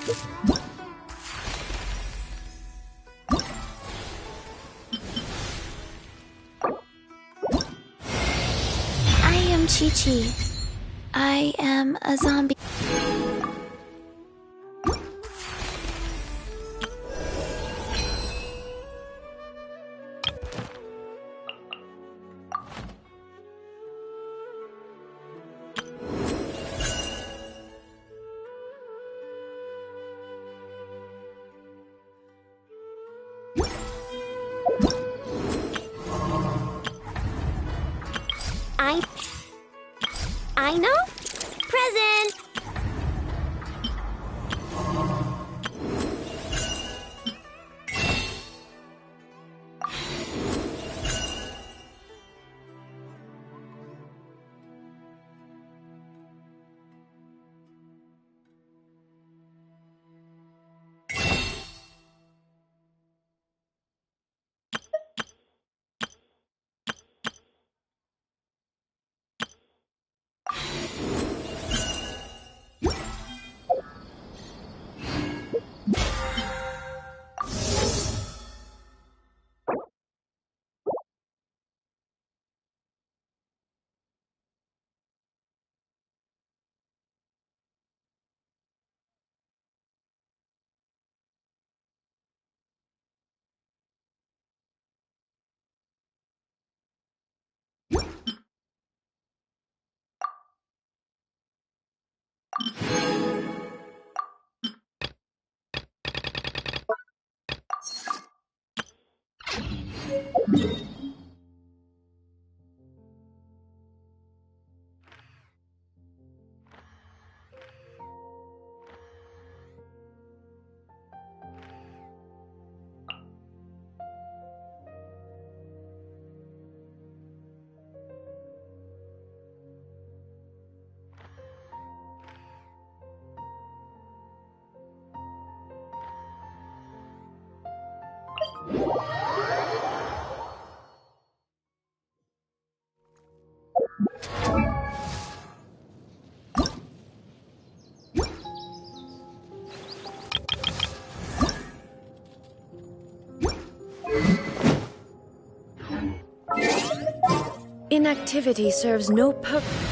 I am Chi-Chi. I am a zombie. I know. Present. Inactivity serves no purpose.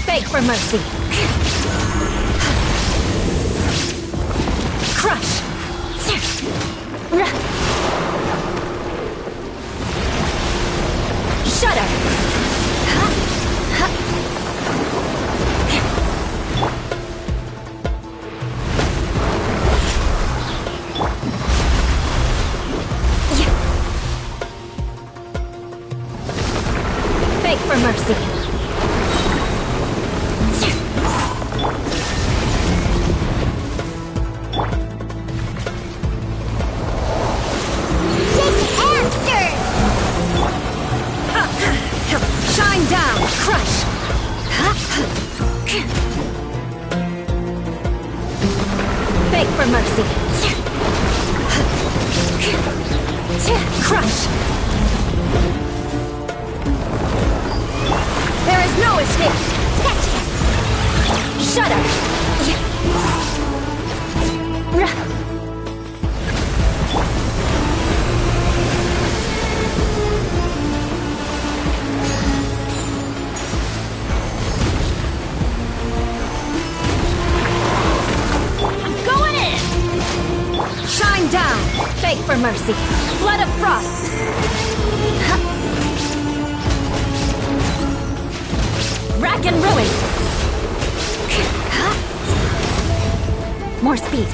Beg for mercy. Crush. Shudder. Beg for mercy. Shine down, crush. Beg for mercy. Crush. There is no escape. Shudder. Shine down! Beg for mercy! Blood of frost! Rack and ruin! More speed.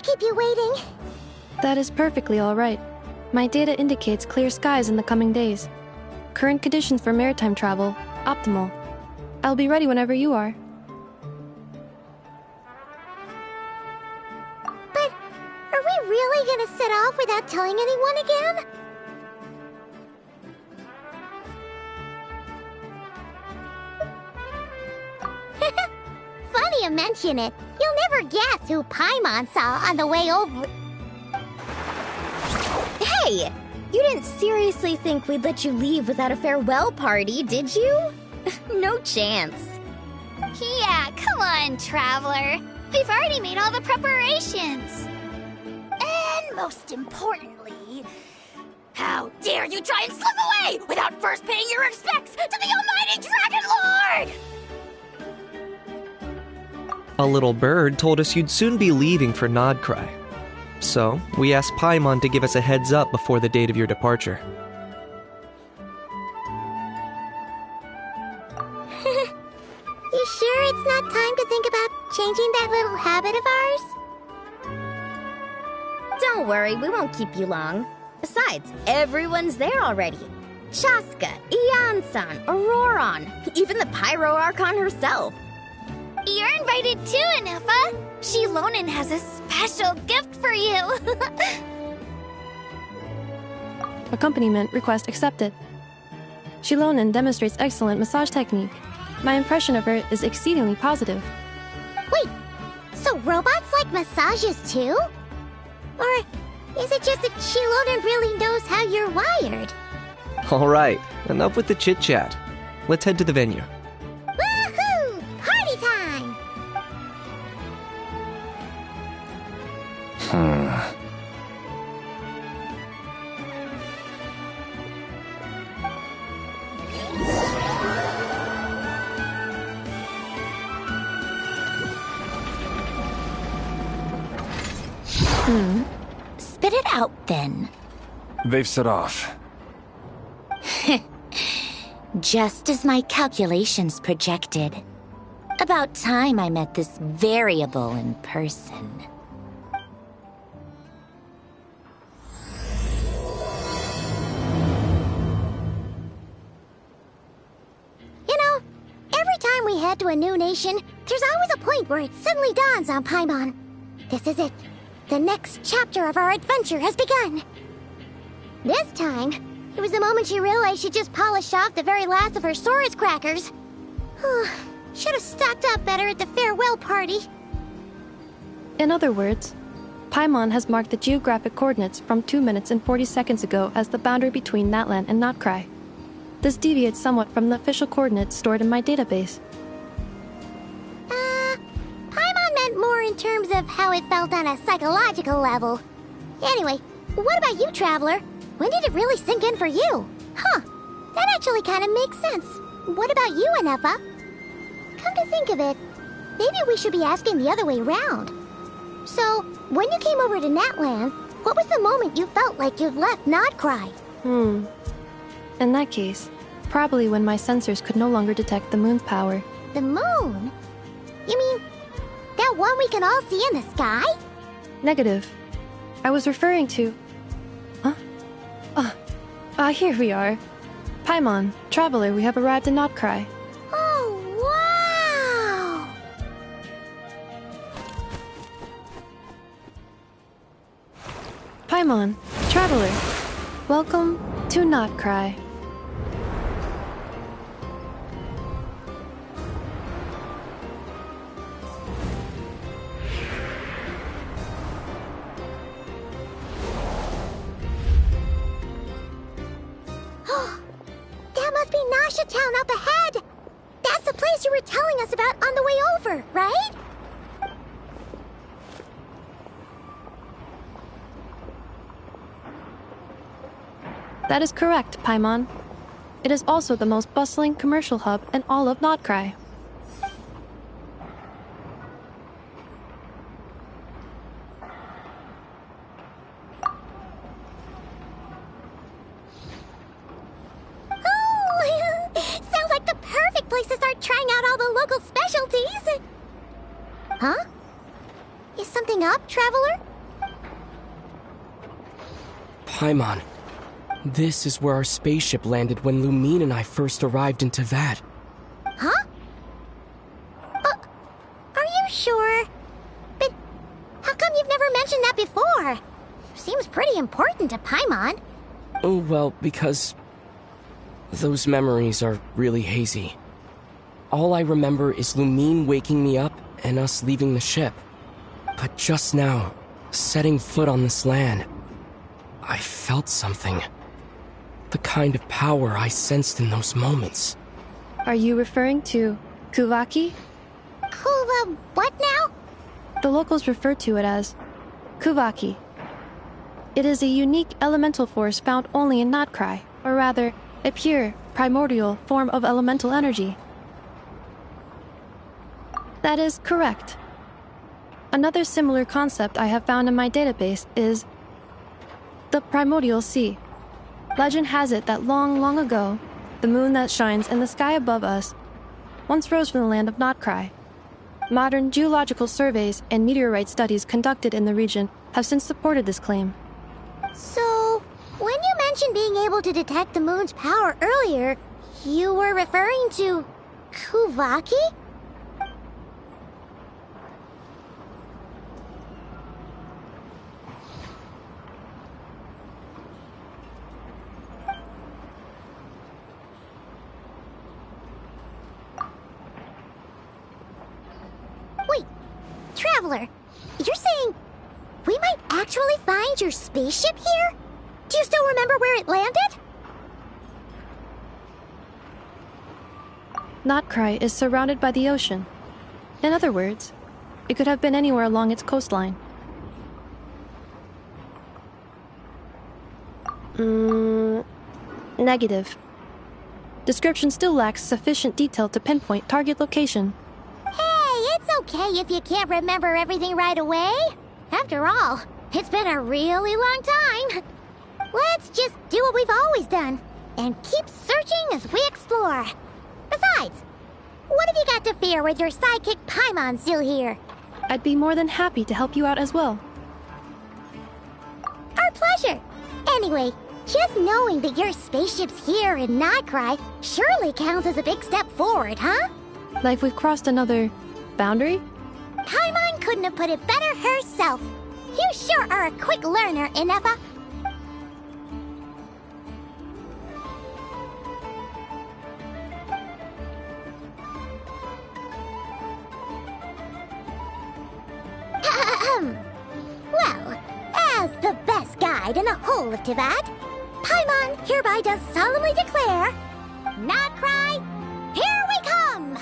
Keep you waiting. That is perfectly all right. My data indicates clear skies in the coming days. Current conditions for maritime travel, optimal. I'll be ready whenever you are. But are we really gonna set off without telling anyone again? Funny you mention it. You'll never guess who Paimon saw on the way over. Hey! You didn't seriously think we'd let you leave without a farewell party, did you? No chance. Yeah, come on, Traveler. We've already made all the preparations. And most importantly, how dare you try and slip away without first paying your respects to the almighty Dragon Lord! A little bird told us you'd soon be leaving for Nodcry. So, we asked Paimon to give us a heads up before the date of your departure. You sure it's not time to think about changing that little habit of ours? Don't worry, we won't keep you long. Besides, everyone's there already. Chaska, Ian-san, Auroron, even the Pyro Archon herself. You're invited too, Anefa. Shilonen has a special gift for you. Accompaniment request accepted. Shilonen demonstrates excellent massage technique. My impression of her is exceedingly positive. Wait, so robots like massages too? Or is it just that Shilonen really knows how you're wired? Alright, enough with the chit-chat. Let's head to the venue. Woohoo! Party time! Spit it out, then. They've set off. Just as my calculations projected. About time I met this variable in person. You know, every time we head to a new nation, there's always a point where it suddenly dawns on Paimon. This is it. The next chapter of our adventure has begun. This time, it was the moment she realized she just polished off the very last of her Saurus crackers. Should have stocked up better at the farewell party. In other words, Paimon has marked the geographic coordinates from 2 minutes and 40 seconds ago as the boundary between Natlan and Notcry. This deviates somewhat from the official coordinates stored in my database. Paimon meant more in terms of how it felt on a psychological level. Anyway, what about you, Traveler? When did it really sink in for you? Huh, that actually kind of makes sense. What about you, Anefa? Come to think of it, maybe we should be asking the other way around. So, when you came over to Natlan, what was the moment you felt like you'd left Nodcry? In that case, probably when my sensors could no longer detect the moon's power. The moon? You mean, that one we can all see in the sky? Negative. I was referring to... Huh? Ah, here we are. Paimon, traveler, we have arrived in Notcry. Oh, wow! Paimon, traveler, welcome to Notcry. That must be Nasha Town up ahead! That's the place you were telling us about on the way over, right? That is correct, Paimon. It is also the most bustling commercial hub in all of Notcry. Oh, sounds like the perfect place to start trying out all the local specialties. Huh? Is something up, traveler? Paimon, this is where our spaceship landed when Lumine and I first arrived in Teyvat. Huh? Are you sure? But how come you've never mentioned that before? Seems pretty important to Paimon. Oh, well, because those memories are really hazy. All I remember is Lumine waking me up and us leaving the ship. But just now, setting foot on this land, I felt something. The kind of power I sensed in those moments. Are you referring to Kuvaki? Kuva, what now? The locals refer to it as Kuvaki. It is a unique elemental force found only in Notcry, or rather, a pure, primordial form of elemental energy. That is correct. Another similar concept I have found in my database is the primordial sea. Legend has it that long, long ago, the moon that shines in the sky above us once rose from the land of Notcry. Modern geological surveys and meteorite studies conducted in the region have since supported this claim. So, when you mentioned being able to detect the moon's power earlier, you were referring to Kuvaki? Wait, Traveler, you're saying we might actually find your spaceship here? Do you still remember where it landed? Notcry is surrounded by the ocean. In other words, it could have been anywhere along its coastline. Negative. Description still lacks sufficient detail to pinpoint target location. Hey, it's okay if you can't remember everything right away. After all, it's been a really long time. Let's just do what we've always done and keep searching as we explore. Besides, what have you got to fear with your sidekick Paimon still here? I'd be more than happy to help you out as well. Our pleasure. Anyway, just knowing that your spaceship's here in Notcry surely counts as a big step forward, huh? Like we've crossed another boundary? Paimon couldn't have put it better herself. You sure are a quick learner, Inefa. Well, as the best guide in the whole of Teyvat, Paimon hereby does solemnly declare, Notcry, here we come!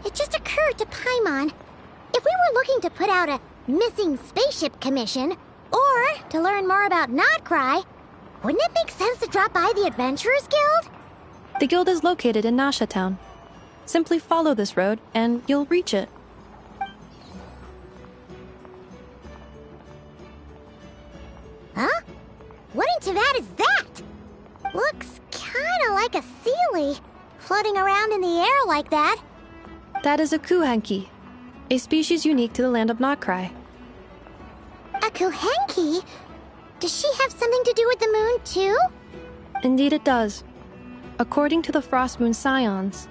It just occurred to Paimon. If we were looking to put out a missing spaceship commission, or to learn more about Nodcry, wouldn't it make sense to drop by the Adventurers Guild? The guild is located in Nasha Town. Simply follow this road, and you'll reach it. Huh? What in Tavad is that? Looks kinda like a Sealy, floating around in the air like that. That is a Kuhenki, a species unique to the land of Nodcry. A Kuhenki? Does she have something to do with the moon, too? Indeed it does. According to the Frost Moon Scions,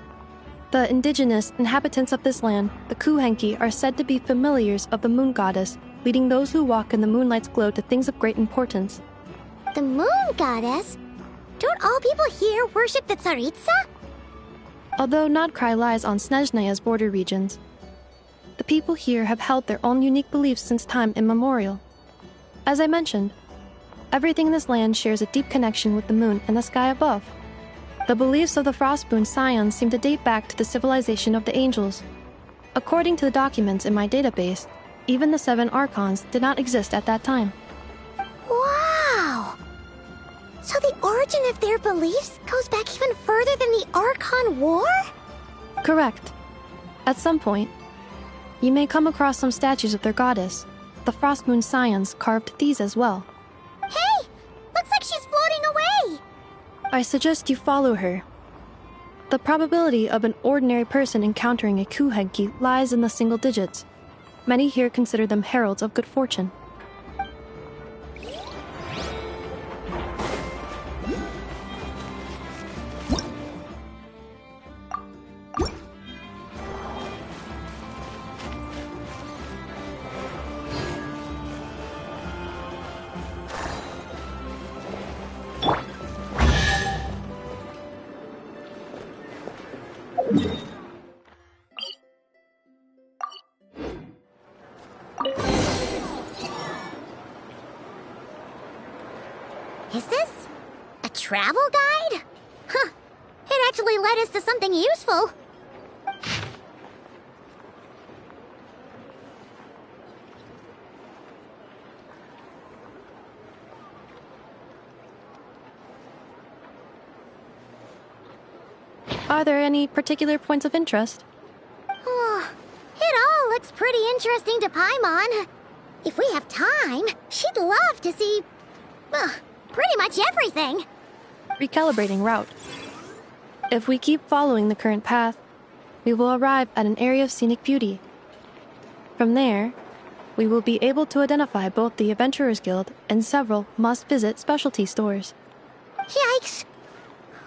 the indigenous inhabitants of this land, the Kuhenki, are said to be familiars of the moon goddess, leading those who walk in the moonlight's glow to things of great importance. The moon goddess? Don't all people here worship the Tsaritsa? Although Nodcry lies on Snezhnaya's border regions, the people here have held their own unique beliefs since time immemorial. As I mentioned, everything in this land shares a deep connection with the moon and the sky above. The beliefs of the Frostmoon Scions seem to date back to the civilization of the angels. According to the documents in my database, even the 7 Archons did not exist at that time. Wow! So the origin of their beliefs goes back even further than the Archon War? Correct. At some point, you may come across some statues of their goddess. The Frostmoon Scions carved these as well. Hey! Looks like she's floating away! I suggest you follow her. The probability of an ordinary person encountering a Kuhenki lies in the single digits. Many here consider them heralds of good fortune. Is this a travel guide? Huh. It actually led us to something useful. Are there any particular points of interest? Oh, it all looks pretty interesting to Paimon. If we have time, she'd love to see, pretty much everything. Recalibrating route. If we keep following the current path, we will arrive at an area of scenic beauty. From there, we will be able to identify both the Adventurers Guild and several must-visit specialty stores. Yikes!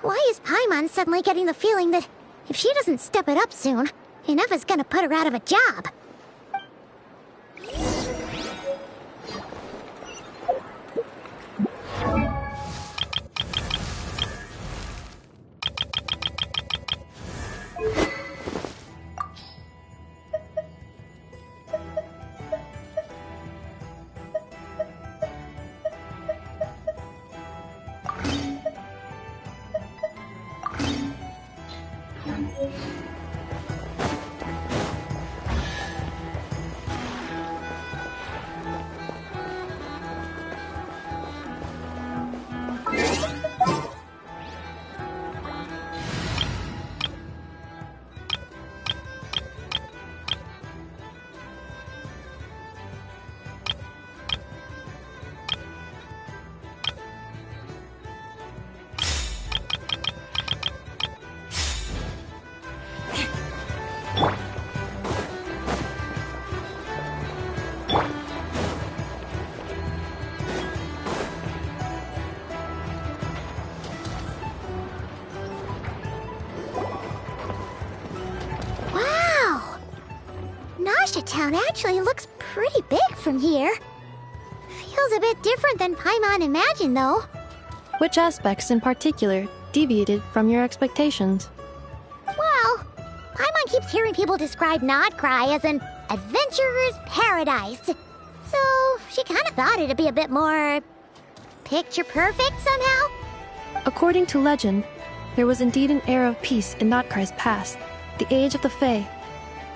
Why is Paimon suddenly getting the feeling that if she doesn't step it up soon, enough is gonna put her out of a job? Town actually looks pretty big from here. Feels a bit different than Paimon imagined, though. Which aspects in particular deviated from your expectations? Well, Paimon keeps hearing people describe Nodcry as an adventurer's paradise. So she kind of thought it'd be a bit more picture perfect somehow. According to legend, there was indeed an era of peace in Notcry's past, the age of the Fae.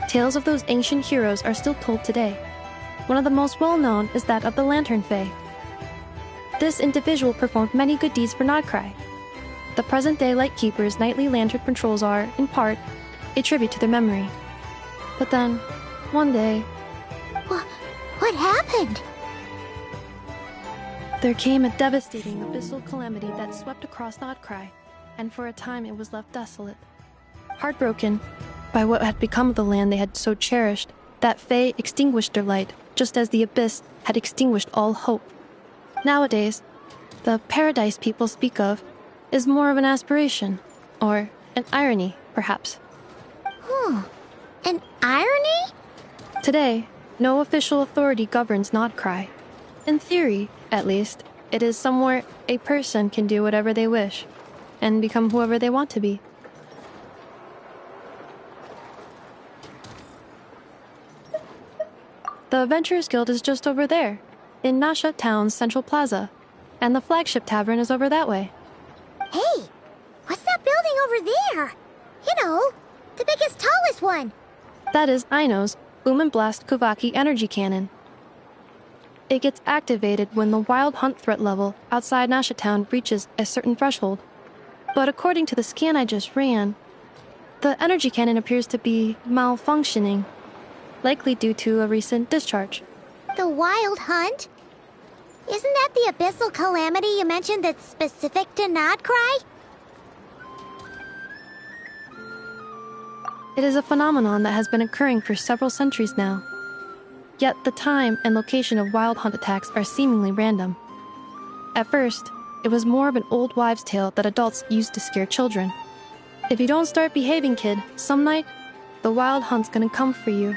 Tales of those ancient heroes are still told today. One of the most well-known is that of the Lantern Fae. This individual performed many good deeds for Notcry. The present-day Lightkeeper's nightly lantern patrols are, in part, a tribute to their memory. But then, one day... What happened? There came a devastating abyssal calamity that swept across Notcry, and for a time it was left desolate. Heartbroken by what had become of the land they had so cherished, that Fae extinguished their light, just as the abyss had extinguished all hope. Nowadays, the paradise people speak of is more of an aspiration, or an irony, perhaps. An irony? Today, no official authority governs Notcry. In theory, at least, it is somewhere a person can do whatever they wish, and become whoever they want to be. The Adventurers Guild is just over there, in Nasha Town's Central Plaza, and the flagship tavern is over that way. Hey, what's that building over there? You know, the biggest, tallest one. That is Aino's Boom and Blast Kuvaki energy cannon. It gets activated when the wild hunt threat level outside Nasha Town reaches a certain threshold. But according to the scan I just ran, the energy cannon appears to be malfunctioning, likely due to a recent discharge. The wild hunt? Isn't that the abyssal calamity you mentioned that's specific to Notcry? It is a phenomenon that has been occurring for several centuries now. Yet the time and location of wild hunt attacks are seemingly random. At first, it was more of an old wives' tale that adults used to scare children. If you don't start behaving, kid, some night, the wild hunt's gonna come for you.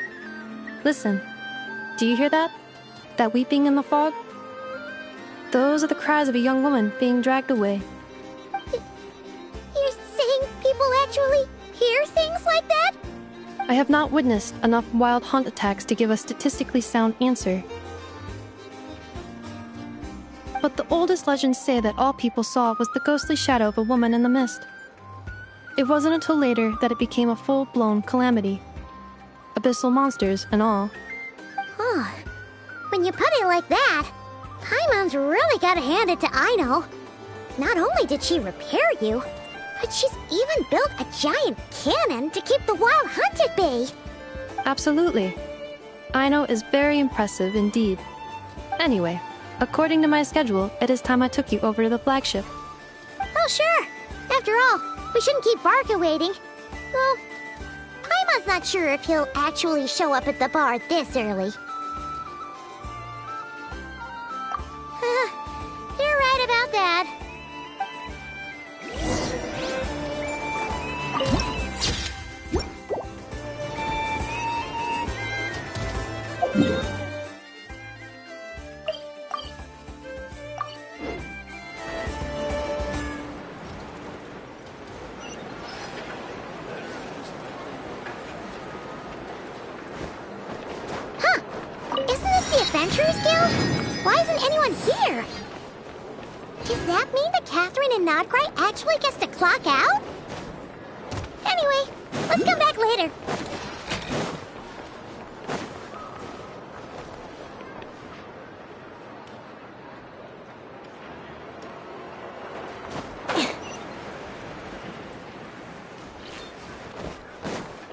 Listen, do you hear that? That weeping in the fog? Those are the cries of a young woman being dragged away. You're saying people actually hear things like that? I have not witnessed enough wild hunt attacks to give a statistically sound answer. But the oldest legends say that all people saw was the ghostly shadow of a woman in the mist. It wasn't until later that it became a full-blown calamity. Abyssal monsters and all. Huh. When you put it like that, Paimon's really gotta hand it to Aino. Not only did she repair you, but she's even built a giant cannon to keep the wild hunt at bay. Absolutely. Aino is very impressive indeed. Anyway, according to my schedule, it is time I took you over to the flagship. Oh, sure. After all, we shouldn't keep Barca waiting. Well, Paimon's not sure if he'll actually show up at the bar this early. You're right about that. Huh! Isn't this the Adventurers Guild? Why isn't anyone here? Does that mean that Catherine and Notcry actually gets to clock out? Anyway, let's come back later.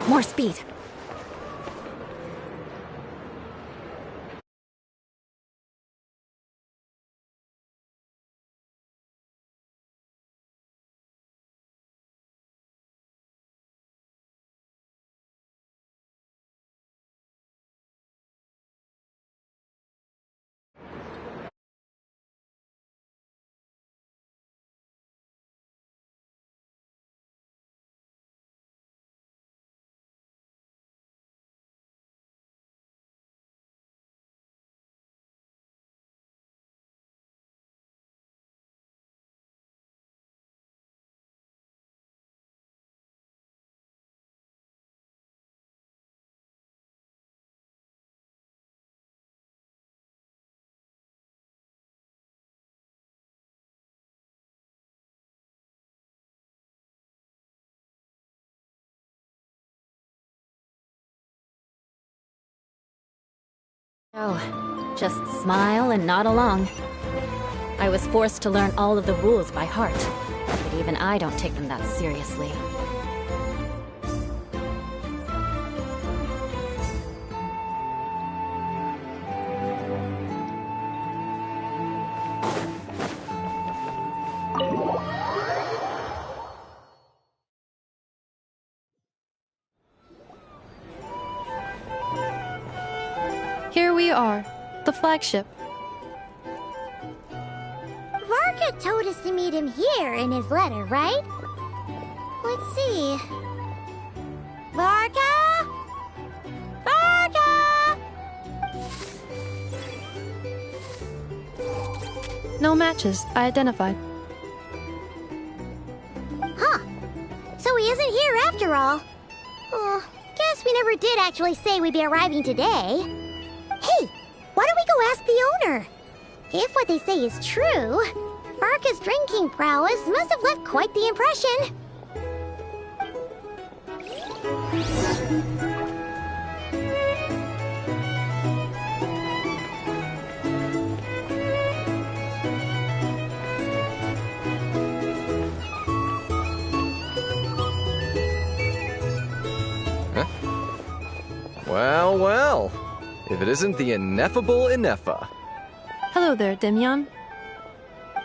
More speed. Oh, just smile and nod along. I was forced to learn all of the rules by heart, but even I don't take them that seriously. Here we are, the flagship. Varka told us to meet him here in his letter, right? Let's see. Varka? Varka! No matches, I identified. Huh. So he isn't here after all. Oh, guess we never did actually say we'd be arriving today. Hey, why don't we go ask the owner? If what they say is true, Varka's drinking prowess must have left quite the impression. Huh? Well, well. If it isn't the ineffable Ineffa. Hello there, Demyon.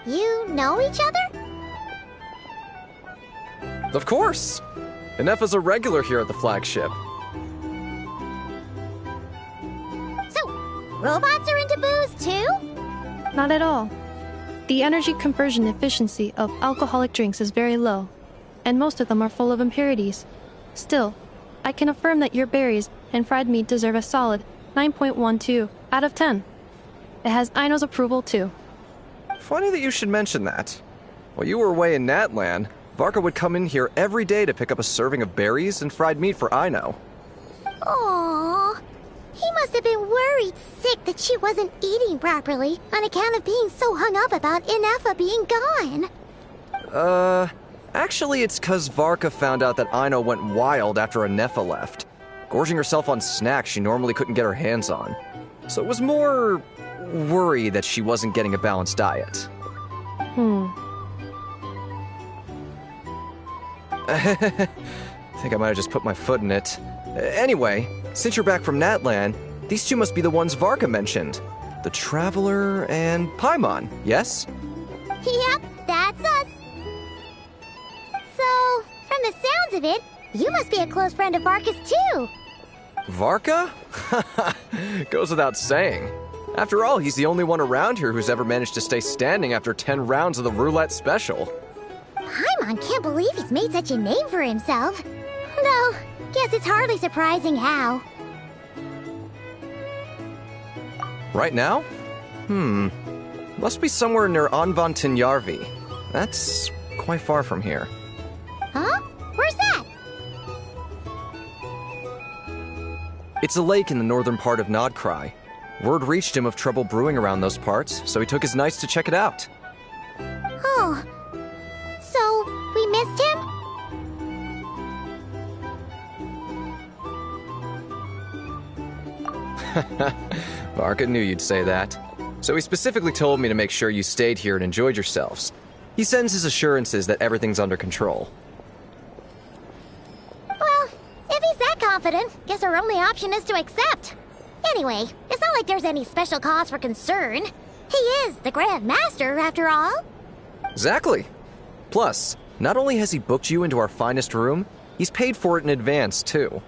You know each other? Of course! Ineffa's a regular here at the flagship. So, robots are into booze too? Not at all. The energy conversion efficiency of alcoholic drinks is very low, and most of them are full of impurities. Still, I can affirm that your berries and fried meat deserve a solid 9.12 out of 10. It has Aino's approval too. Funny that you should mention that. While you were away in Natlan, Varka would come in here every day to pick up a serving of berries and fried meat for Aino. Aww. He must have been worried sick that she wasn't eating properly on account of being so hung up about Ineffa being gone. Actually it's 'cause Varka found out that Aino went wild after Ineffa left, gorging herself on snacks she normally couldn't get her hands on. So it was more worry that she wasn't getting a balanced diet. I think I might have just put my foot in it. Anyway, since you're back from Natlan, these two must be the ones Varka mentioned. The Traveler and Paimon, yes? Yep, that's us. So, from the sounds of it, you must be a close friend of Varka's too. Varka? Goes without saying. After all, he's the only one around here who's ever managed to stay standing after 10 rounds of the roulette special. Paimon can't believe he's made such a name for himself. Though, guess it's hardly surprising how. Right now? Must be somewhere near Anvantinyarvi. That's quite far from here. Huh? Where's that? It's a lake in the northern part of Nodcry. Word reached him of trouble brewing around those parts, so he took his knights to check it out. Oh. So, we missed him? Varka knew you'd say that. So he specifically told me to make sure you stayed here and enjoyed yourselves. He sends his assurances that everything's under control. Well, if he's that confident, guess our only option is to accept. Anyway, it's not like there's any special cause for concern. He is the Grand Master, after all. Exactly. Plus, not only has he booked you into our finest room, he's paid for it in advance, too.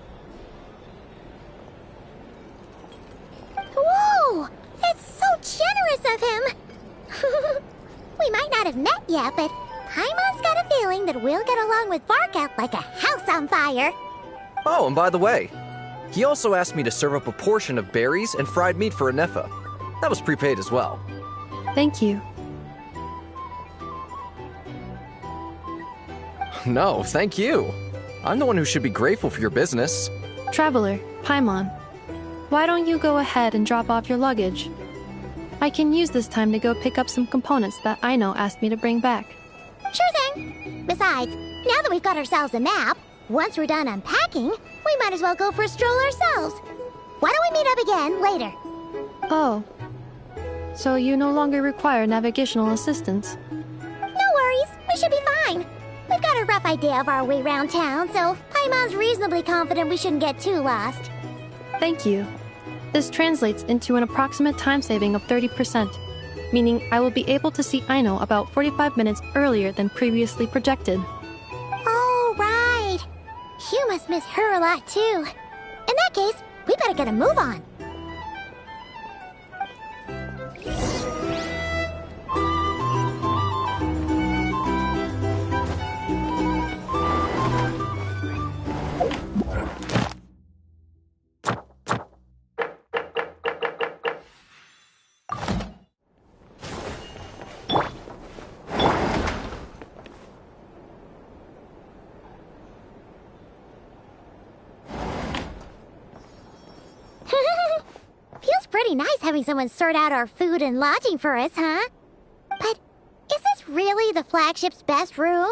Whoa! That's so generous of him! We might not have met yet, but Paimon's got a feeling that we'll get along with Varka like a house on fire. Oh, and by the way, he also asked me to serve up a portion of berries and fried meat for Ineffa. That was prepaid as well. Thank you. No, thank you. I'm the one who should be grateful for your business. Traveler, Paimon, why don't you go ahead and drop off your luggage? I can use this time to go pick up some components that Aino asked me to bring back. Sure thing. Besides, now that we've got ourselves a map, once we're done unpacking, we might as well go for a stroll ourselves. Why don't we meet up again later? Oh. So you no longer require navigational assistance? No worries, we should be fine. We've got a rough idea of our way around town, so Paimon's reasonably confident we shouldn't get too lost. Thank you. This translates into an approximate time saving of 30%, meaning I will be able to see Aino about 45 minutes earlier than previously projected. Oh, right. You must miss her a lot, too. In that case, we better get a move on. Feels pretty nice having someone sort out our food and lodging for us, huh? But is this really the flagship's best room?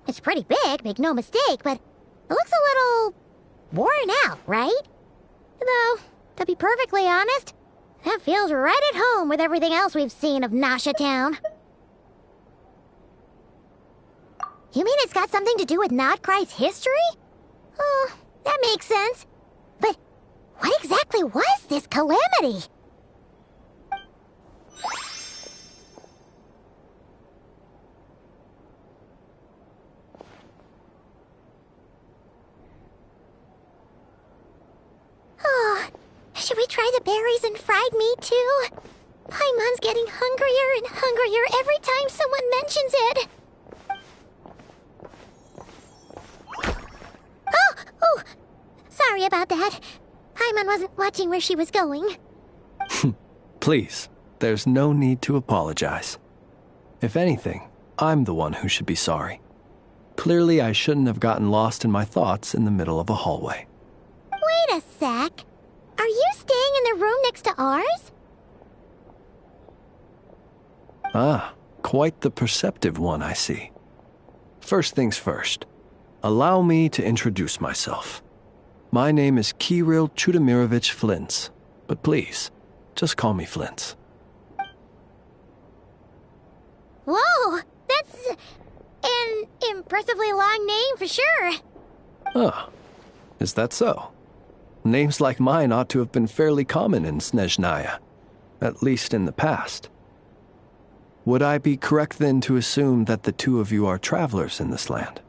It's pretty big, make no mistake, but it looks a little worn out, right? Though, to be perfectly honest, that feels right at home with everything else we've seen of Nasha Town. You mean it's got something to do with Nodcry's history? Oh, that makes sense. But what exactly was this calamity? Oh, should we try the berries and fried meat too? Paimon's getting hungrier and hungrier every time someone mentions it. Oh, sorry about that. Paimon wasn't watching where she was going. Please, there's no need to apologize. If anything, I'm the one who should be sorry. Clearly, I shouldn't have gotten lost in my thoughts in the middle of a hallway. Wait a sec. Are you staying in the room next to ours? Ah, quite the perceptive one, I see. First things first, allow me to introduce myself. My name is Kirill Chudamirovich Flintz, but please, just call me Flintz. Whoa, that's an impressively long name for sure. Ah, is that so? Names like mine ought to have been fairly common in Snezhnaya, at least in the past. Would I be correct then to assume that the two of you are travelers in this land?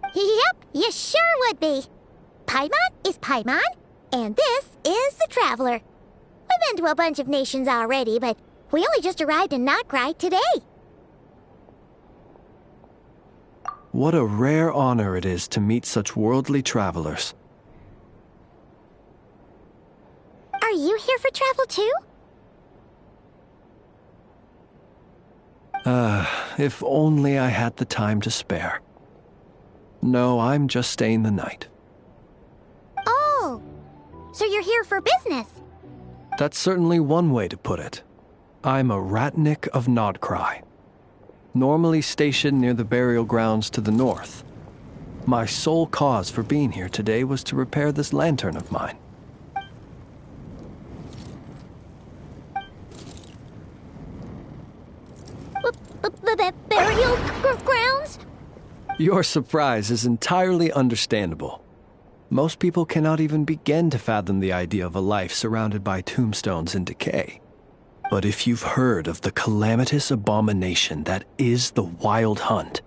Yep, you sure would be. Paimon is Paimon, and this is the Traveler. We've been to a bunch of nations already, but we only just arrived in Nodcry today. What a rare honor it is to meet such worldly travelers. Are you here for travel too? If only I had the time to spare. No, I'm just staying the night. Oh, so you're here for business? That's certainly one way to put it. I'm a ratnik of Nodcry, normally stationed near the burial grounds to the north. My sole cause for being here today was to repair this lantern of mine. Burial grounds? Your surprise is entirely understandable. Most people cannot even begin to fathom the idea of a life surrounded by tombstones and decay. But if you've heard of the calamitous abomination that is the Wild Hunt,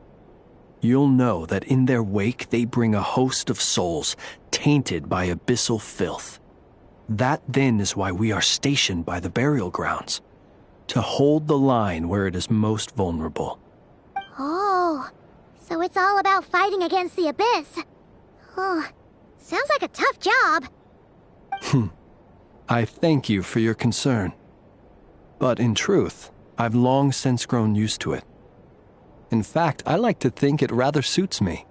you'll know that in their wake they bring a host of souls tainted by abyssal filth. That then is why we are stationed by the burial grounds, to hold the line where it is most vulnerable. Oh, so it's all about fighting against the abyss. Oh, sounds like a tough job. I thank you for your concern. But in truth, I've long since grown used to it. In fact, I like to think it rather suits me.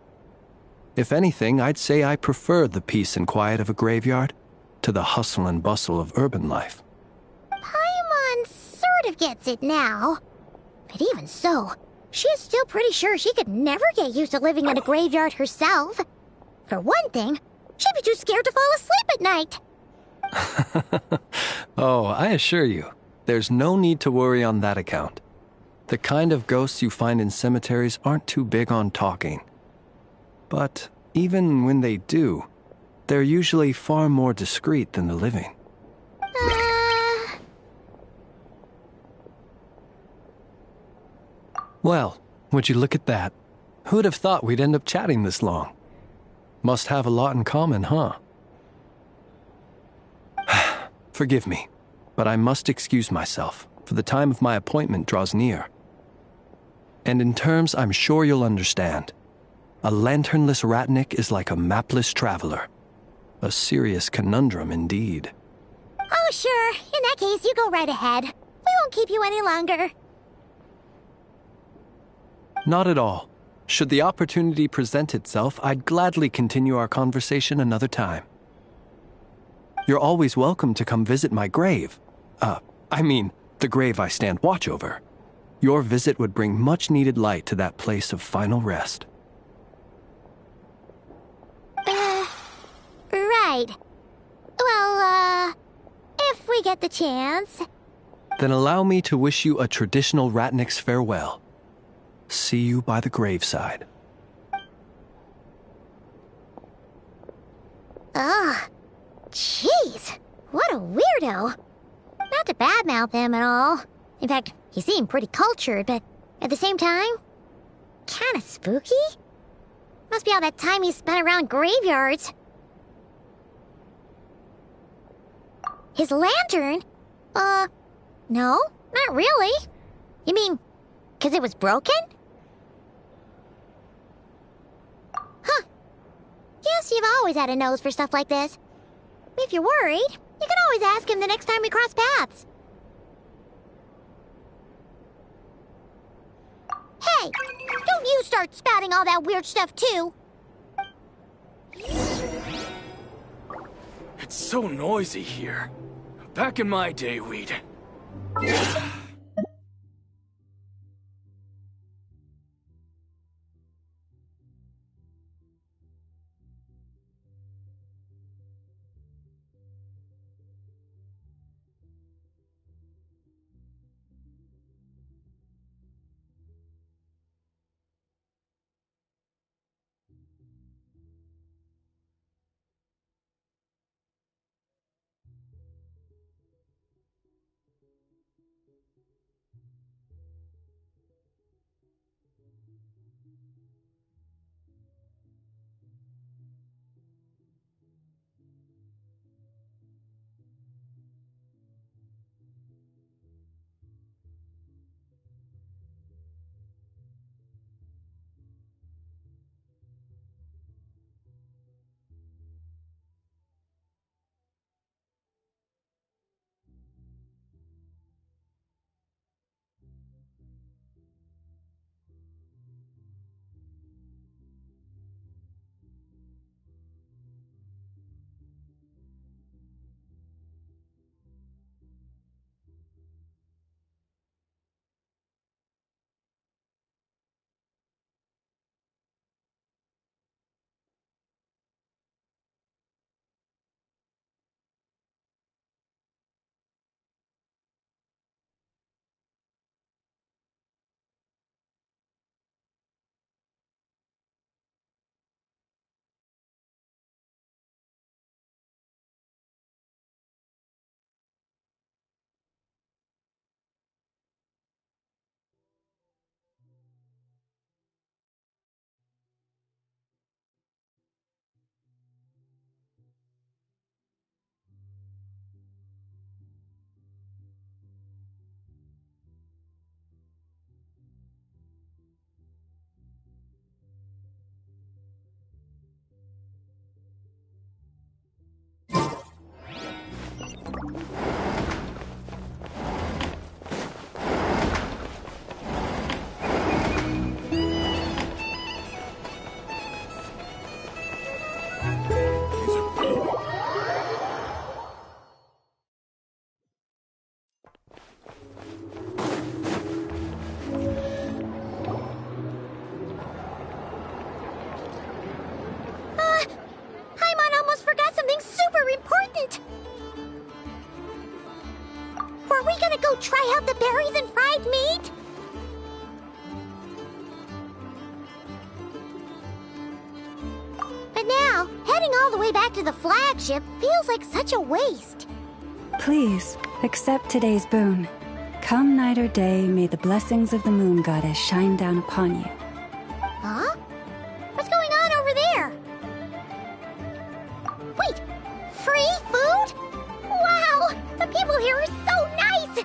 If anything, I'd say I prefer the peace and quiet of a graveyard to the hustle and bustle of urban life. Paimon sort of gets it now. But even so, she's still pretty sure she could never get used to living in a graveyard herself. For one thing, she'd be too scared to fall asleep at night. Oh, I assure you, there's no need to worry on that account. The kind of ghosts you find in cemeteries aren't too big on talking. But even when they do, they're usually far more discreet than the living. Well, would you look at that? Who'd have thought we'd end up chatting this long? Must have a lot in common, huh? Forgive me, but I must excuse myself, for the time of my appointment draws near. And in terms I'm sure you'll understand, a lanternless ratnik is like a mapless traveler. A serious conundrum indeed. Oh, sure. In that case, you go right ahead. We won't keep you any longer. Not at all. Should the opportunity present itself, I'd gladly continue our conversation another time. You're always welcome to come visit my grave. I mean, the grave I stand watch over. Your visit would bring much-needed light to that place of final rest. Right. Well, if we get the chance. Then allow me to wish you a traditional ratnik's farewell. See you by the graveside. Ugh. Jeez. What a weirdo. Not to badmouth him at all. In fact, he seemed pretty cultured, but at the same time, kinda spooky? Must be all that time he spent around graveyards. His lantern? No, not really. You mean, 'cause it was broken? Huh. Guess you've always had a nose for stuff like this. If you're worried, you can always ask him the next time we cross paths. Hey, don't you start spouting all that weird stuff too. It's so noisy here. Back in my day, we'd... try out the berries and fried meat? But now, heading all the way back to the flagship feels like such a waste. Please, accept today's boon. Come night or day, may the blessings of the moon goddess shine down upon you. Huh? What's going on over there? Wait, free food? Wow, the people here are so nice!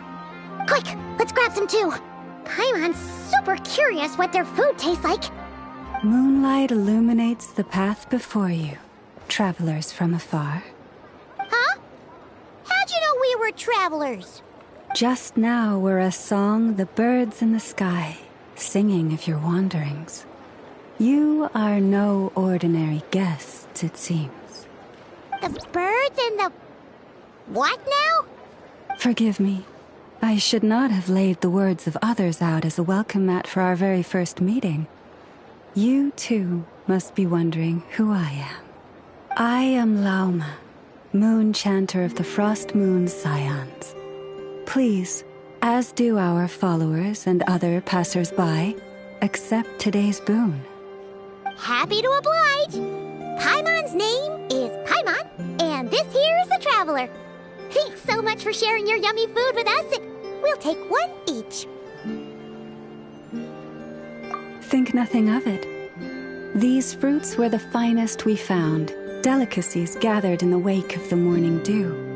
Quick, let's grab some too. Paimon's super curious what their food tastes like. Moonlight illuminates the path before you, travelers from afar. Huh? How'd you know we were travelers? Just now were a song the birds in the sky, singing of your wanderings. You are no ordinary guests, it seems. The birds in the... what now? Forgive me. I should not have laid the words of others out as a welcome mat for our very first meeting. You, too, must be wondering who I am. I am Lauma, moon chanter of the Frost Moon's Scions. Please, as do our followers and other passers-by, accept today's boon. Happy to oblige. Paimon's name is Paimon, and this here is the Traveler. Thanks so much for sharing your yummy food with us. We'll take one each. Think nothing of it. These fruits were the finest we found, delicacies gathered in the wake of the morning dew.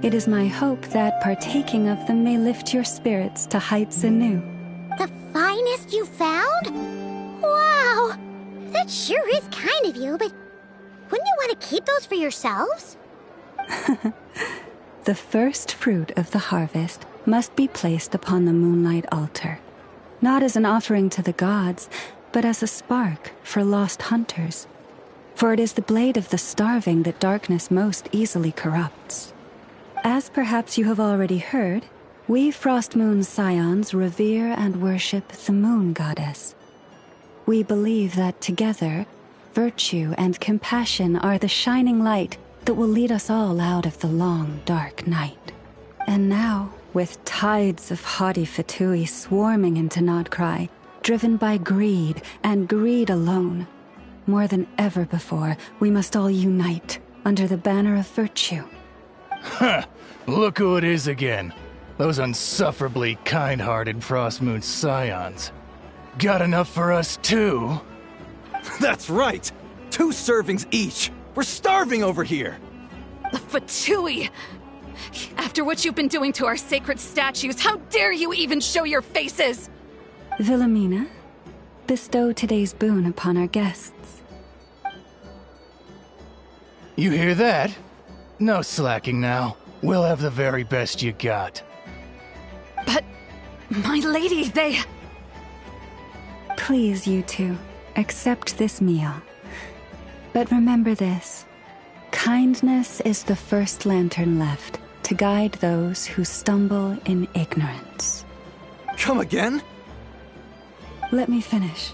It is my hope that partaking of them may lift your spirits to heights anew. The finest you found? Wow! That sure is kind of you, but wouldn't you want to keep those for yourselves? The first fruit of the harvest must be placed upon the moonlight altar, not as an offering to the gods, but as a spark for lost hunters. For it is the blade of the starving that darkness most easily corrupts. As perhaps you have already heard, we Frost Moon's Scions revere and worship the moon goddess. We believe that together, virtue and compassion are the shining light that will lead us all out of the long, dark night. And now, with tides of haughty Fatui swarming into Nodcry, driven by greed and greed alone, more than ever before, we must all unite under the banner of virtue. Ha! Look who it is again. Those unsufferably kind-hearted Frost Moon Scions. Got enough for us too? That's right! 2 servings each! We're starving over here! The Fatui! After what you've been doing to our sacred statues, how dare you even show your faces! Wilhelmina, bestow today's boon upon our guests. You hear that? No slacking now. We'll have the very best you got. But, my lady, they... Please, you two, accept this meal. But remember this. Kindness is the first lantern left to guide those who stumble in ignorance. Come again? Let me finish.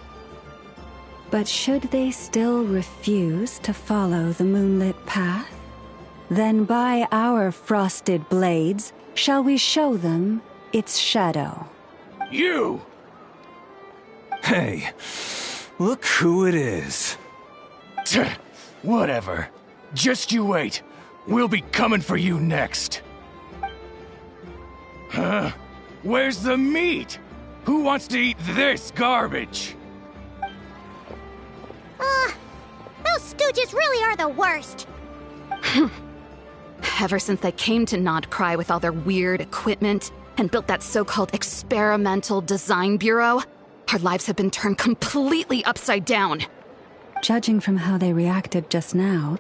But should they still refuse to follow the moonlit path, then by our frosted blades shall we show them its shadow. You! Hey, look who it is. Whatever. Just you wait. We'll be coming for you next. Huh? Where's the meat? Who wants to eat this garbage? Those stooges really are the worst. Ever since they came to Nodcry with all their weird equipment and built that so-called experimental design bureau, our lives have been turned completely upside down. Judging from how they reacted just now,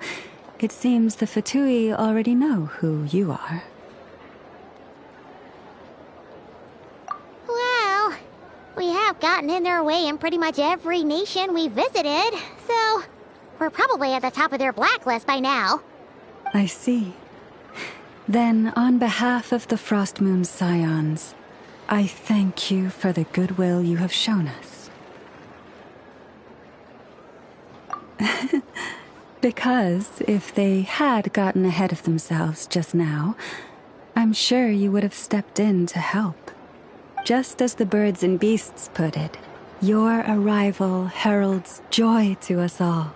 it seems the Fatui already know who you are. Well, we have gotten in their way in pretty much every nation we visited, so we're probably at the top of their blacklist by now. I see. Then, on behalf of the Frost Moon Scions, I thank you for the goodwill you have shown us. Because if they had gotten ahead of themselves just now, I'm sure you would have stepped in to help. Just as the birds and beasts put it, your arrival heralds joy to us all.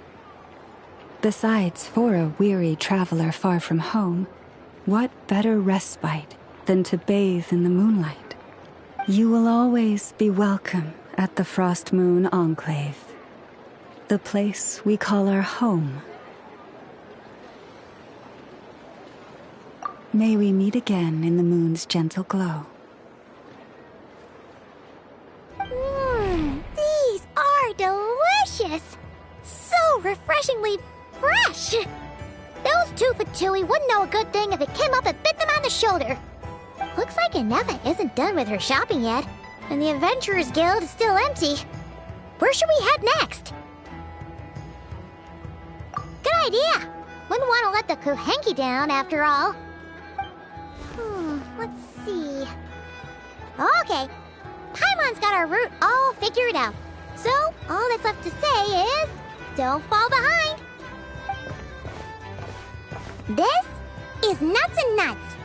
Besides, for a weary traveler far from home, what better respite than to bathe in the moonlight? You will always be welcome at the Frost Moon Enclave, the place we call our home. May we meet again in the moon's gentle glow. These are delicious! So refreshingly fresh! Those two for Tui wouldn't know a good thing if it came up and bit them on the shoulder. Looks like Anefa isn't done with her shopping yet, and the Adventurers Guild is still empty. Where should we head next? Good idea! Wouldn't want to let the Kuhenki down, after all. Let's see... Okay, Paimon's got our route all figured out. So, all that's left to say is... don't fall behind! This is Nuts and Nuts.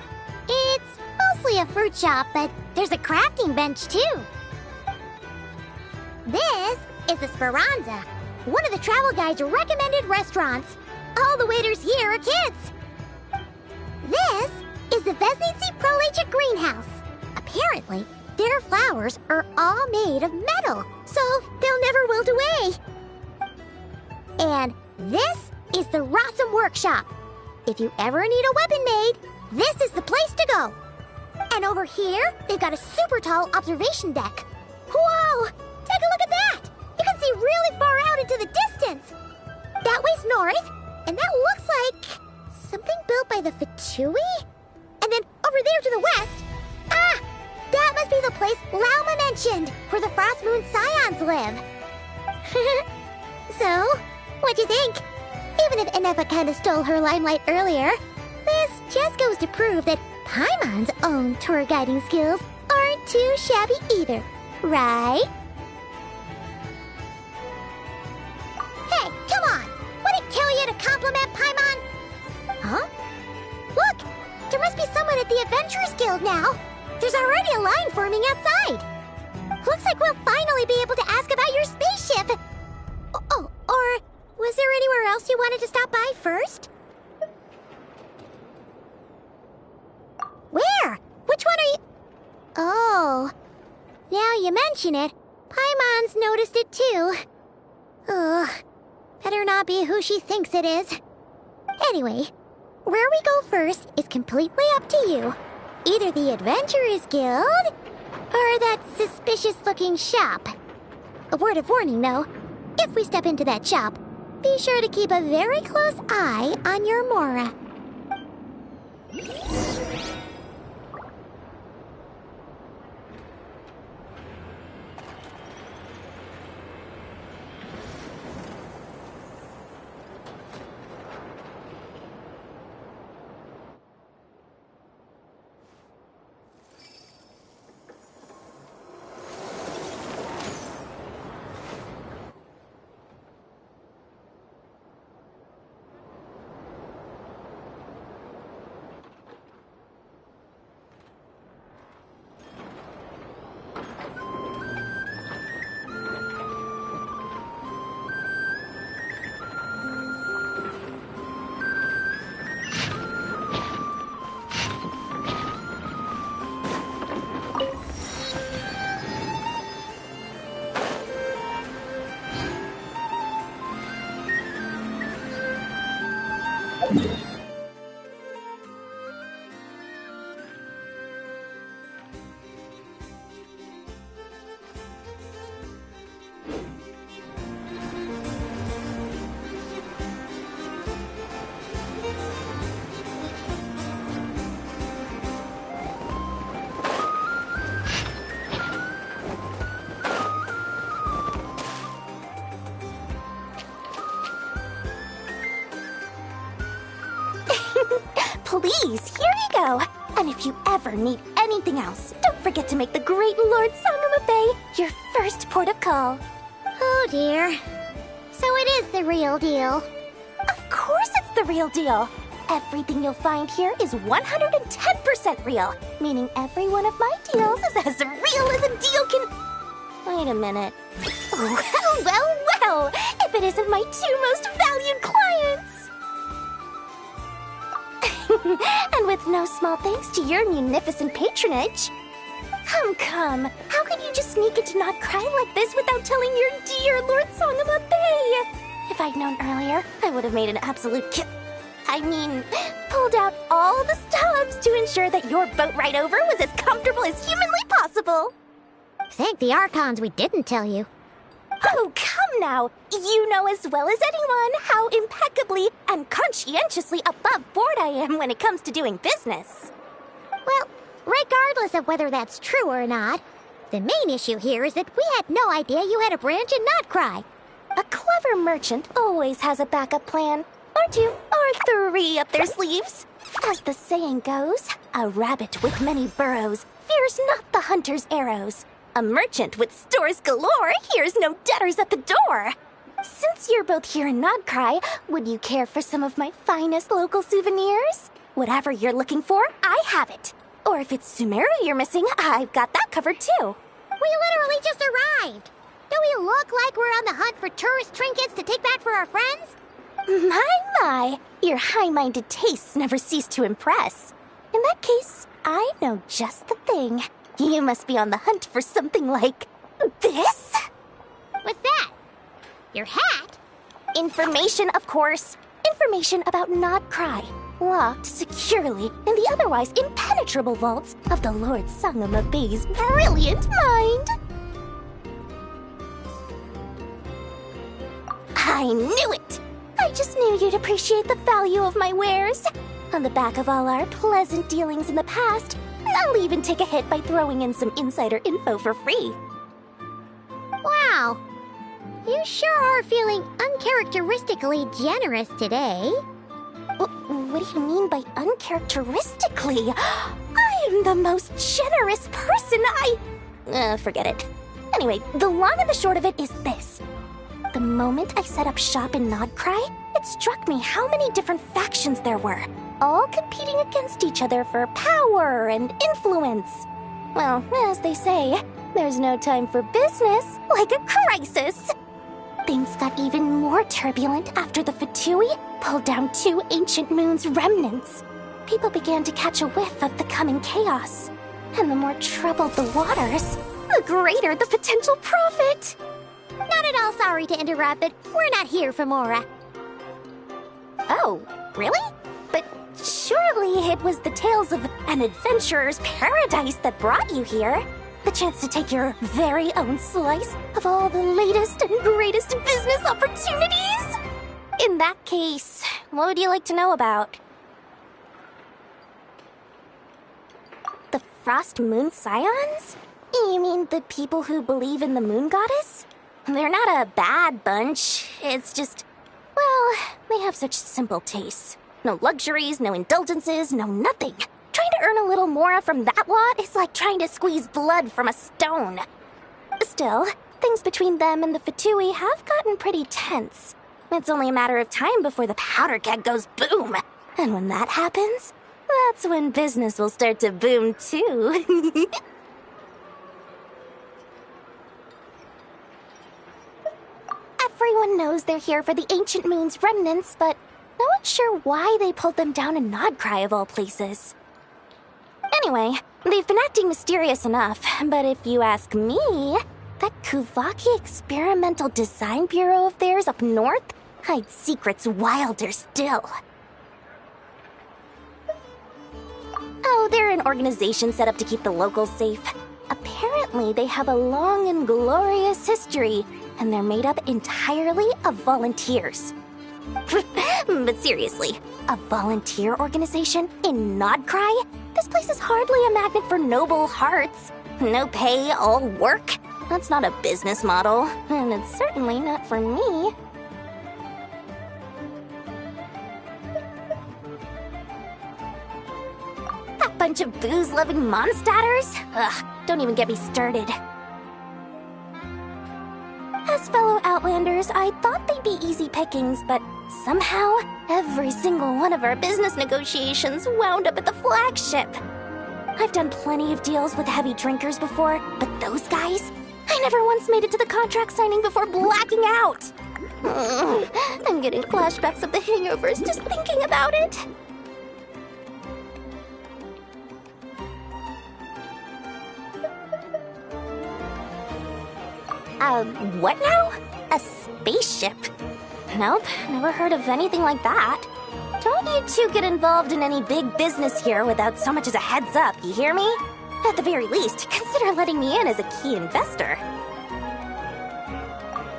It's mostly a fruit shop, but there's a crafting bench too. This is the Speranza, one of the travel guide's recommended restaurants. All the waiters here are kids. This is the Vesnici Prolecha Greenhouse. Apparently, their flowers are all made of metal, so they'll never wilt away. And this is the Rossum Workshop. If you ever need a weapon made, this is the place to go. And over here, they've got a super tall observation deck. Whoa! Take a look at that! You can see really far out into the distance. That way's north, and that looks like something built by the Fatui? And then over there to the west, that must be the place Lauma mentioned, where the Frost Moon Scions live. So, what'd you think? Even if Anefa kinda stole her limelight earlier, this just goes to prove that Paimon's own tour guiding skills aren't too shabby either, right? Hey, come on! Would it kill you to compliment Paimon? Huh? Look! There must be someone at the Adventurers Guild now! There's already a line forming outside! Looks like we'll finally be able to ask about your spaceship! Oh, or was there anywhere else you wanted to stop by first? Where? Which one are you... Oh, now you mention it, Paimon's noticed it too. Ugh, better not be who she thinks it is. Anyway, where we go first is completely up to you. Either the Adventurers Guild, or that suspicious-looking shop. A word of warning, though. If we step into that shop, be sure to keep a very close eye on your Mora. Please, here you go. And if you ever need anything else, don't forget to make the great Lord Sangama Bay your first port of call. Oh dear. So it is the real deal. Of course it's the real deal. Everything you'll find here is 110% 100% real, meaning every one of my deals is as real as a deal can... Wait a minute. Well, if it isn't my two most valued clients! And with no small thanks to your munificent patronage. Come, how could you just sneak into Not Cry like this without telling your dear Lord Sangama Bay? If I'd known earlier, I would have made an absolute pulled out all the stops to ensure that your boat ride over was as comfortable as humanly possible. Thank the Archons we didn't tell you. Oh, come now! You know as well as anyone how impeccably and conscientiously above board I am when it comes to doing business. Well, regardless of whether that's true or not, the main issue here is that we had no idea you had a branch in Not Cry. A clever merchant always has a backup plan, or two, or three up their sleeves. As the saying goes, a rabbit with many burrows fears not the hunter's arrows. A merchant with stores galore hears no debtors at the door. Since you're both here in Not Cry, would you care for some of my finest local souvenirs? Whatever you're looking for, I have it. Or if it's Sumeru you're missing, I've got that covered too. We literally just arrived. Do we look like we're on the hunt for tourist trinkets to take back for our friends? My, your high-minded tastes never cease to impress. In that case, I know just the thing. You must be on the hunt for something like this? What's that? Your hat? Information, of course. Information about Not Cry, locked securely in the otherwise impenetrable vaults of the Lord Sangama Bay's brilliant mind. I knew it! I just knew you'd appreciate the value of my wares. On the back of all our pleasant dealings in the past, I'll even take a hit by throwing in some insider info for free. Wow. You sure are feeling uncharacteristically generous today. What do you mean by uncharacteristically? I am the most generous person forget it. Anyway, the long and the short of it is this. The moment I set up shop in Not Cry, it struck me how many different factions there were, all competing against each other for power and influence. Well, as they say, there's no time for business like a crisis. Things got even more turbulent after the Fatui pulled down 2 ancient moon's remnants. People began to catch a whiff of the coming chaos. And the more troubled the waters, the greater the potential profit. Not at all sorry to interrupt, but we're not here for Mora. Oh, really? But surely it was the tales of an adventurer's paradise that brought you here. The chance to take your very own slice of all the latest and greatest business opportunities? In that case, what would you like to know about? The Frost Moon Scions? You mean the people who believe in the Moon Goddess? They're not a bad bunch. It's just, well, they have such simple tastes. No luxuries, no indulgences, no nothing. Trying to earn a little more from that lot is like trying to squeeze blood from a stone. Still, things between them and the Fatui have gotten pretty tense. It's only a matter of time before the powder keg goes boom. And when that happens, that's when business will start to boom too. Everyone knows they're here for the Ancient Moon's remnants, but no one's sure why they pulled them down in Not Cry of all places. Anyway, they've been acting mysterious enough, but if you ask me, that Kuvaki Experimental Design Bureau of theirs up north hides secrets wilder still. Oh, they're an organization set up to keep the locals safe. Apparently, they have a long and glorious history, and they're made up entirely of volunteers. But seriously, a volunteer organization in Not Cry? This place is hardly a magnet for noble hearts. No pay, all work. That's not a business model, and it's certainly not for me. That bunch of booze-loving monsters? Ugh, don't even get me started. As fellow Outlanders, I thought they'd be easy pickings, but somehow, every single one of our business negotiations wound up at the flagship. I've done plenty of deals with heavy drinkers before, but those guys? I never once made it to the contract signing before blacking out. I'm getting flashbacks of the hangovers just thinking about it. What now? A spaceship? Nope, never heard of anything like that. Don't you two get involved in any big business here without so much as a heads up, you hear me? At the very least, consider letting me in as a key investor.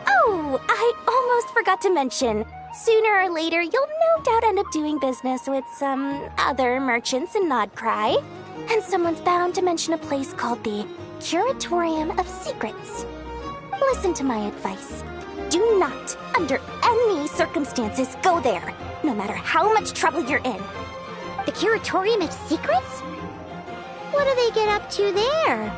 Oh, I almost forgot to mention. Sooner or later, you'll no doubt end up doing business with some other merchants in Nodcry. And someone's bound to mention a place called the Curatorium of Secrets. Listen to my advice. Do not, under any circumstances, go there, no matter how much trouble you're in. The Curatorium of Secrets? What do they get up to there?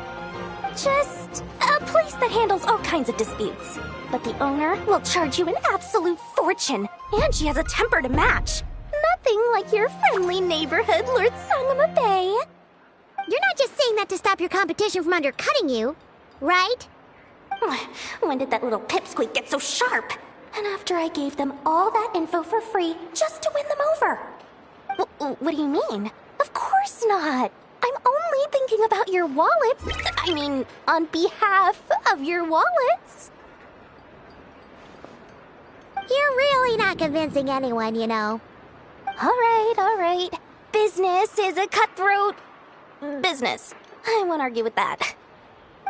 Just a place that handles all kinds of disputes. But the owner will charge you an absolute fortune, and she has a temper to match. Nothing like your friendly neighborhood, Lord Sangama Bay. You're not just saying that to stop your competition from undercutting you, right? When did that little pipsqueak get so sharp? And after I gave them all that info for free just to win them over. What do you mean? Of course not. I'm only thinking about your wallets. I mean, on behalf of your wallets. You're really not convincing anyone, you know. All right. Business is a cutthroat business. I won't argue with that.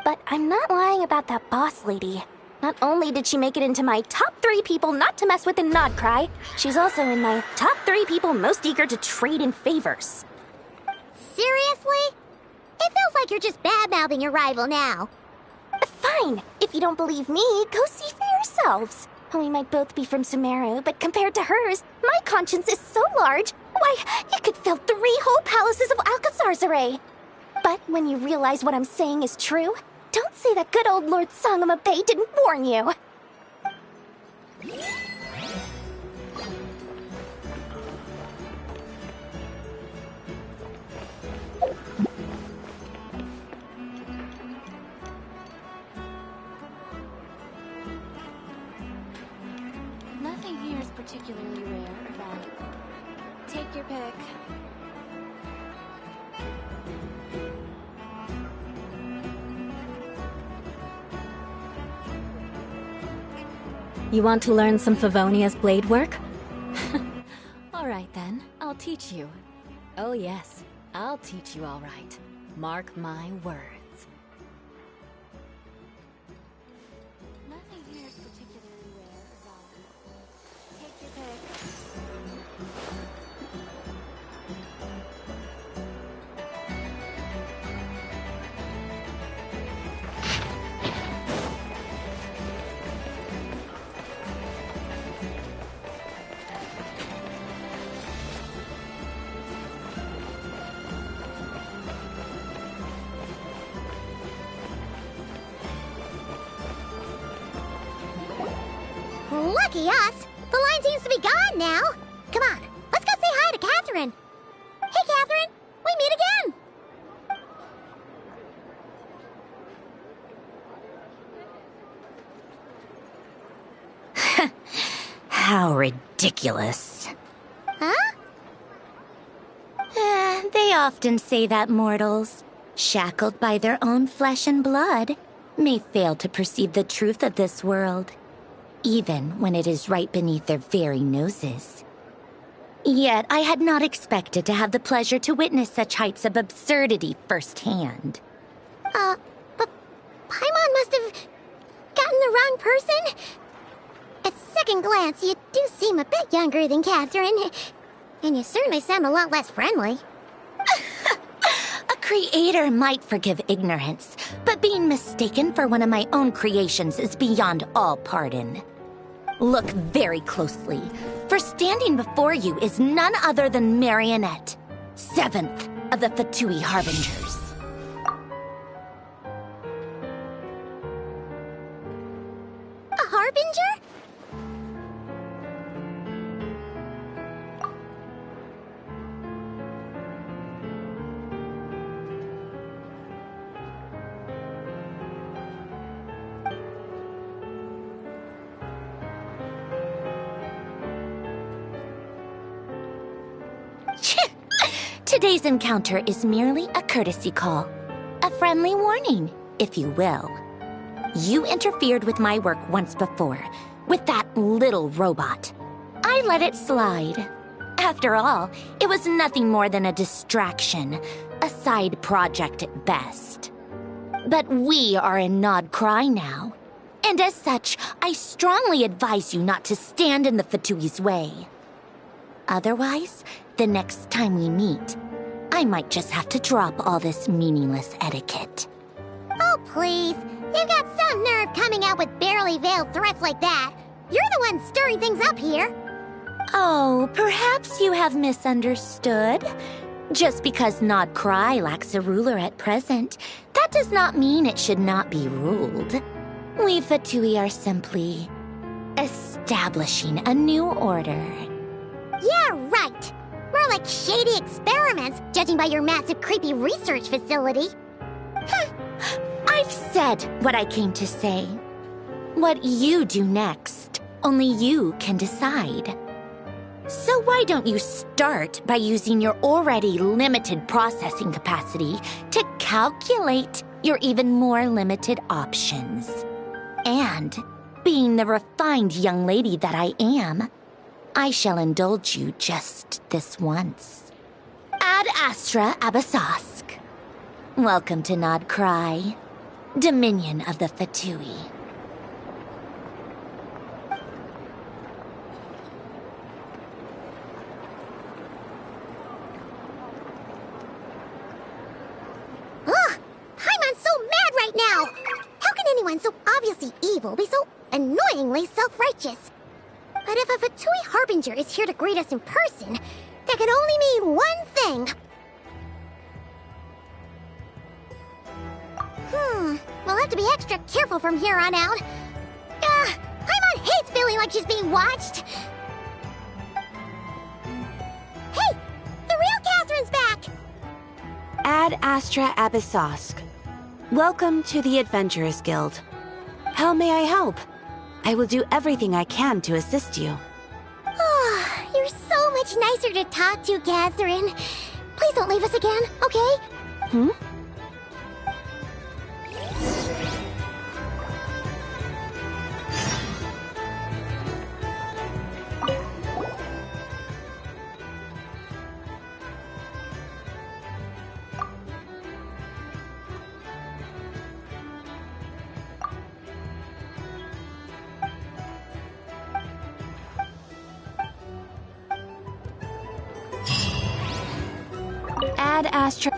But I'm not lying about that boss lady. Not only did she make it into my top 3 people not to mess with in Nodcry, she's also in my top 3 people most eager to trade in favors. Seriously? It feels like you're just bad-mouthing your rival now. Fine. If you don't believe me, go see for yourselves. We might both be from Sumeru, but compared to hers, my conscience is so large, why, it could fill 3 whole palaces of Alcazar's array. But when you realize what I'm saying is true, don't say that good old Lord Sangama Bay didn't warn you. Nothing here is particularly rare or valuable. Take your pick. You want to learn some Favonia's blade work? All right then, I'll teach you. Oh yes, I'll teach you all right. Mark my words. Nothing here is particularly rare or valuable. Take your pick. Lucky us! The line seems to be gone now. Come on, let's go say hi to Catherine. Hey, Catherine, we meet again. How ridiculous. Huh? They often say that mortals, shackled by their own flesh and blood, may fail to perceive the truth of this world, even when it is right beneath their very noses. Yet I had not expected to have the pleasure to witness such heights of absurdity firsthand. But Paimon must have gotten the wrong person? At second glance, you do seem a bit younger than Catherine, and you certainly sound a lot less friendly. A creator might forgive ignorance, but being mistaken for one of my own creations is beyond all pardon. Look very closely, for standing before you is none other than Marionette, 7th of the Fatui Harbingers. A Harbinger? Today's encounter is merely a courtesy call. A friendly warning, if you will. You interfered with my work once before, with that little robot. I let it slide. After all, it was nothing more than a distraction, a side project at best. But we are in Nod Cry now, and as such, I strongly advise you not to stand in the Fatui's way. Otherwise, the next time we meet, I might just have to drop all this meaningless etiquette. Oh, please. You've got some nerve coming out with barely veiled threats like that. You're the one stirring things up here. Oh, perhaps you have misunderstood. Just because Nod Cry lacks a ruler at present, that does not mean it should not be ruled. We Fatui are simply establishing a new order. Yeah, right. More like shady experiments, judging by your massive creepy research facility. I've said what I came to say. What you do next, only you can decide. So why don't you start by using your already limited processing capacity to calculate your even more limited options? And, being the refined young lady that I am, I shall indulge you just this once. Ad Astra Abasask. Welcome to Nod Cry, Dominion of the Fatui. Ugh! Paimon's so mad right now! How can anyone so obviously evil be so annoyingly self-righteous? But if a Fatui Harbinger is here to greet us in person, that can only mean one thing. We'll have to be extra careful from here on out. Paimon hates feeling like she's being watched. Hey! The real Catherine's back! Ad Astra Abyssosque. Welcome to the Adventurers Guild. How may I help? I will do everything I can to assist you. Oh, you're so much nicer to talk to, Catherine. Please don't leave us again, okay? Hmm? Ad Astra.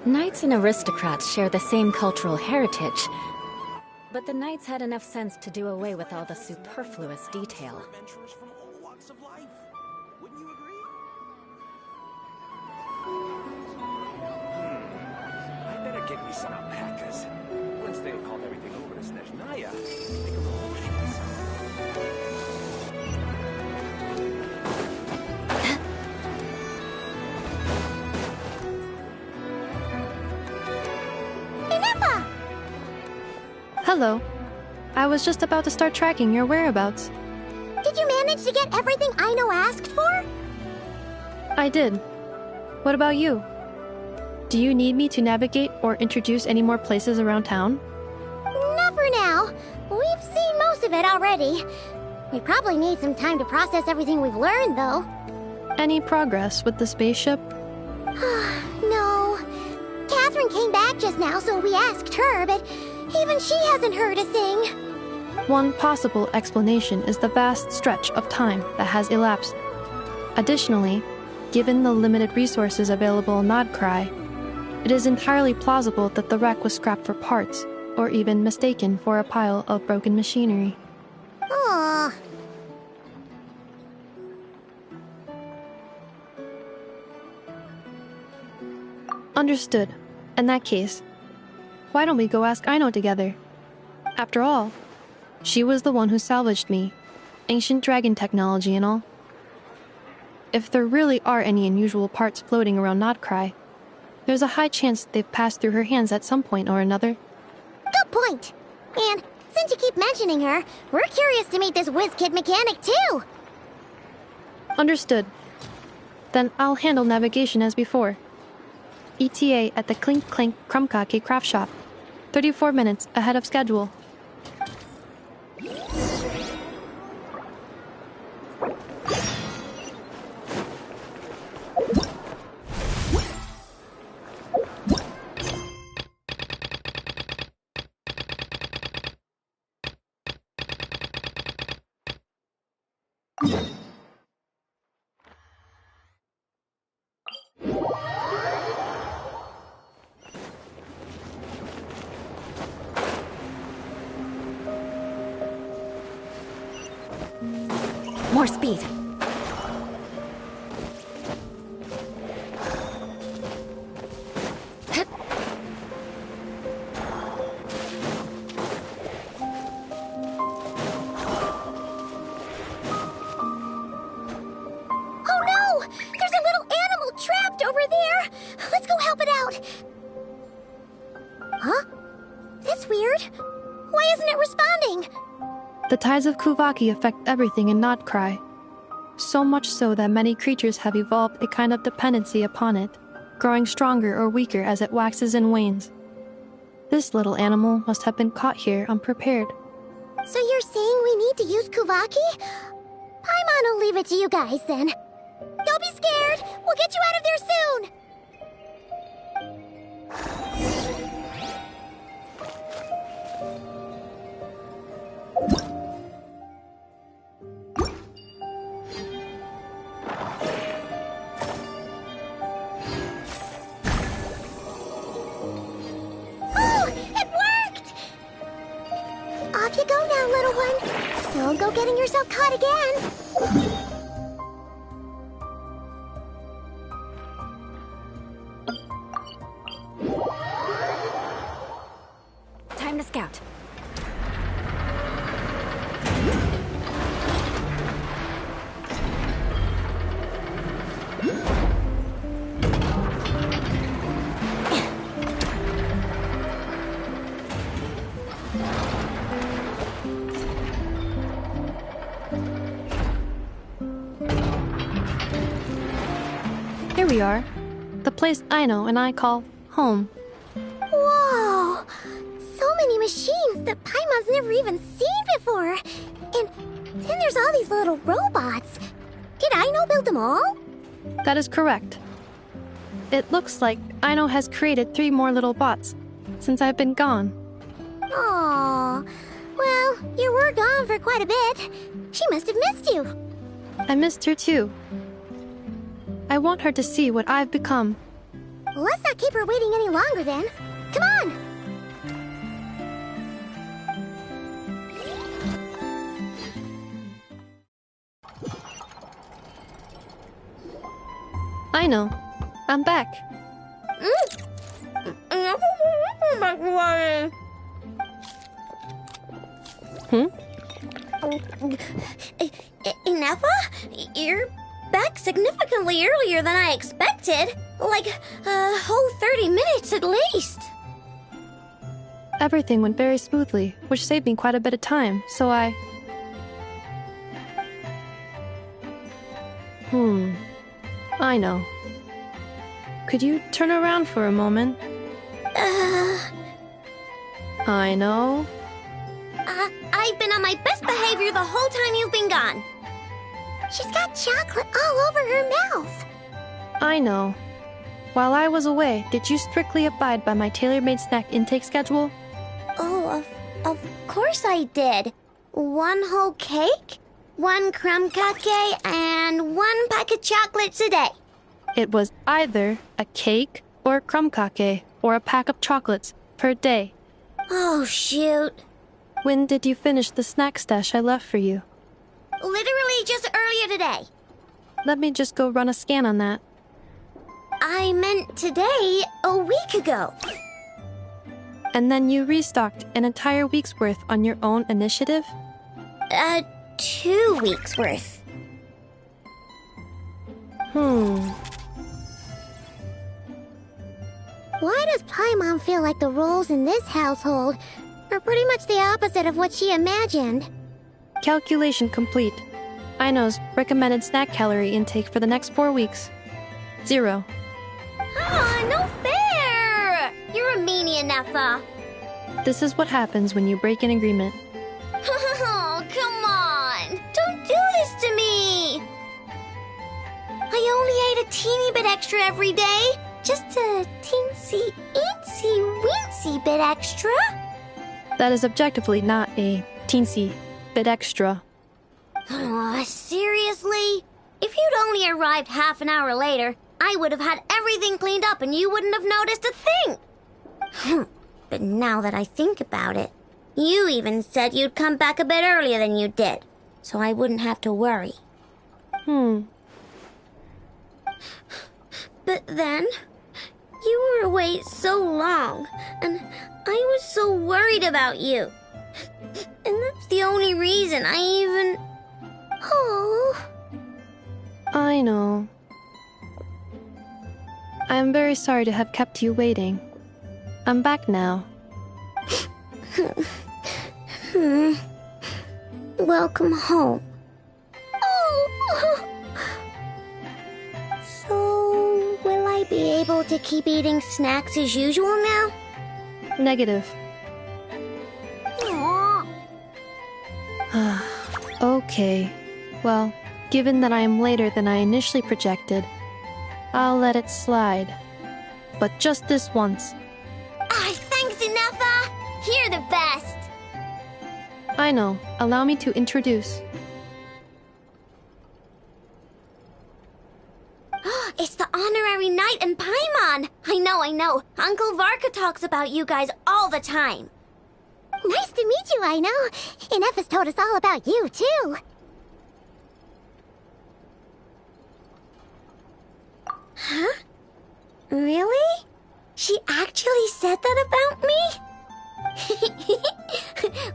Knights and aristocrats share the same cultural heritage, but the knights had enough sense to do away with all the superfluous detail. I better get me some alpacas. Once they've hauled everything over to Snezhnaya, make a little Hello. I was just about to start tracking your whereabouts. Did you manage to get everything Aino asked for? I did. What about you? Do you need me to navigate or introduce any more places around town? Not for now. We've seen most of it already. We probably need some time to process everything we've learned, though. Any progress with the spaceship? No. Catherine came back just now, so we asked her, but even she hasn't heard a thing. One possible explanation is the vast stretch of time that has elapsed. Additionally, given the limited resources available in Nodcry, it is entirely plausible that the wreck was scrapped for parts, or even mistaken for a pile of broken machinery. Aww. Understood. In that case, why don't we go ask Aino together? After all, she was the one who salvaged me, ancient dragon technology and all. If there really are any unusual parts floating around Nodcry, there's a high chance they've passed through her hands at some point or another. Good point. And since you keep mentioning her, we're curious to meet this whiz-kid mechanic too. Understood. Then I'll handle navigation as before. ETA at the Clink Clink Krumkake craft shop. 34 minutes ahead of schedule. More speed. Oh no! There's a little animal trapped over there! Let's go help it out! Huh? That's weird. Why isn't it responding? The tides of Kuvaki affect everything in Nodcry. So much so that many creatures have evolved a kind of dependency upon it, growing stronger or weaker as it waxes and wanes. This little animal must have been caught here unprepared. So you're saying we need to use Kuvaki? Paimon will leave it to you guys then. Don't be scared! We'll get you out of there soon! Off you go now, little one. Don't go getting yourself caught again. Time to scout. Here we are. The place Aino and I call home. Whoa! So many machines that Paimon's never even seen before. And then there's all these little robots. Did Aino build them all? That is correct. It looks like Aino has created 3 more little bots since I've been gone. Aww. Well, you were gone for quite a bit. She must have missed you. I missed her too. I want her to see what I've become. Let's not keep her waiting any longer then. Come on! Aino, I'm back. Ineffa? You're back significantly earlier than I expected. Like a whole 30 minutes at least. Everything went very smoothly, which saved me quite a bit of time, so I... Aino. Could you turn around for a moment? Aino? I've been on my best behavior the whole time you've been gone. She's got chocolate all over her mouth. Aino. While I was away, did you strictly abide by my tailor-made snack intake schedule? Oh, of course I did. 1 whole cake, 1 crumb cake, and 1 pack of chocolates a day. It was either a cake or a crumb cake or a pack of chocolates per day. Oh, shoot. When did you finish the snack stash I left for you? Literally just earlier today. Let me just go run a scan on that. I meant today, a week ago. And then you restocked an entire week's worth on your own initiative? 2 weeks worth. Why does Paimon feel like the roles in this household are pretty much the opposite of what she imagined? Calculation complete. Aino's recommended snack calorie intake for the next 4 weeks. 0. Ah, no fair! You're a meanie, Nefa. This is what happens when you break an agreement. Oh, come on! Don't do this to me! I only ate a teeny bit extra every day. Just a teensy-eensy-weensy bit extra. That is objectively not a teensy bit extra. Oh, seriously? If you'd only arrived half an hour later, I would have had everything cleaned up and you wouldn't have noticed a thing. But now that I think about it, you even said you'd come back a bit earlier than you did, so I wouldn't have to worry. But then, you were away so long, and I was so worried about you. And that's the only reason I even... Oh. I know. I am very sorry to have kept you waiting. I'm back now. Welcome home. Oh. So, will I be able to keep eating snacks as usual now? Negative. Aww. Okay. Well, given that I am later than I initially projected, I'll let it slide. But just this once. Thanks, Nefa! You're the best! Aino, allow me to introduce. It's the honorary knight and Paimon! I know. Uncle Varka talks about you guys all the time. Nice to meet you, Aino. And Nefa's told us all about you, too. Huh? Really? She actually said that about me?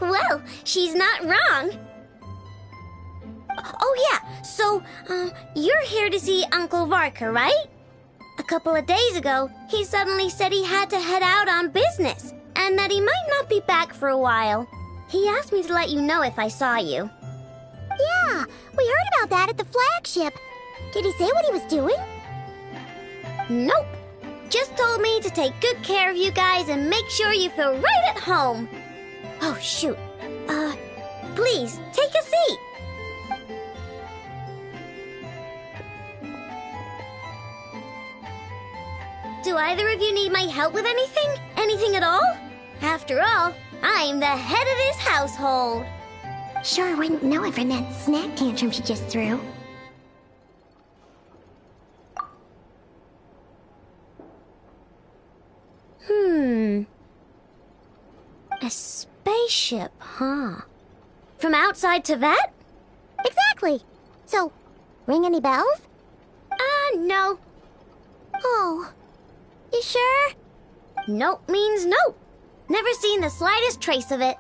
Well, she's not wrong. Oh yeah, so, you're here to see Uncle Varka, right? A couple of days ago, he suddenly said he had to head out on business, and that he might not be back for a while. He asked me to let you know if I saw you. Yeah, we heard about that at the flagship. Did he say what he was doing? Nope. Just told me to take good care of you guys and make sure you feel right at home. Oh, shoot. Please, take a seat. Do either of you need my help with anything? Anything at all? After all, I'm the head of this household. Sure wouldn't know it from that snack tantrum she just threw. A spaceship, huh? From outside Tibet? Exactly. So, ring any bells? No. Oh. You sure? Nope means nope. Never seen the slightest trace of it.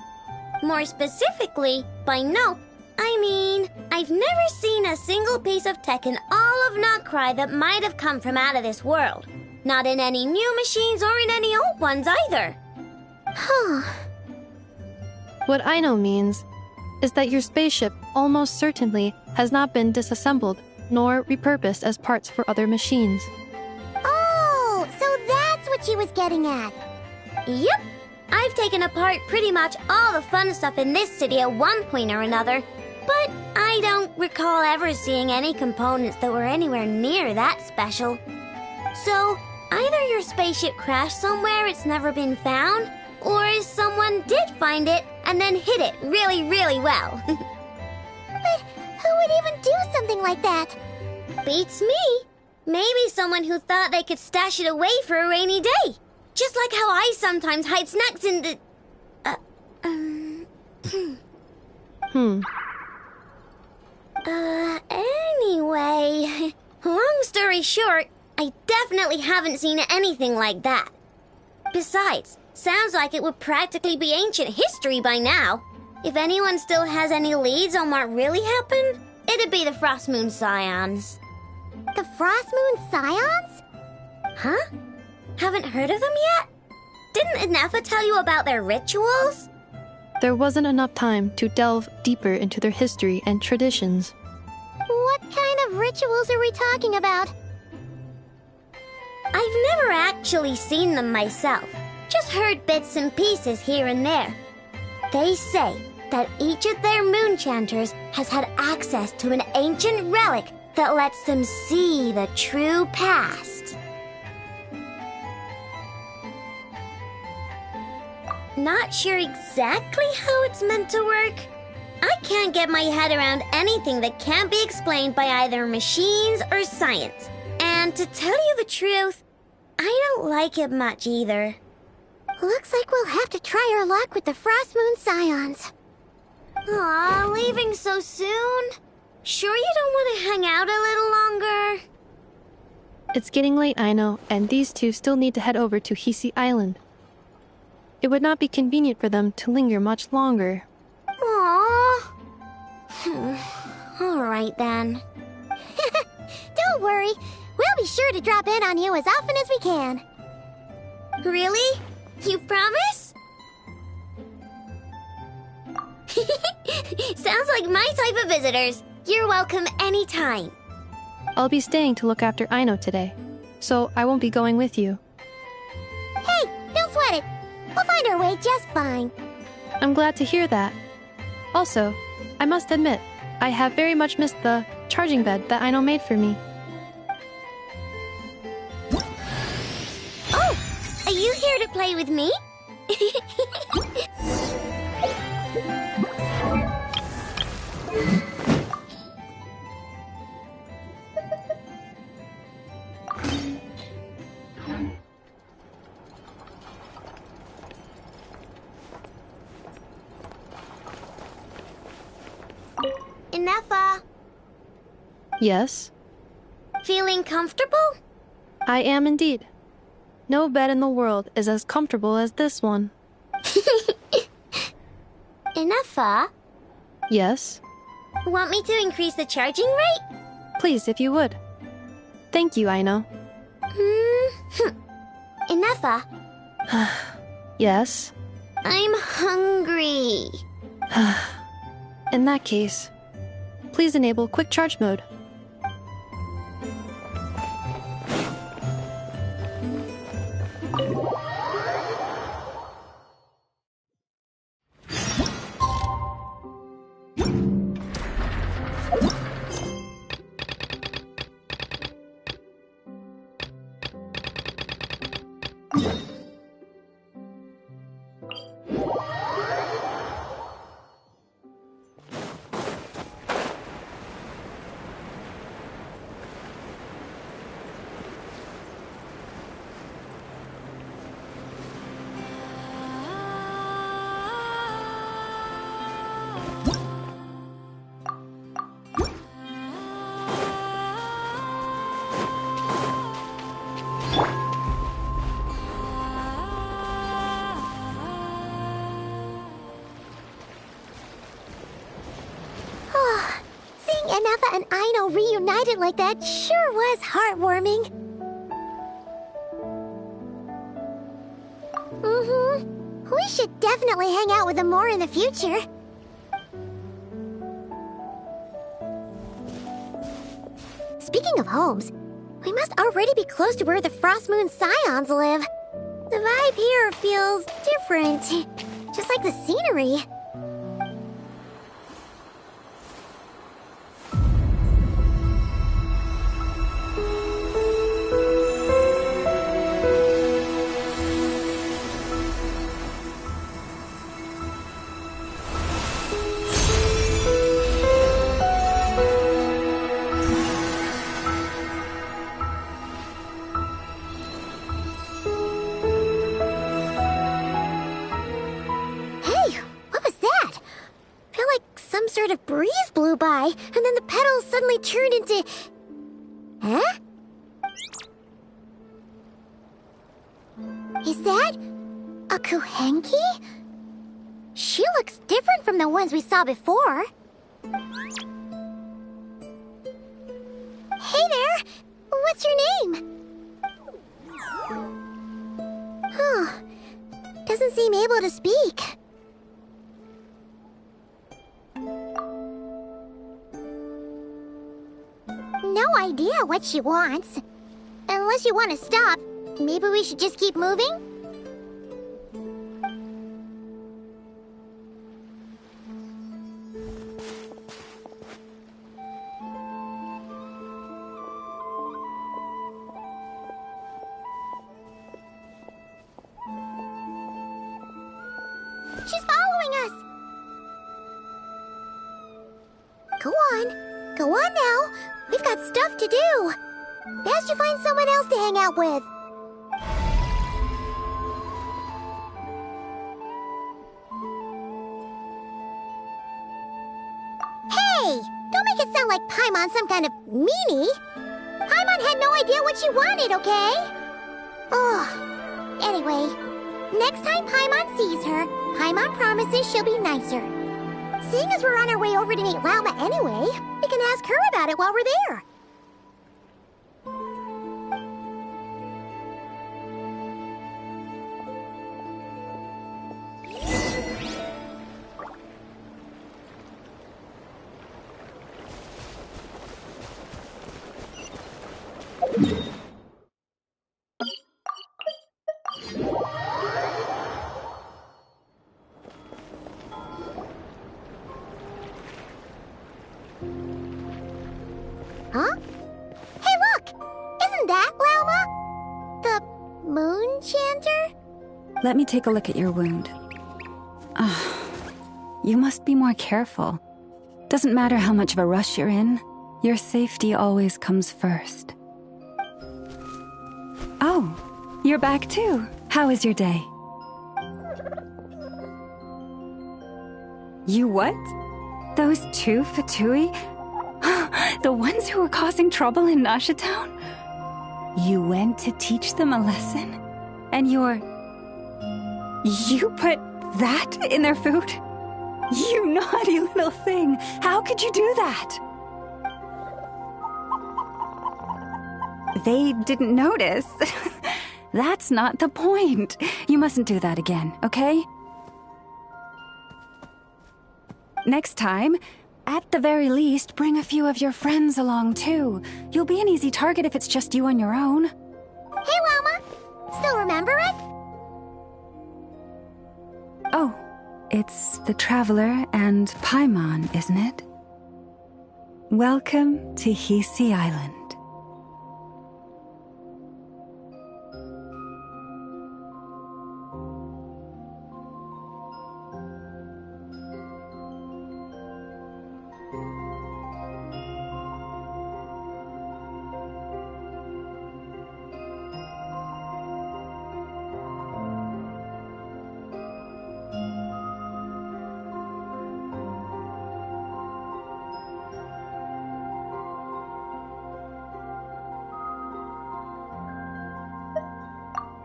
More specifically, by nope, I mean, I've never seen a single piece of tech in all of Notcry that might have come from out of this world. Not in any new machines or in any old ones either. Huh. What Aino means is that your spaceship almost certainly has not been disassembled nor repurposed as parts for other machines. Oh, so that's what she was getting at. Yep. I've taken apart pretty much all the fun stuff in this city at one point or another, but I don't recall ever seeing any components that were anywhere near that special. So, Either your spaceship crashed somewhere it's never been found, or someone did find it and then hid it really, really well. But who would even do something like that? Beats me. Maybe someone who thought they could stash it away for a rainy day. Just like how I sometimes hide snacks in the... Anyway, long story short, I definitely haven't seen anything like that. Besides, sounds like it would practically be ancient history by now. If anyone still has any leads on what really happened, it'd be the Frost Moon Scions. The Frost Moon Scions? Huh? Haven't heard of them yet? Didn't Inefa tell you about their rituals? There wasn't enough time to delve deeper into their history and traditions. What kind of rituals are we talking about? I've never actually seen them myself, just heard bits and pieces here and there. They say that each of their moon chanters has had access to an ancient relic that lets them see the true past. Not sure exactly how it's meant to work. I can't get my head around anything that can't be explained by either machines or science. And to tell you the truth, I don't like it much either. Looks like we'll have to try our luck with the Frost Moon Scions. Aw, leaving so soon? Sure you don't want to hang out a little longer? It's getting late, I know, and these two still need to head over to Hisi Island. It would not be convenient for them to linger much longer. Aww. Alright then. Don't worry. We'll be sure to drop in on you as often as we can. Really? You promise? Sounds like my type of visitors. You're welcome anytime. I'll be staying to look after Aino today, so I won't be going with you. Hey, don't sweat it. We'll find our way just fine. I'm glad to hear that. Also, I must admit, I have very much missed the charging bed that Aino made for me. Oh, are you here to play with me? Inefa, Yes, feeling comfortable? I am indeed. No bed in the world is as comfortable as this one. Inefa, Yes, want me to increase the charging rate? please, if you would. Thank you, Aino. Inefa, Yes, I'm hungry. in that case, please enable quick charge mode. Inefa and Aino reunited like that sure was heartwarming. We should definitely hang out with them more in the future. Speaking of homes, we must already be close to where the Frost Moon Scions live. The vibe here feels different, just like the scenery. of breeze blew by, and then the petals suddenly turned into... Huh? Is that... a Kuhenki? She looks different from the ones we saw before. Hey there! What's your name? Huh. Doesn't seem able to speak. No idea what she wants. Unless you want to stop, maybe we should just keep moving? She's following us! Go on. Go on now. We've got stuff to do. Best you find someone else to hang out with. Hey! Don't make it sound like Paimon's some kind of meanie. Paimon had no idea what she wanted, okay? Ugh. Anyway, next time Paimon sees her, Paimon promises she'll be nicer. Seeing as we're on our way over to meet Lauma anyway, we can ask her about it while we're there. Huh? Hey, look! Isn't that Lauma? The moon chanter? Let me take a look at your wound. You must be more careful. Doesn't matter how much of a rush you're in, your safety always comes first. Oh, you're back too. How is your day? You what? Those two Fatui? The ones who were causing trouble in Nasha Town? You went to teach them a lesson? And you put that in their food? You naughty little thing! How could you do that? They didn't notice. That's not the point. You mustn't do that again, okay? Next time, at the very least, bring a few of your friends along too. You'll be an easy target if it's just you on your own. Hey, Lauma! Still remember us? Oh, it's the Traveler and Paimon, isn't it? Welcome to Hisi Island.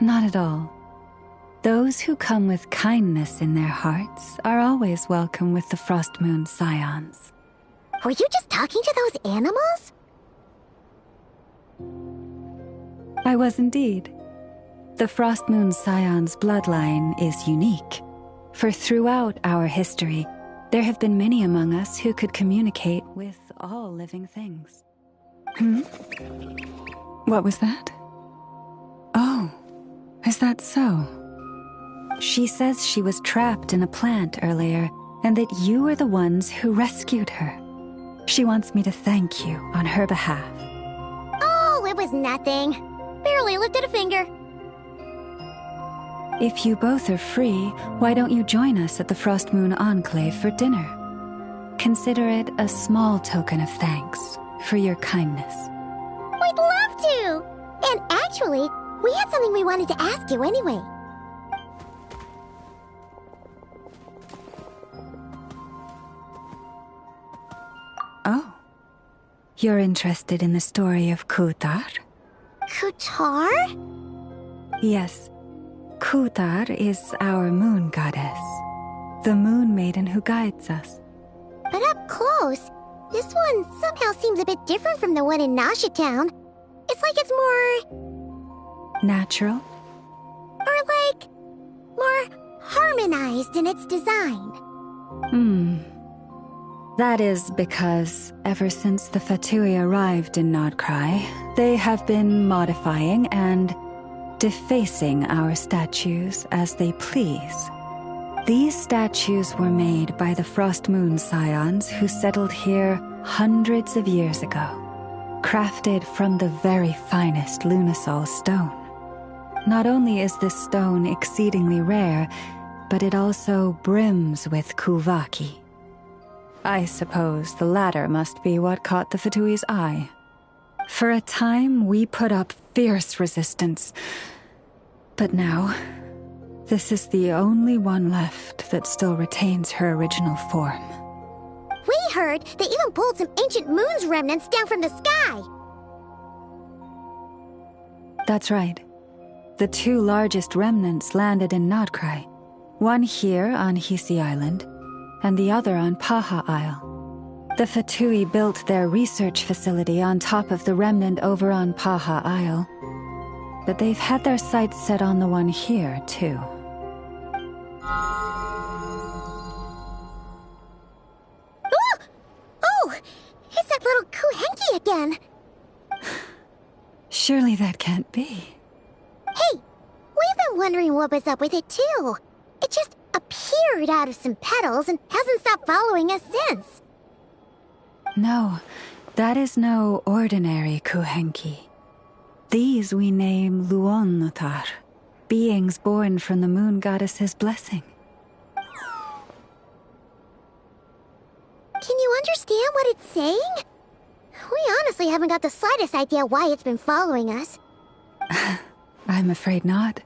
Not at all. Those who come with kindness in their hearts are always welcome with the Frost Moon Scions. Were you just talking to those animals? I was indeed. The Frost Moon Scions bloodline is unique, for throughout our history, there have been many among us who could communicate with all living things. What was that? Oh. Is that so? She says she was trapped in a plant earlier, and that you were the ones who rescued her. She wants me to thank you on her behalf. Oh, it was nothing. Barely lifted a finger. If you both are free, why don't you join us at the Frost Moon Enclave for dinner? Consider it a small token of thanks for your kindness. We'd love to! And actually, we had something we wanted to ask you anyway. You're interested in the story of Kutar? Kutar? Yes. Kutar is our moon goddess. The moon maiden who guides us. But up close, this one somehow seems a bit different from the one in Nasha Town. It's like it's more... natural? Or like... more harmonized in its design. That is because ever since the Fatui arrived in Nodcry, they have been modifying and defacing our statues as they please. These statues were made by the Frost Moon Scions who settled here hundreds of years ago, crafted from the very finest Lunasol stone. Not only is this stone exceedingly rare, but it also brims with Kuvaki. I suppose the latter must be what caught the Fatui's eye. For a time, we put up fierce resistance. But now, this is the only one left that still retains her original form. We heard they even pulled some ancient moon's remnants down from the sky. That's right. The two largest remnants landed in Nodcry. One here on Hisi Island, and the other on Paha Isle. The Fatui built their research facility on top of the remnant over on Paha Isle, but they've had their sights set on the one here, too. Oh! It's that little Kuhenki again! Surely that can't be. Hey! We've been wondering what was up with it, too. It just appeared out of some petals and hasn't stopped following us since. No, that is no ordinary Kuhenki. These we name Luonnotar, beings born from the moon goddess's blessing. Can you understand what it's saying? We honestly haven't got the slightest idea why it's been following us. I'm afraid not.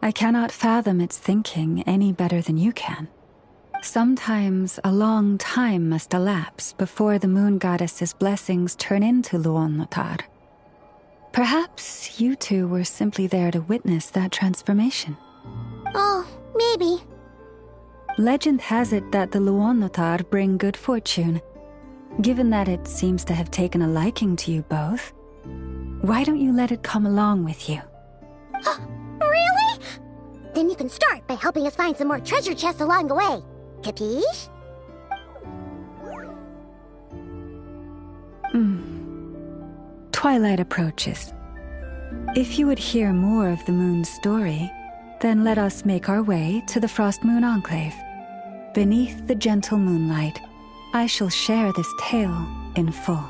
I cannot fathom its thinking any better than you can. Sometimes a long time must elapse before the moon goddess's blessings turn into Luonnotar. Perhaps you two were simply there to witness that transformation. Oh, maybe. Legend has it that the Luonnotar bring good fortune. Given that it seems to have taken a liking to you both, why don't you let it come along with you? Really? Then you can start by helping us find some more treasure chests along the way. Capiche? Twilight approaches. If you would hear more of the moon's story, then let us make our way to the Frost Moon Enclave. Beneath the gentle moonlight, I shall share this tale in full.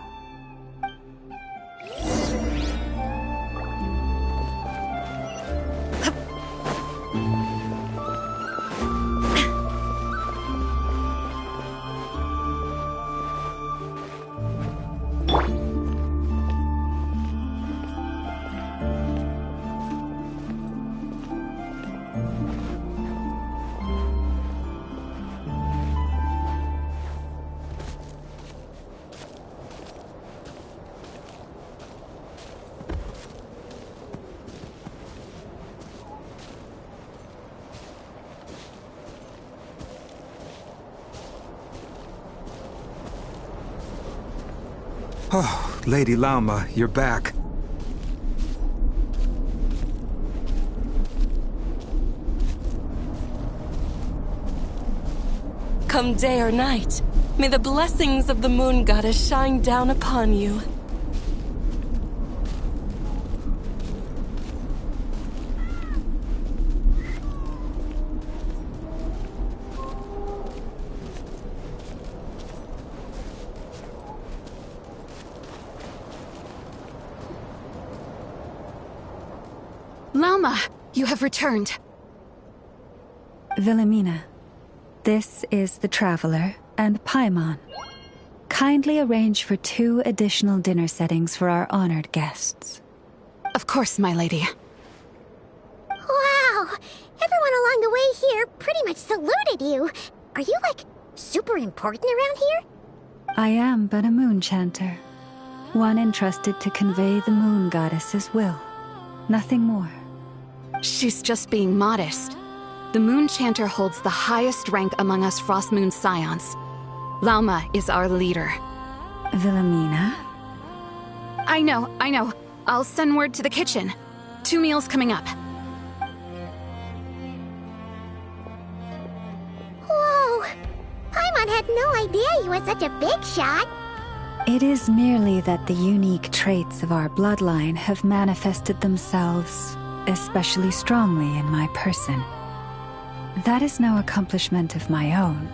Oh, Lady Lauma, you're back. Come day or night, may the blessings of the moon goddess shine down upon you. Lauma, you have returned. Wilhelmina, this is the Traveler and Paimon. Kindly arrange for 2 additional dinner settings for our honored guests. Of course, my lady. Wow! Everyone along the way here pretty much saluted you. Are you, like, super important around here? I am but a moon chanter. One entrusted to convey the moon goddess's will. Nothing more. She's just being modest. The Moon Chanter holds the highest rank among us Frost Moon Scions. Lauma is our leader. Wilhelmina? I know. I'll send word to the kitchen. 2 meals coming up. Whoa! Paimon had no idea you were such a big shot. It is merely that the unique traits of our bloodline have manifested themselves especially strongly in my person. That is no accomplishment of my own.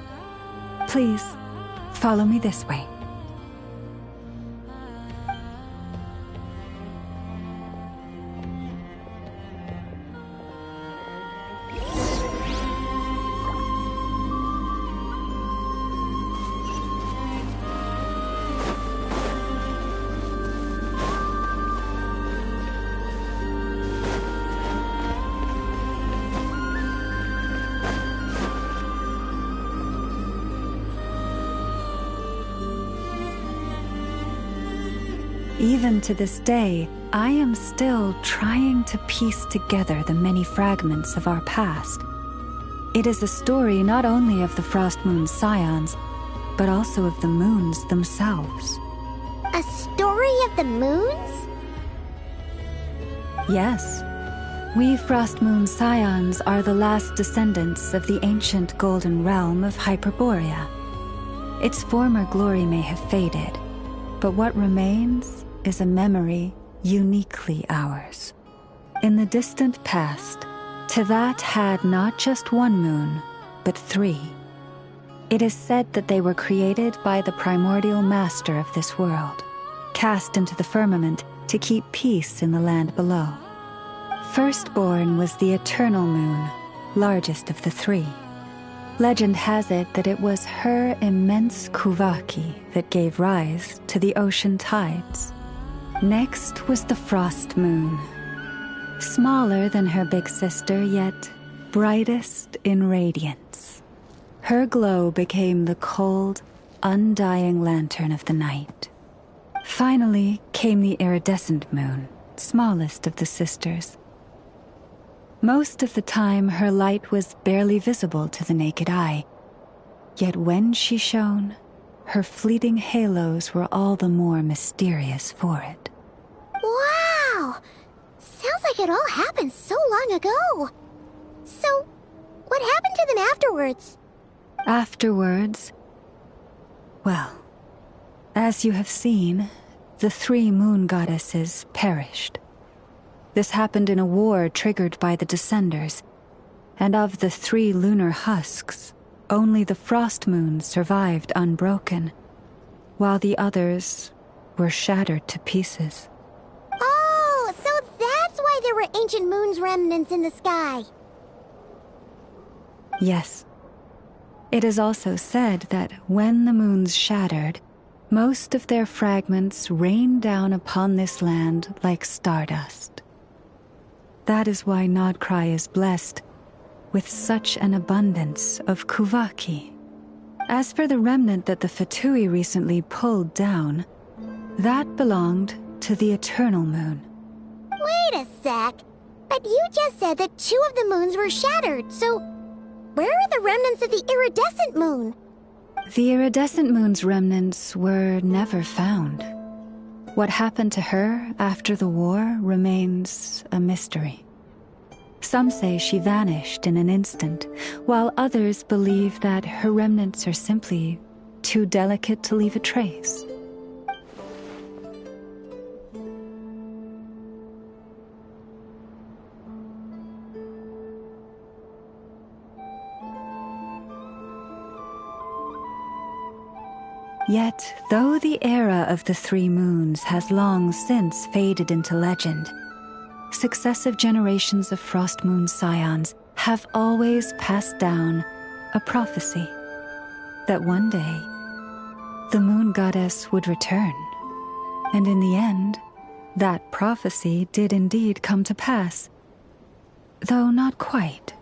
Please, follow me this way. Even to this day, I am still trying to piece together the many fragments of our past. It is a story not only of the Frost Moon Scions, but also of the moons themselves. A story of the moons? Yes. We Frost Moon Scions are the last descendants of the ancient golden realm of Hyperborea. Its former glory may have faded, but what remains is a memory uniquely ours. In the distant past, Teyvat had not just one moon, but 3. It is said that they were created by the primordial master of this world, cast into the firmament to keep peace in the land below. Firstborn was the eternal moon, largest of the 3. Legend has it that it was her immense kuvaki that gave rise to the ocean tides. Next was the frost moon. Smaller than her big sister, yet brightest in radiance. Her glow became the cold, undying lantern of the night. Finally came the iridescent moon, smallest of the sisters. Most of the time, her light was barely visible to the naked eye. Yet when she shone, her fleeting halos were all the more mysterious for it. Wow! Sounds like it all happened so long ago. So, what happened to them afterwards? Afterwards, well, as you have seen, the 3 moon goddesses perished. This happened in a war triggered by the Descenders, and of the 3 lunar husks, only the frost moon survived unbroken, while the others were shattered to pieces. Oh, so that's why there were ancient moon's remnants in the sky. Yes. It is also said that when the moons shattered, most of their fragments rained down upon this land like stardust. That is why Nodcry is blessed with such an abundance of kuvaki. As for the remnant that the Fatui recently pulled down, that belonged to the eternal moon. Wait a sec. But you just said that 2 of the moons were shattered, so where are the remnants of the iridescent moon? The iridescent moon's remnants were never found. What happened to her after the war remains a mystery. Some say she vanished in an instant, while others believe that her remnants are simply too delicate to leave a trace. Yet, though the era of the 3 moons has long since faded into legend, successive generations of Frost Moon Scions have always passed down a prophecy that one day the moon goddess would return. And in the end, that prophecy did indeed come to pass, though not quite.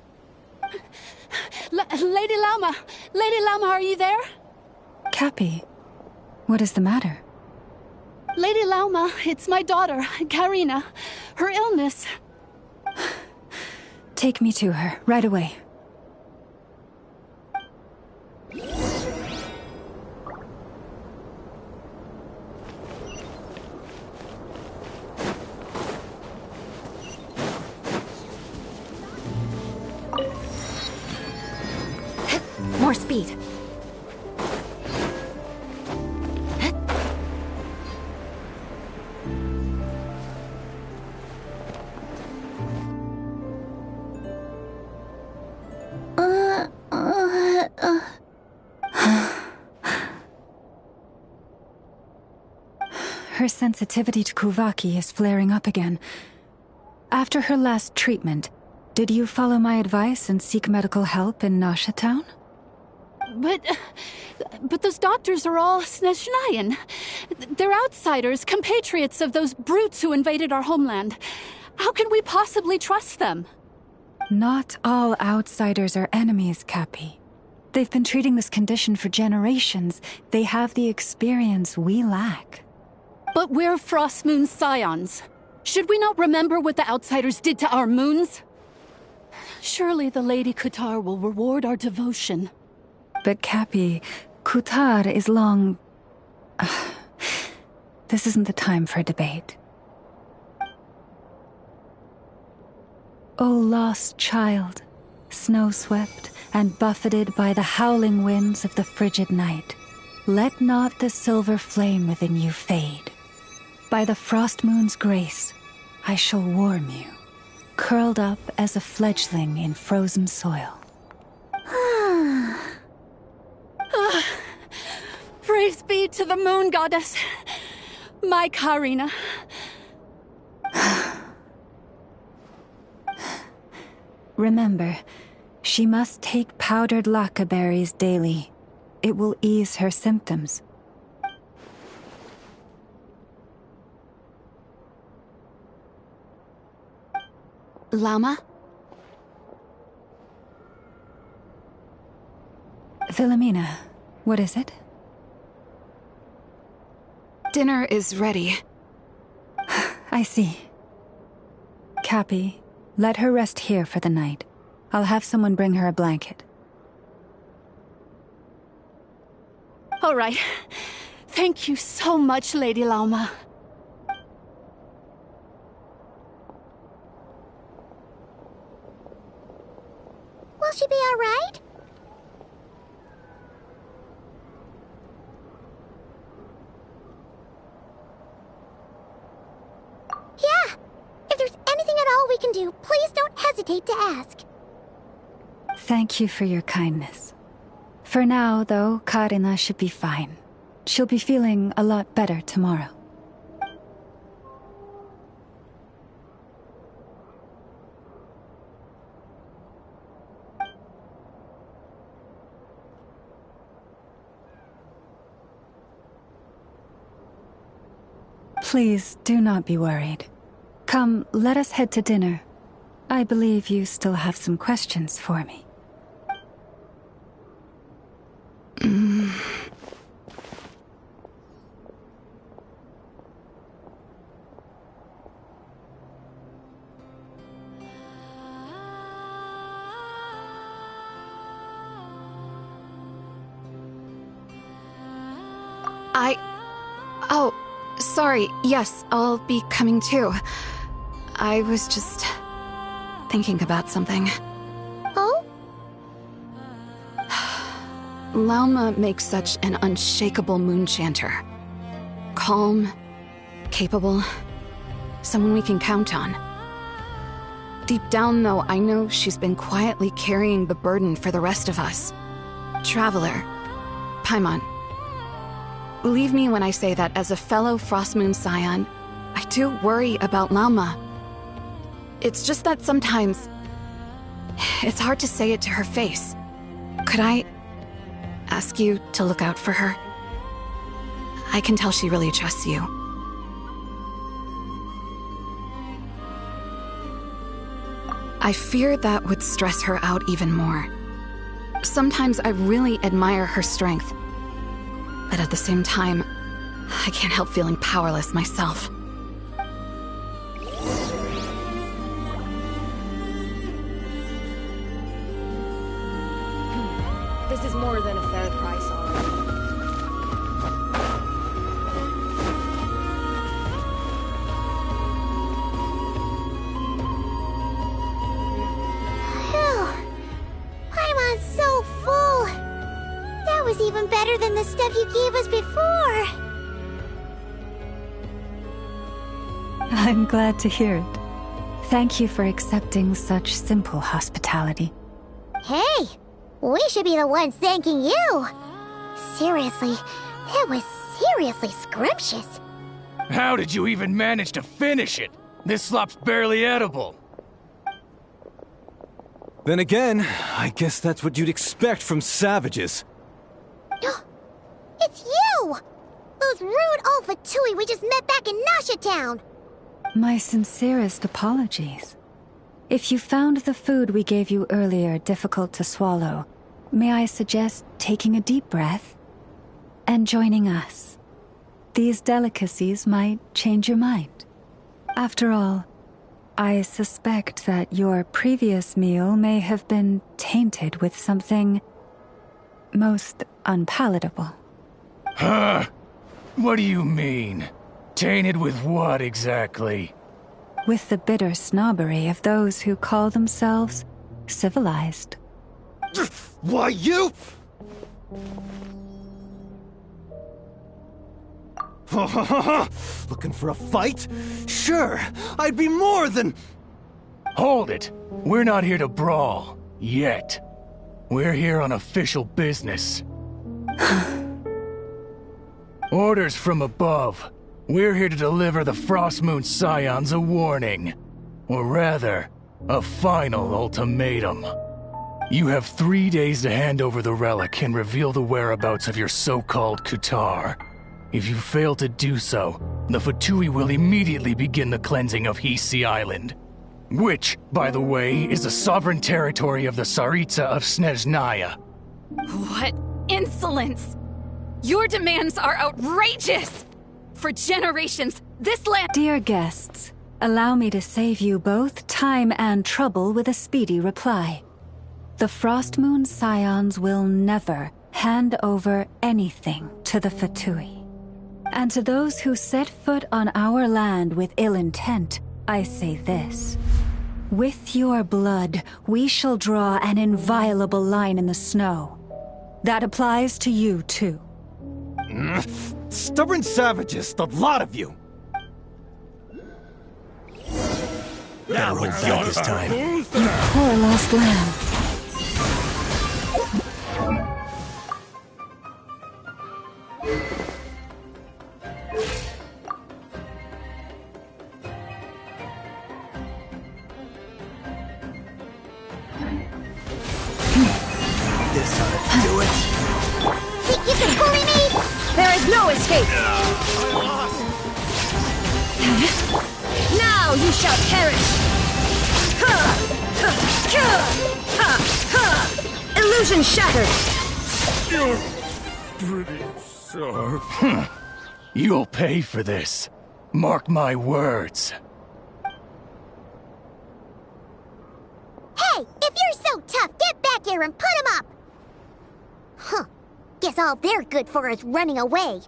Lady Lauma! Lady Lauma, are you there? Cappy, what is the matter? Lady Lauma, it's my daughter, Karina. Her illness. Take me to her, right away. More speed. Her sensitivity to Kuvaki is flaring up again. After her last treatment, did you follow my advice and seek medical help in Nasha Town? But those doctors are all Snezhnayan. They're outsiders, compatriots of those brutes who invaded our homeland. How can we possibly trust them? Not all outsiders are enemies, Cappy. They've been treating this condition for generations. They have the experience we lack. But we're Frostmoon scions. Should we not remember what the outsiders did to our moons? Surely the Lady Kutar will reward our devotion. But Cappy, Kutar is long... This isn't the time for a debate. O lost child, snow-swept and buffeted by the howling winds of the frigid night, let not the silver flame within you fade. By the frost moon's grace, I shall warm you, curled up as a fledgling in frozen soil. Praise be to the moon goddess, my Karina. Remember, she must take powdered laka berries daily. It will ease her symptoms. Lauma? Philomena, what is it? Dinner is ready. I see. Cappy, let her rest here for the night. I'll have someone bring her a blanket. All right. Thank you so much, Lady Lauma. Will she be all right? Yeah. If there's anything at all we can do, please don't hesitate to ask. Thank you for your kindness. For now, though, Karina should be fine. She'll be feeling a lot better tomorrow. Please, do not be worried. Come, let us head to dinner. I believe you still have some questions for me. Oh, sorry. Yes, I'll be coming too. I was just thinking about something. Oh? Lauma makes such an unshakable moon chanter. Calm, capable, someone we can count on. Deep down, though, I know she's been quietly carrying the burden for the rest of us. Traveler, Paimon, believe me when I say that as a fellow Frostmoon scion, I do worry about Lauma. It's just that sometimes it's hard to say it to her face. Could I ask you to look out for her? I can tell she really trusts you. I fear that would stress her out even more. Sometimes I really admire her strength, but at the same time, I can't help feeling powerless myself. This is more than a fair price already. Phew. Paimon's so full. That was even better than the stuff you gave us before. I'm glad to hear it. Thank you for accepting such simple hospitality. Hey, we should be the ones thanking you. Seriously, that was seriously scrumptious. How did you even manage to finish it? This slop's barely edible. Then again, I guess that's what you'd expect from savages. It's you! Those rude old Fatui we just met back in Nasha Town! My sincerest apologies. If you found the food we gave you earlier difficult to swallow, may I suggest taking a deep breath and joining us? These delicacies might change your mind. After all, I suspect that your previous meal may have been tainted with something most unpalatable. Huh? What do you mean? Tainted with what exactly? With the bitter snobbery of those who call themselves civilized. Why, you... Looking for a fight? Sure, I'd be more than... Hold it! We're not here to brawl. Yet. We're here on official business. Orders from above. We're here to deliver the Frostmoon Scions a warning. Or rather, a final ultimatum. You have 3 days to hand over the relic and reveal the whereabouts of your so-called Kutar. If you fail to do so, the Fatui will immediately begin the cleansing of Hisi Island. Which, by the way, is the sovereign territory of the Tsaritsa of Snezhnaya. What insolence! Your demands are outrageous! For generations, this land— Dear guests, allow me to save you both time and trouble with a speedy reply. The Frostmoon Scions will never hand over anything to the Fatui. And to those who set foot on our land with ill intent, I say this. With your blood, we shall draw an inviolable line in the snow. That applies to you, too. Stubborn savages, the lot of you! Better hold back this time. You poor lost lamb. This ought to do it. Think you can bully me? There is no escape! Now you shall perish! Illusion shattered! You're pretty sharp. You'll pay for this. Mark my words. Hey, if you're so tough, get back here and put him up! Huh. Guess all they're good for is running away.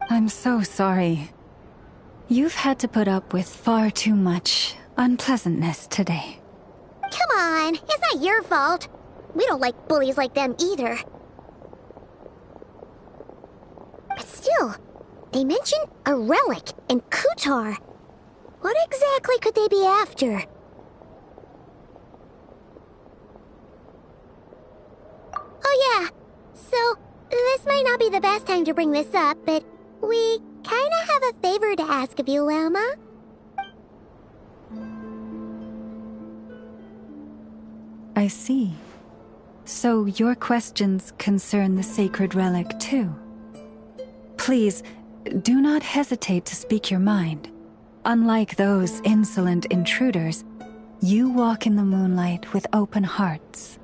I'm so sorry. You've had to put up with far too much unpleasantness today. Come on, it's not your fault. We don't like bullies like them either. But still, they mentioned a relic in Kutar. What exactly could they be after? Oh yeah, so this might not be the best time to bring this up, but we kinda have a favor to ask of you, Lama. I see. So your questions concern the sacred relic too. Please, do not hesitate to speak your mind. Unlike those insolent intruders, you walk in the moonlight with open hearts.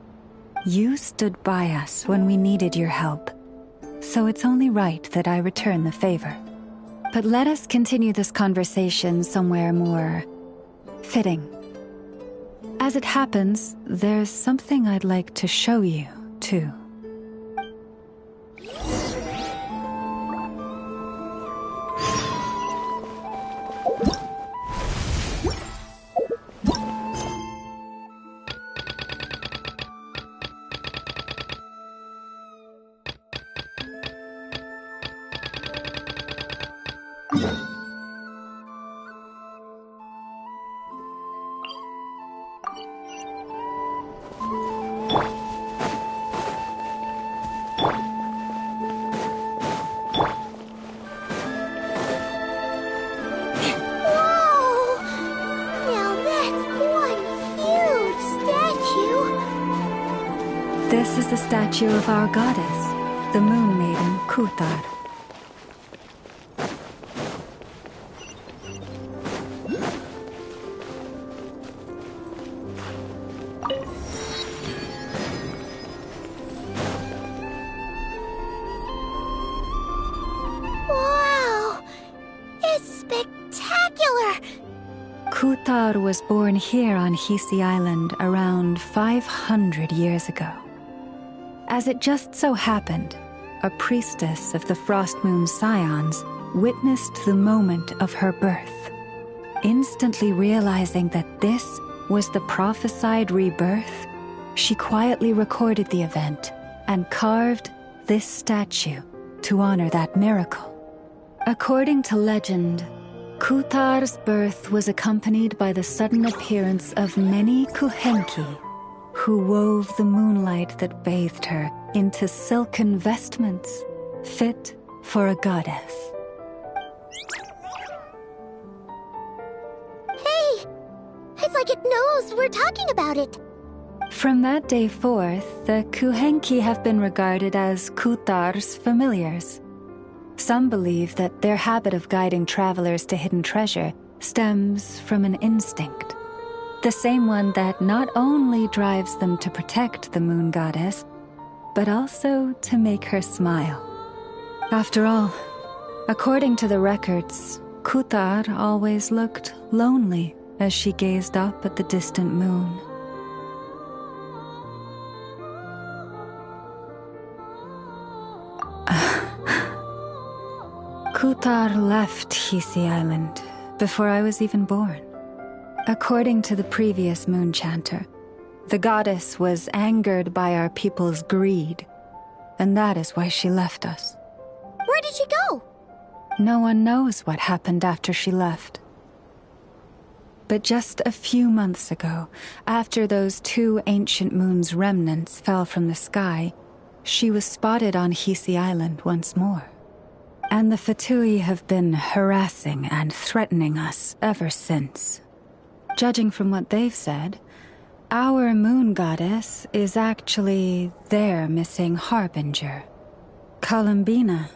You stood by us when we needed your help, so it's only right that I return the favor. But let us continue this conversation somewhere more fitting. As it happens, there's something I'd like to show you, too. This is the statue of our goddess, the Moon Maiden Kuthar. Wow! It's spectacular! Kuthar was born here on Hisi Island around 500 years ago. As it just so happened, a priestess of the Frost Moon Scions witnessed the moment of her birth. Instantly realizing that this was the prophesied rebirth, she quietly recorded the event and carved this statue to honor that miracle. According to legend, Kuthar's birth was accompanied by the sudden appearance of many Kuhenki, who wove the moonlight that bathed her into silken vestments fit for a goddess. Hey! It's like it knows we're talking about it. From that day forth, the Kuhenki have been regarded as Kuthar's familiars. Some believe that their habit of guiding travelers to hidden treasure stems from an instinct. The same one that not only drives them to protect the moon goddess, but also to make her smile. After all, according to the records, Kuthar always looked lonely as she gazed up at the distant moon. Kuthar left Hisi Island before I was even born. According to the previous moon chanter, the goddess was angered by our people's greed, and that is why she left us. Where did she go? No one knows what happened after she left. But just a few months ago, after those 2 ancient moon's remnants fell from the sky, she was spotted on Hisi Island once more. And the Fatui have been harassing and threatening us ever since. Judging from what they've said, our moon goddess is actually their missing harbinger, Columbina,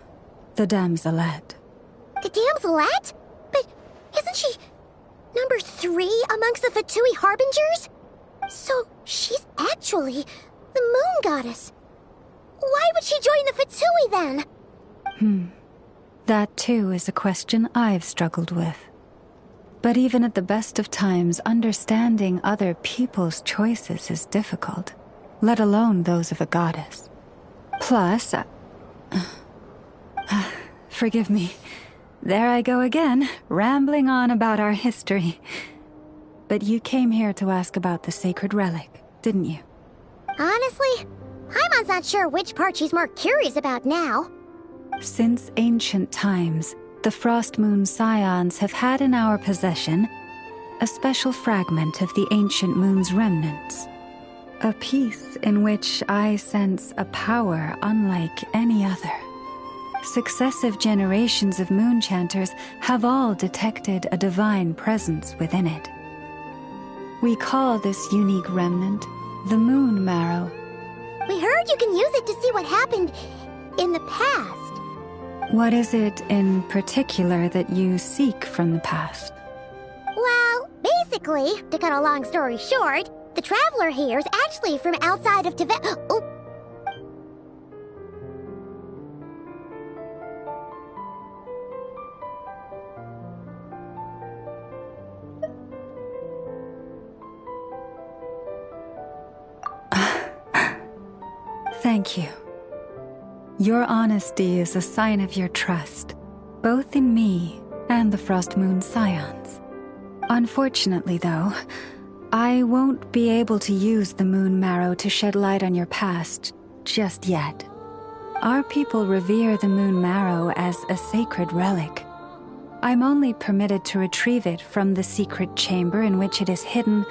the damselette. The damselette? But isn't she number 3 amongst the Fatui harbingers? So she's actually the moon goddess. Why would she join the Fatui then? That too is a question I've struggled with. But even at the best of times, understanding other people's choices is difficult, let alone those of a goddess. Plus, forgive me, there I go again, rambling on about our history. But you came here to ask about the sacred relic, didn't you? Honestly, Paimon's not sure which part she's more curious about now. Since ancient times, the Frost Moon Scions have had in our possession a special fragment of the ancient moon's remnants. A piece in which I sense a power unlike any other. Successive generations of moon chanters have all detected a divine presence within it. We call this unique remnant the Moon Marrow. We heard you can use it to see what happened in the past. What is it in particular that you seek from the past? Well, basically, to cut a long story short, the traveler here is actually from outside of Tibet. Oh. Thank you. Your honesty is a sign of your trust, both in me and the Frost Moon Scions. Unfortunately, though, I won't be able to use the moon marrow to shed light on your past just yet. Our people revere the moon marrow as a sacred relic. I'm only permitted to retrieve it from the secret chamber in which it is hidden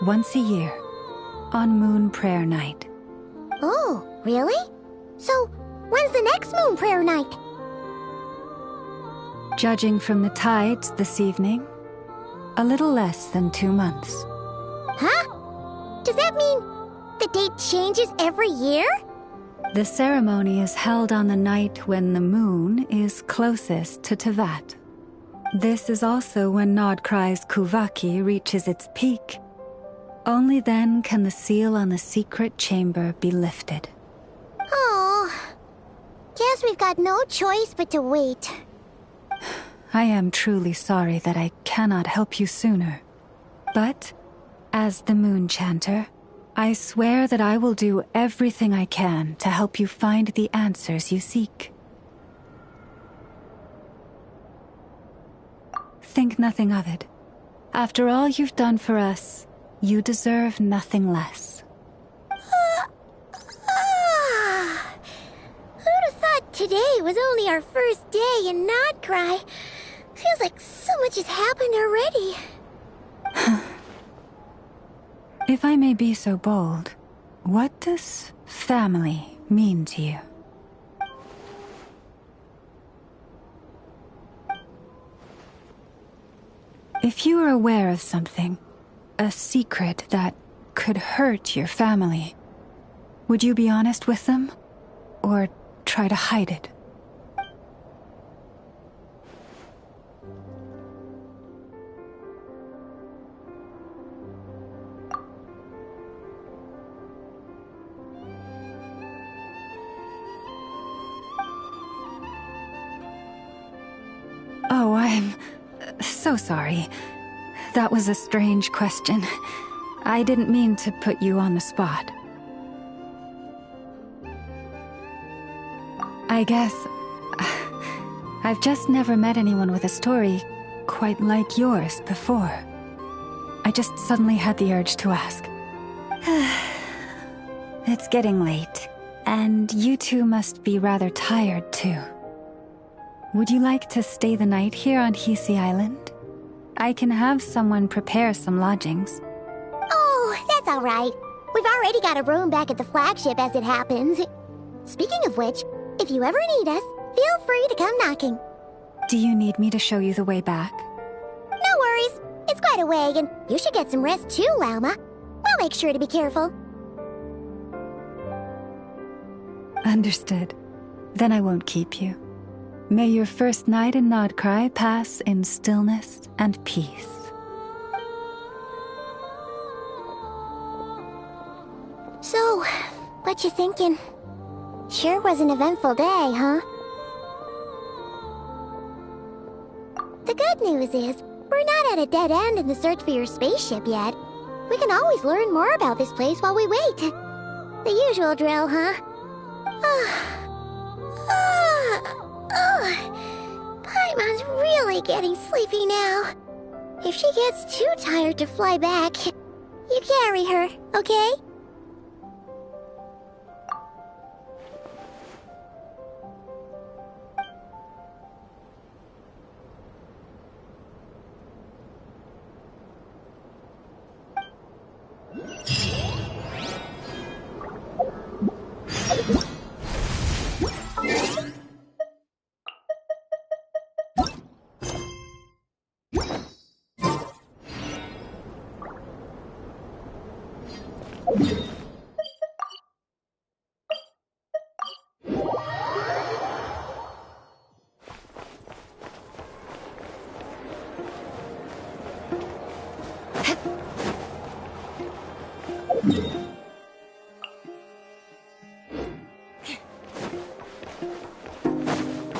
once a year, on Moon Prayer Night. Oh, really? So, when's the next Moon Prayer Night? Judging from the tides this evening, a little less than 2 months. Huh? Does that mean the date changes every year? The ceremony is held on the night when the moon is closest to Tevat. This is also when Nodcry's Kuvaki reaches its peak. Only then can the seal on the secret chamber be lifted. Oh, guess we've got no choice but to wait. I am truly sorry that I cannot help you sooner. But, as the Moon Chanter, I swear that I will do everything I can to help you find the answers you seek. Think nothing of it. After all you've done for us, you deserve nothing less. Who'd have thought today was only our first day in Nodcry? Feels like so much has happened already. If I may be so bold, what does family mean to you? If you are aware of something, a secret that could hurt your family, would you be honest with them? Or try to hide it? Oh, I'm so sorry. That was a strange question. I didn't mean to put you on the spot. I guess I've just never met anyone with a story quite like yours before. I just suddenly had the urge to ask. It's getting late, and you two must be rather tired too. Would you like to stay the night here on Hisi Island? I can have someone prepare some lodgings. Oh, that's all right. We've already got a room back at the flagship as it happens. Speaking of which, if you ever need us, feel free to come knocking. Do you need me to show you the way back? No worries. It's quite a way, and you should get some rest too, Lauma. We'll make sure to be careful. Understood. Then I won't keep you. May your first night in Nodcry pass in stillness and peace. So, what you thinking? Sure was an eventful day, huh? The good news is, we're not at a dead end in the search for your spaceship yet. We can always learn more about this place while we wait. The usual drill, huh? Paimon's really getting sleepy now. If she gets too tired to fly back, you carry her, okay?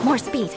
More speed.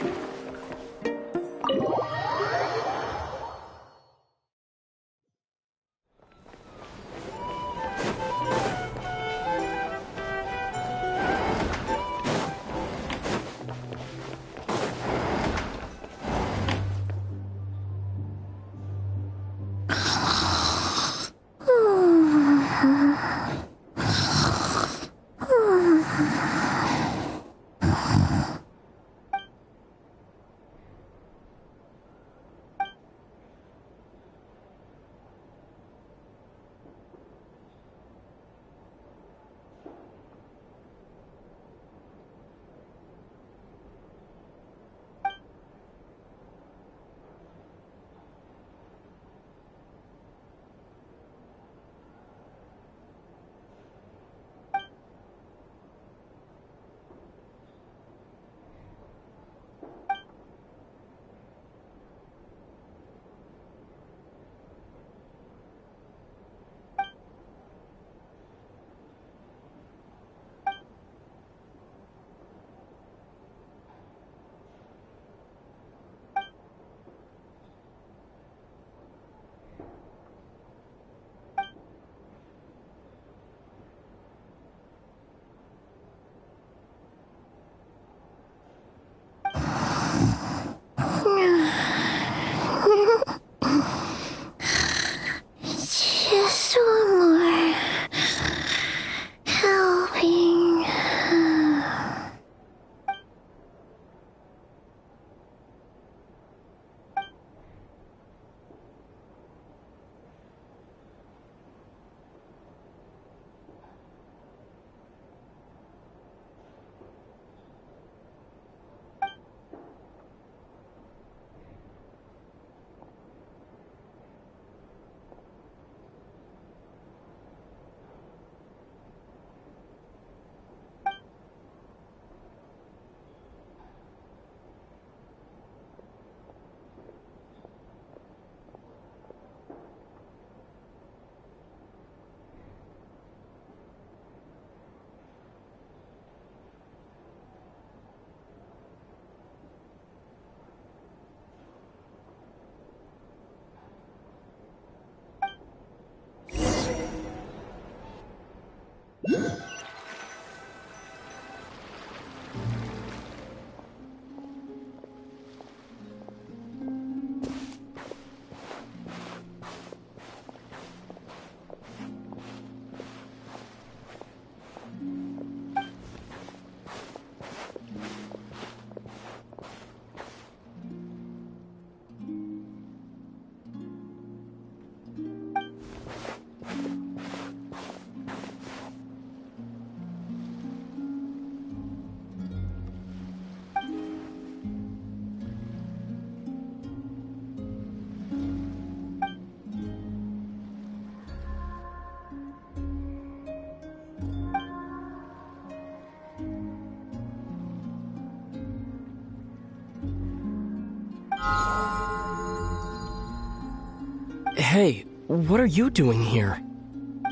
Hey, what are you doing here?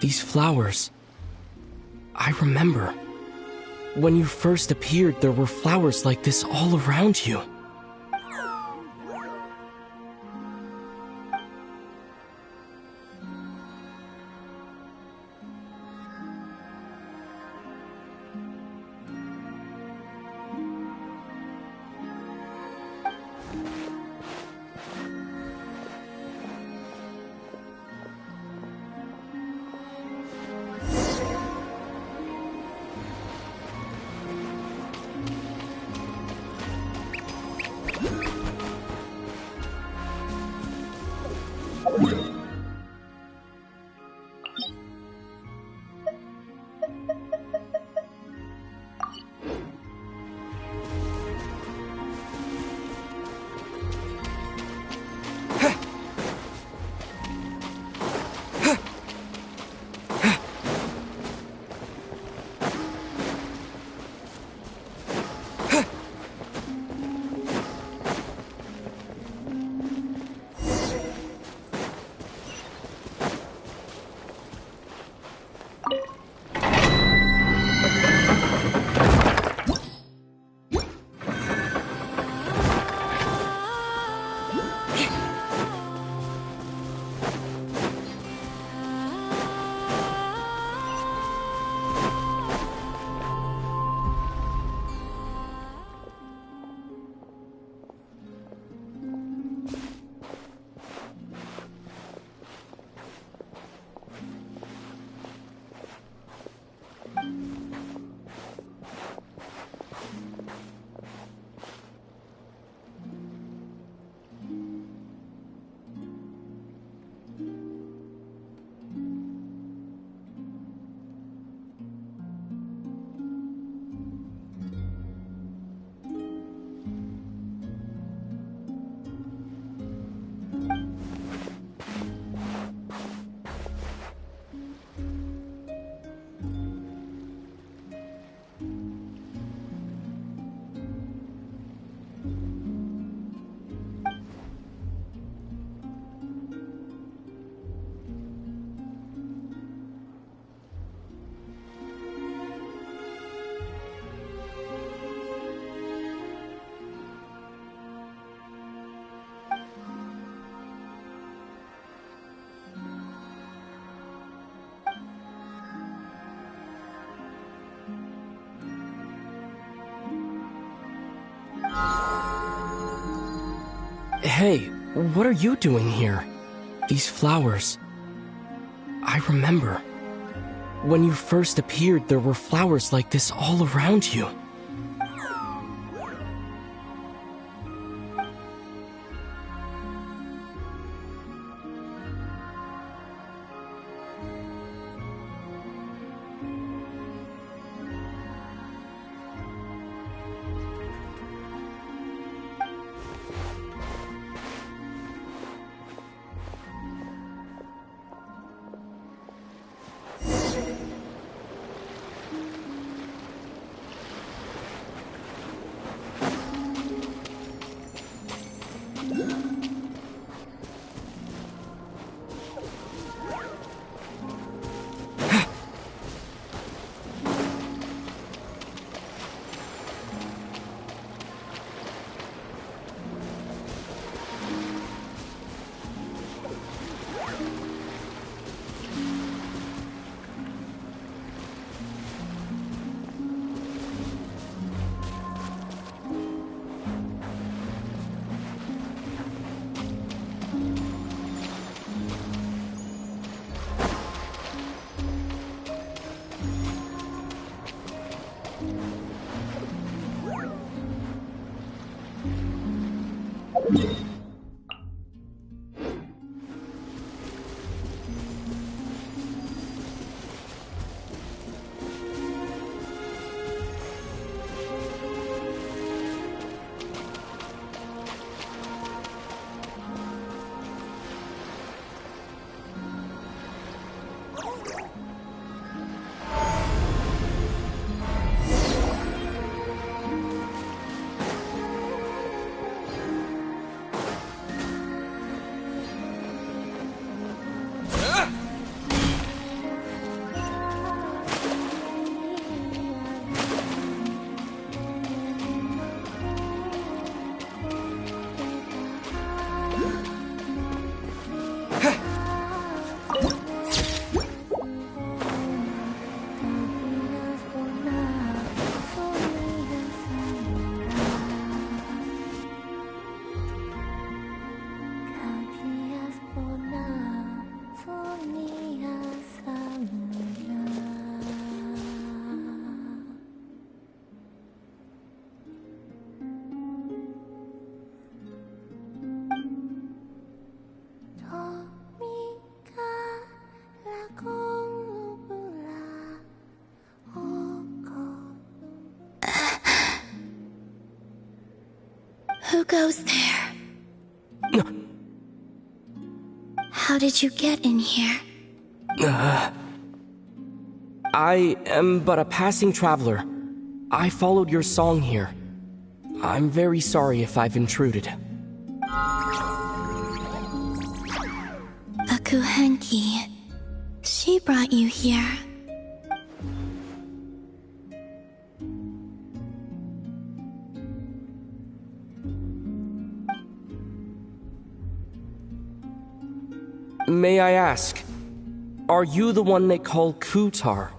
These flowers. I remember. When you first appeared, there were flowers like this all around you. Hey, what are you doing here? These flowers. I remember. When you first appeared, there were flowers like this all around you. Who goes there? How did you get in here? I am but a passing traveler. I followed your song here. I'm very sorry if I've intruded. Akuhenki. She brought you here. May I ask, are you the one they call Kutar?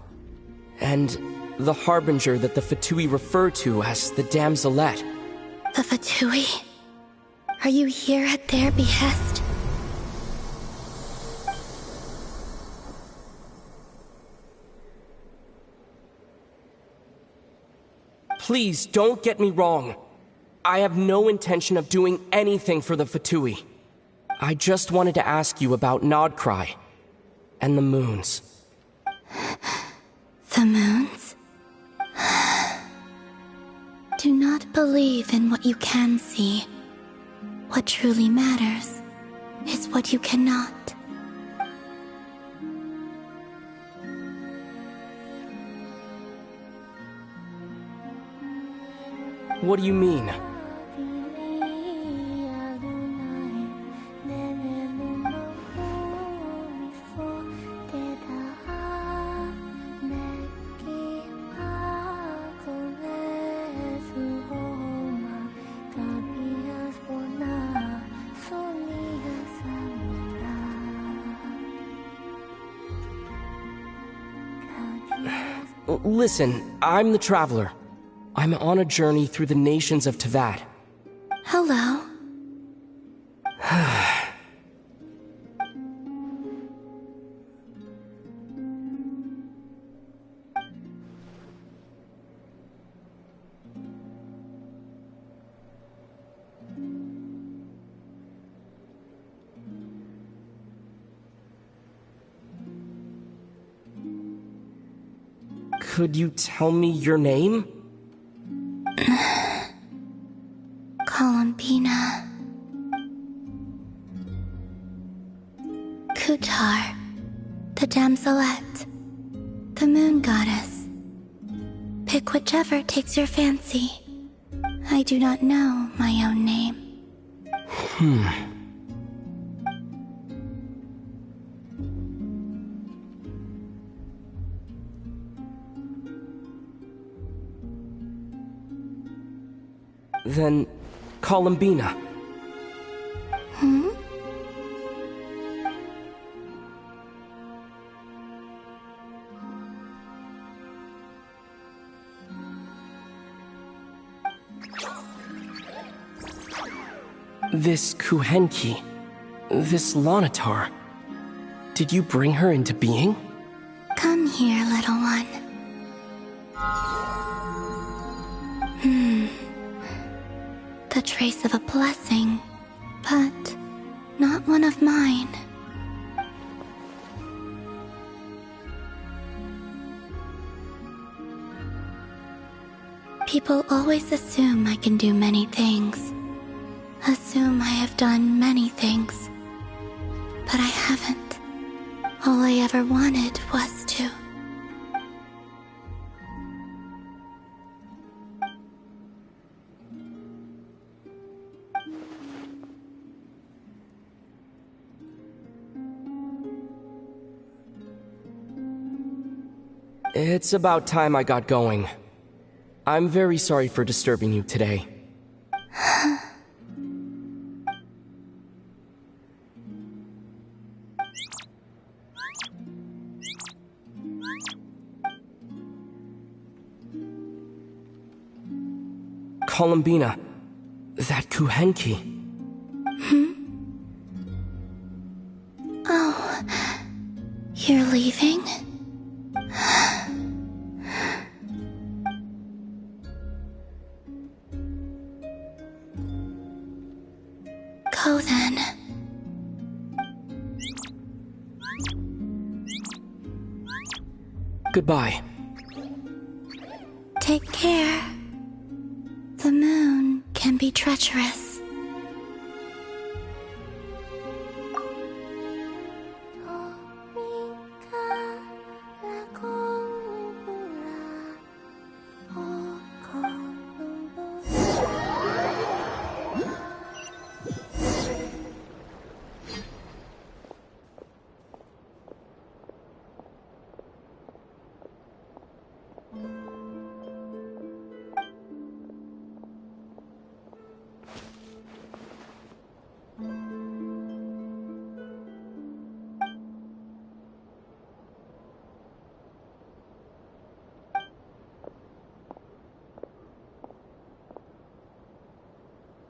And the harbinger that the Fatui refer to as the Damselette? The Fatui? Are you here at their behest? Please, don't get me wrong. I have no intention of doing anything for the Fatui. I just wanted to ask you about Nodcry and the moons. The moons? Do not believe in what you can see. What truly matters is what you cannot. What do you mean? Listen, I'm the Traveler. I'm on a journey through the nations of Teyvat. Hello. Could you tell me your name? Columbina. Kutar. The Damselette. The moon goddess. Pick whichever takes your fancy. I do not know my own name. Then, Columbina. This Kuhenki, this Lanatar, did you bring her into being? Come here, little one. The trace of a blessing, but not one of mine. People always assume I can do many things. Assume I have done many things. But I haven't. All I ever wanted was to. It's about time I got going. I'm very sorry for disturbing you today. Columbina, that Kuhenki. Oh, you're leaving? Go then. Goodbye. Take care. The moon can be treacherous.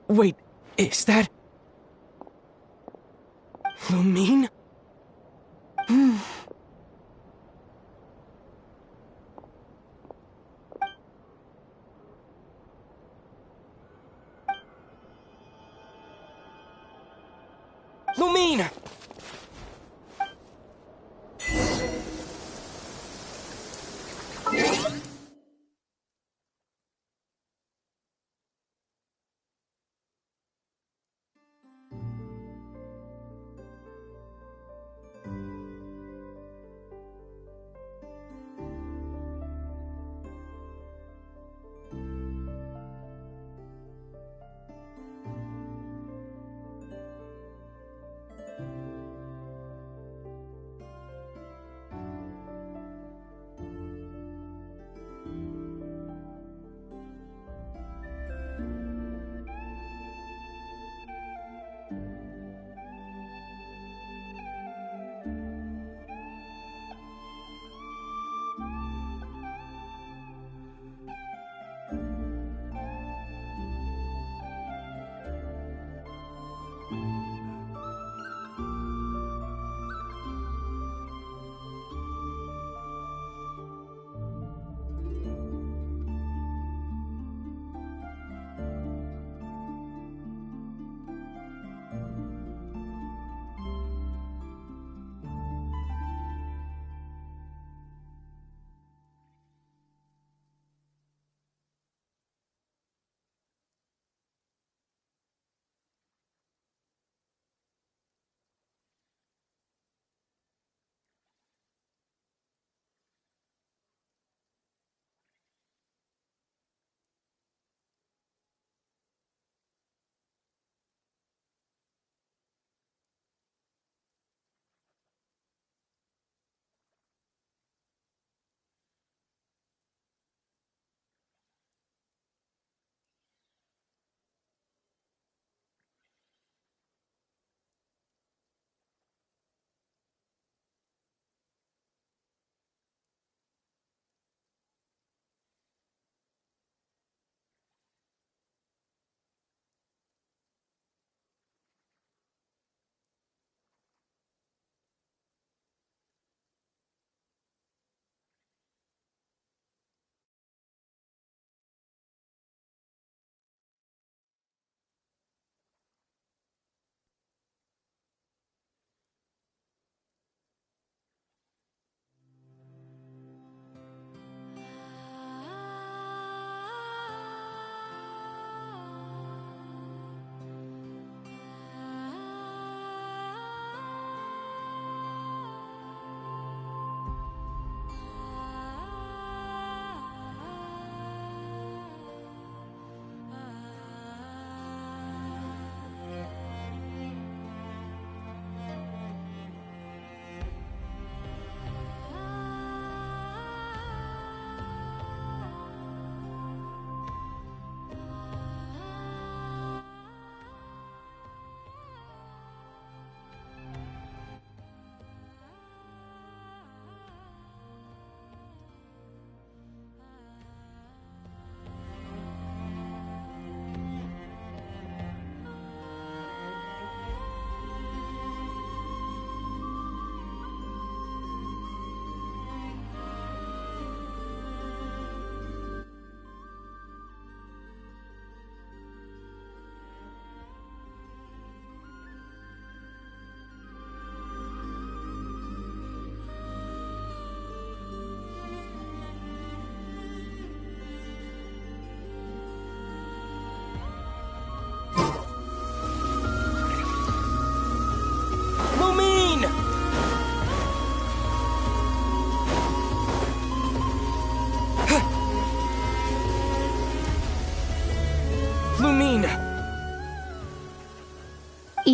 Wait, is that... Lumine? Lumine!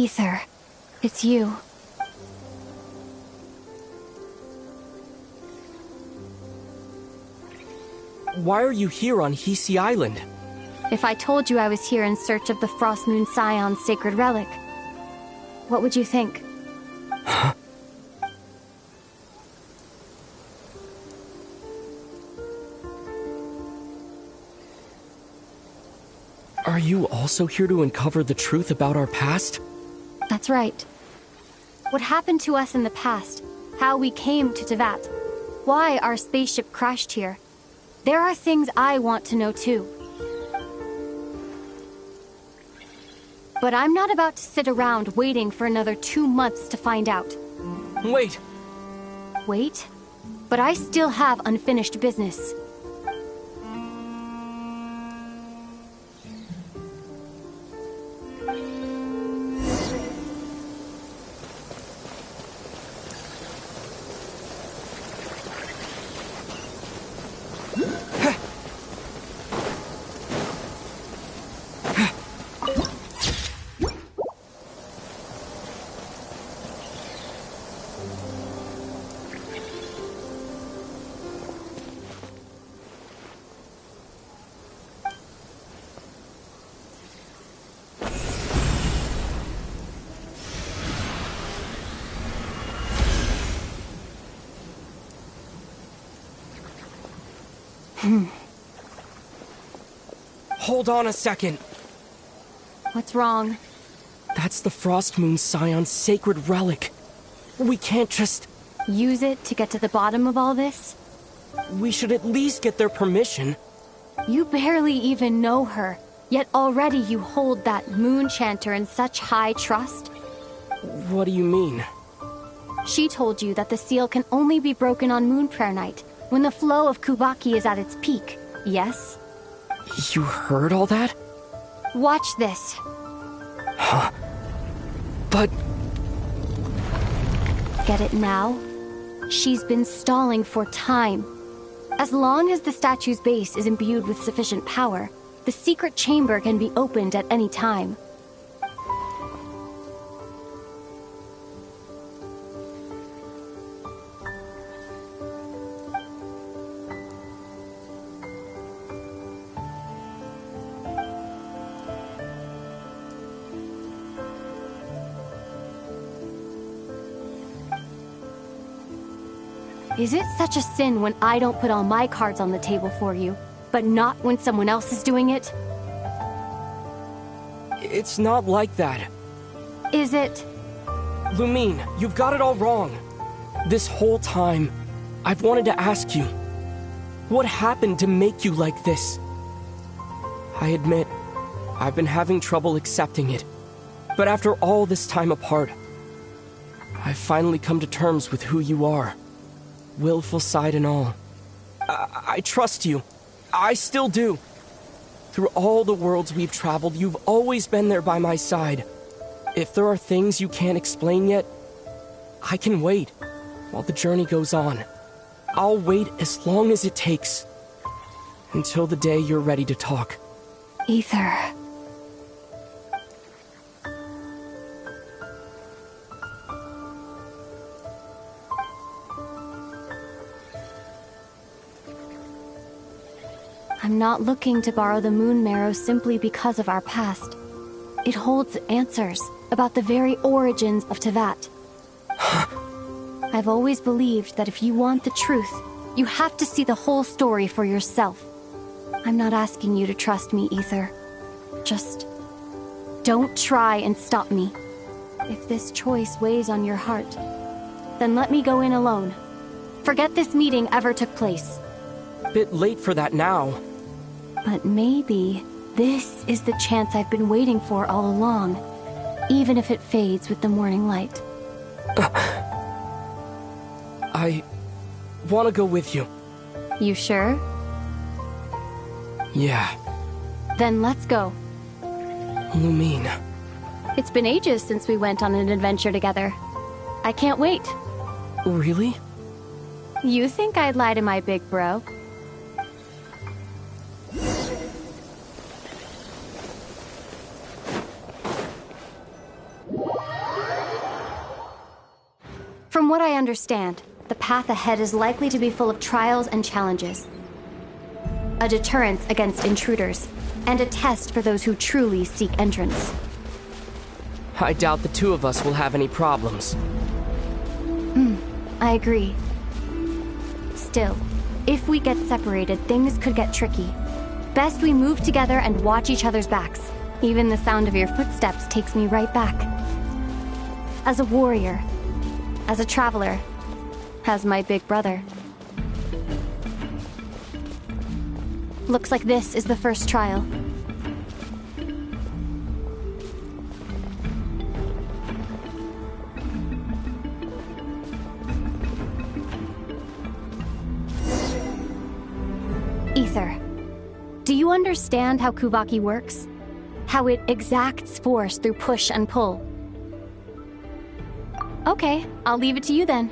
Ether, it's you. Why are you here on Hisi Island? If I told you I was here in search of the Frost Moon Scion's sacred relic, what would you think? Are you also here to uncover the truth about our past? That's right. What happened to us in the past, how we came to Teyvat, why our spaceship crashed here. There are things I want to know too. But I'm not about to sit around waiting for another 2 months to find out. Wait! Wait? But I still have unfinished business. Hold on a second. What's wrong? That's the Frost Moon Scion's sacred relic. We can't just... Use it to get to the bottom of all this? We should at least get their permission. You barely even know her, yet already you hold that moon chanter in such high trust? What do you mean? She told you that the seal can only be broken on Moon Prayer Night, when the flow of Kubaki is at its peak, yes? You heard all that? Watch this. Huh? But... Get it now? She's been stalling for time. As long as the statue's base is imbued with sufficient power, the secret chamber can be opened at any time. Is it such a sin when I don't put all my cards on the table for you, but not when someone else is doing it? It's not like that. Is it? Lumine, you've got it all wrong. This whole time, I've wanted to ask you, what happened to make you like this? I admit, I've been having trouble accepting it. But after all this time apart, I've finally come to terms with who you are. Willful side and all. I trust you. I still do. Through all the worlds we've traveled, you've always been there by my side. If there are things you can't explain yet, I can wait while the journey goes on. I'll wait as long as it takes. Until the day you're ready to talk. Ether. I'm not looking to borrow the Moon Marrow simply because of our past. It holds answers about the very origins of Teyvat. I've always believed that if you want the truth, you have to see the whole story for yourself. I'm not asking you to trust me, Ether. Just don't try and stop me. If this choice weighs on your heart, then let me go in alone. Forget this meeting ever took place. Bit late for that now. But maybe this is the chance I've been waiting for all along, even if it fades with the morning light. I want to go with you. You sure? Yeah. Then let's go. Lumine. It's been ages since we went on an adventure together. I can't wait. Really? You think I'd lie to my big bro? From what I understand, the path ahead is likely to be full of trials and challenges. A deterrence against intruders, and a test for those who truly seek entrance. I doubt the two of us will have any problems. I agree. Still, if we get separated, things could get tricky. Best we move together and watch each other's backs. Even the sound of your footsteps takes me right back. As a warrior, as a traveler, as my big brother. Looks like this is the first trial. Ether, do you understand how Kuvaki works? How it exacts force through push and pull? Okay, I'll leave it to you then.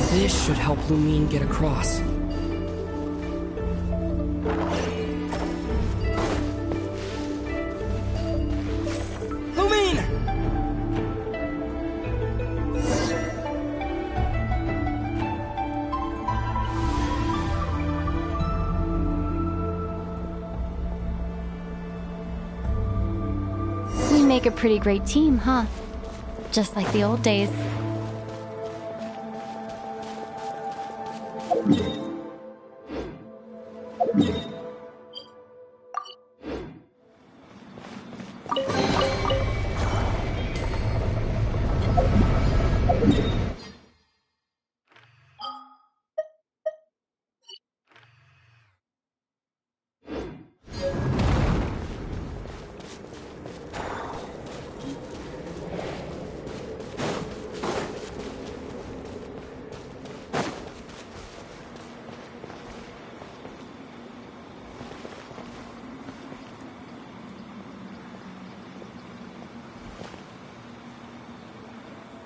This should help Lumine get across. Lumine! We make a pretty great team, huh? Just like the old days.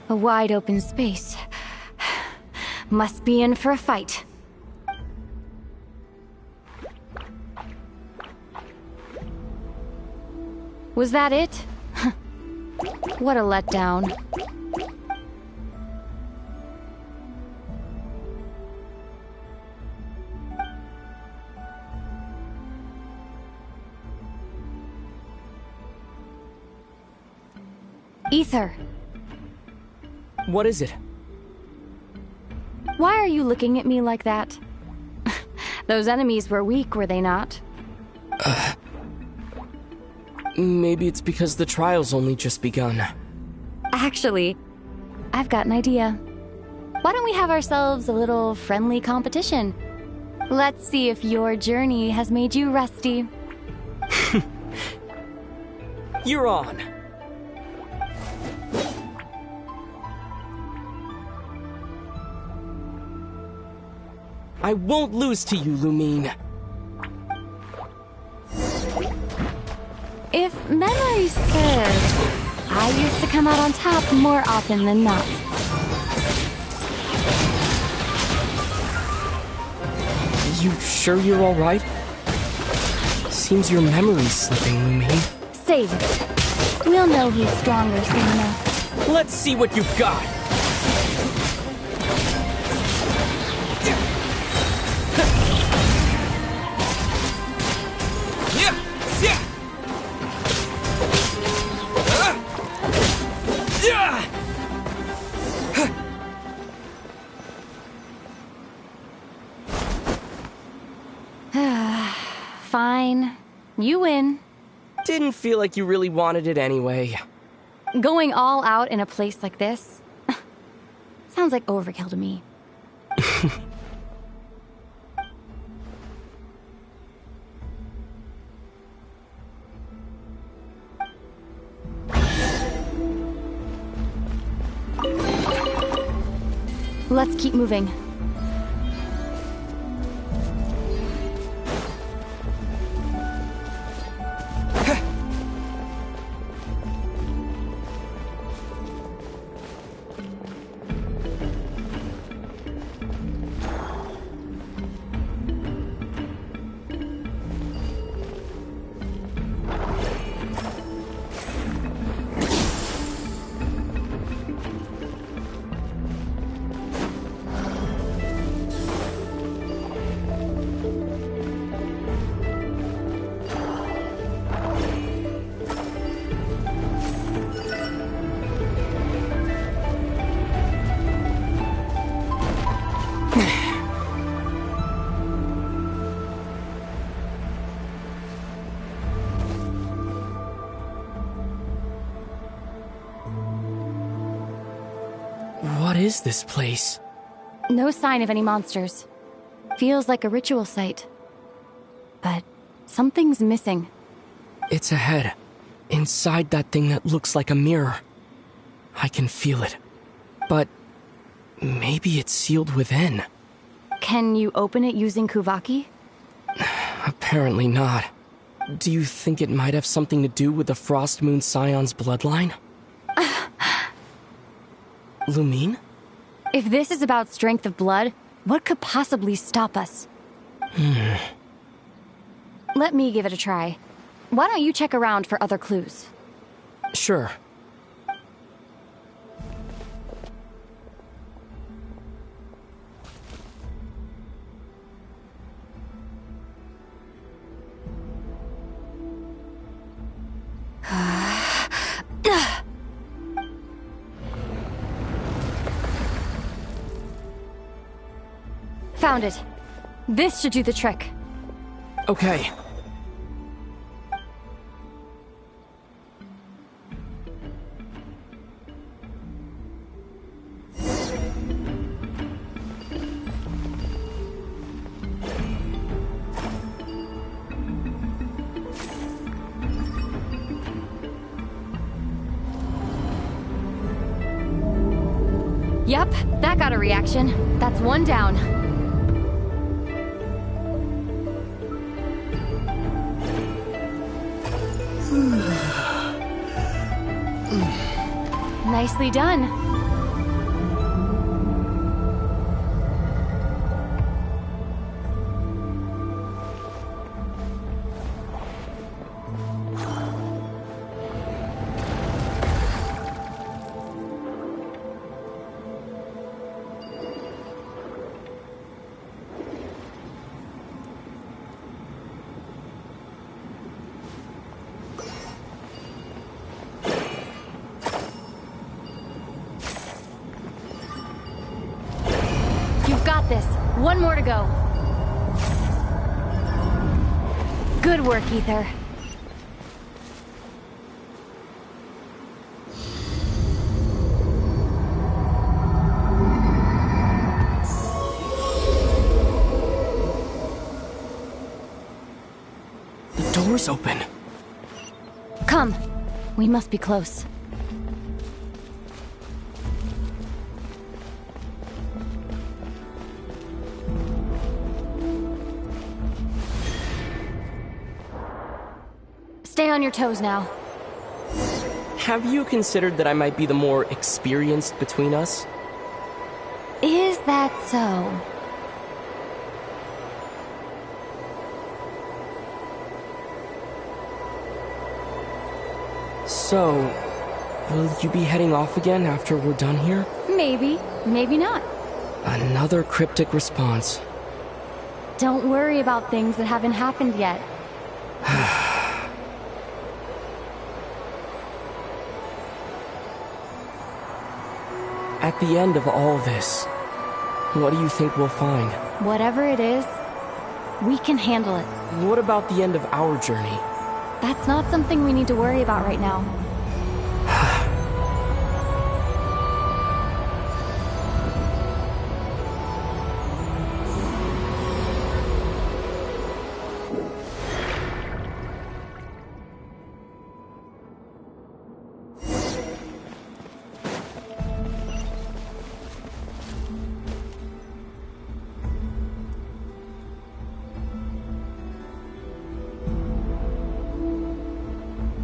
A wide open space. Must be in for a fight. Was that it? What a letdown. Ether. What is it? Why are you looking at me like that? Those enemies were weak, were they not? Maybe it's because the trial's only just begun. Actually, I've got an idea. Why don't we have ourselves a little friendly competition? Let's see if your journey has made you rusty. You're on. I won't lose to you, Lumine. If memory serves, I used to come out on top more often than not. You sure you're alright? Seems your memory's slipping, Lumine. Save it. We'll know who's stronger soon enough. Let's see what you've got. Fine. You win. Didn't feel like you really wanted it anyway. Going all out in a place like this? Sounds like overkill to me. Let's keep moving. What is this place? No sign of any monsters. Feels like a ritual site. But something's missing. It's ahead. Inside that thing that looks like a mirror. I can feel it. But maybe it's sealed within. Can you open it using Kuvaki? Apparently not. Do you think it might have something to do with the Frost Moon Scion's bloodline? Lumine? If this is about strength of blood, what could possibly stop us? Let me give it a try. Why don't you check around for other clues? Sure. Found it. This should do the trick. Okay. Yep, that got a reaction. That's one down. Nicely done. Got this. One more to go. Good work, Ether. The door's open. Come. We must be close. on your toes now. Have you considered that I might be the more experienced between us? Is that so? So, will you be heading off again after we're done here? Maybe, maybe not. Another cryptic response. Don't worry about things that haven't happened yet. At the end of all this, what do you think we'll find? Whatever it is, we can handle it. What about the end of our journey? That's not something we need to worry about right now.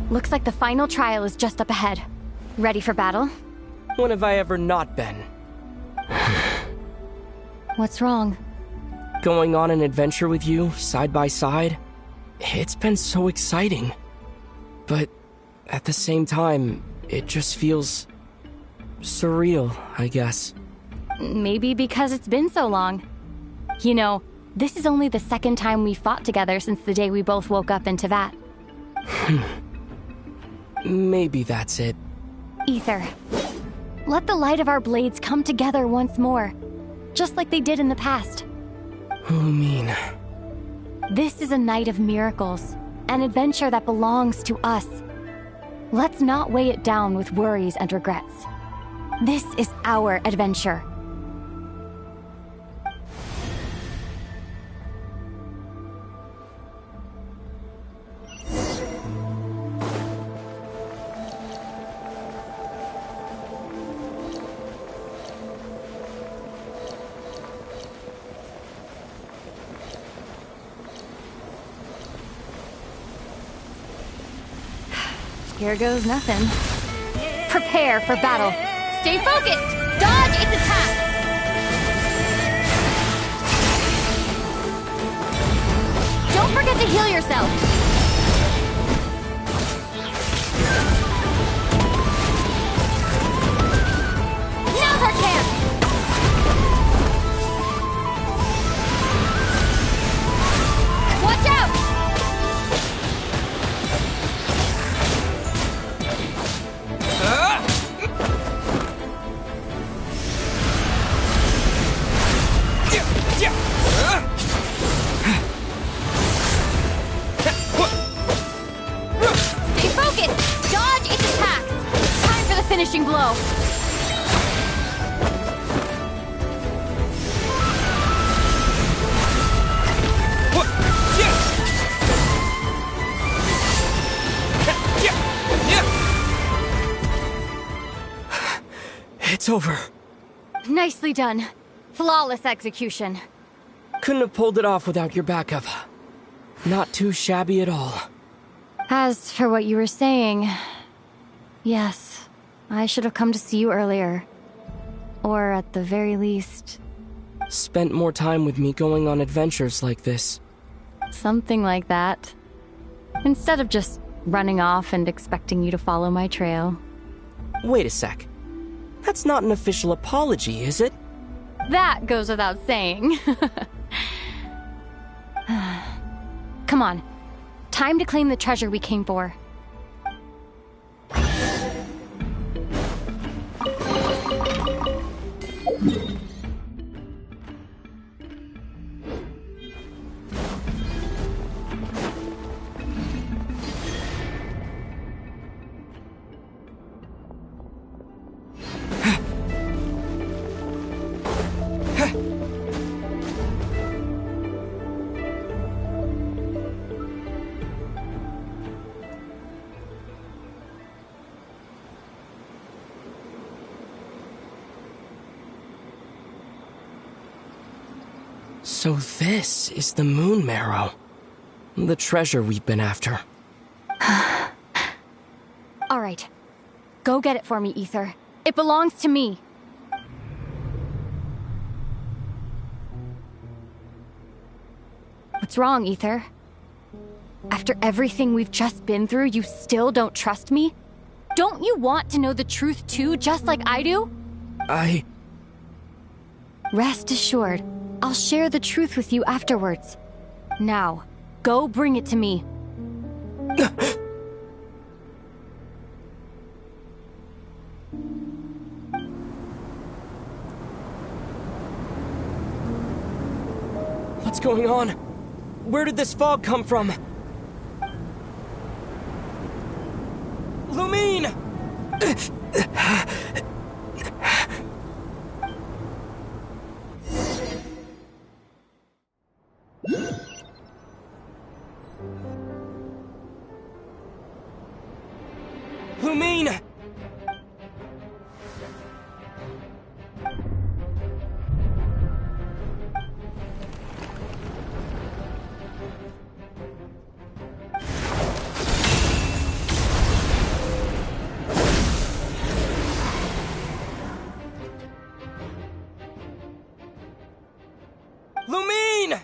Looks like the final trial is just up ahead. Ready for battle? When have I ever not been? What's wrong? Going on an adventure with you, side by side, it's been so exciting. But at the same time, it just feels surreal, I guess. Maybe because it's been so long. You know, this is only the second time we fought together since the day we both woke up in Tevat. Maybe that's it. Ether, let the light of our blades come together once more, just like they did in the past. Lumine. This is a night of miracles, an adventure that belongs to us. Let's not weigh it down with worries and regrets. This is our adventure. Here goes nothing. Prepare for battle. Stay focused! Dodge its attack! Don't forget to heal yourself! Now's our chance! Watch out! Stay focused! Dodge its attacks! Time for the finishing blow! It's over. Nicely done. Flawless execution. Couldn't have pulled it off without your backup. Not too shabby at all. As for what you were saying, yes, I should have come to see you earlier. Or at the very least... Spent more time with me going on adventures like this. Something like that. Instead of just running off and expecting you to follow my trail. Wait a sec. That's not an official apology, is it? That goes without saying. Come on. Time to claim the treasure we came for. So this is the Moon Marrow. The treasure we've been after. Go get it for me, Ether. It belongs to me. What's wrong, Ether? After everything we've just been through, you still don't trust me? Don't you want to know the truth too, just like I do? Rest assured, I'll share the truth with you afterwards. Now, go bring it to me. What's going on? Where did this fog come from? Lumine! Lumine! Lumine!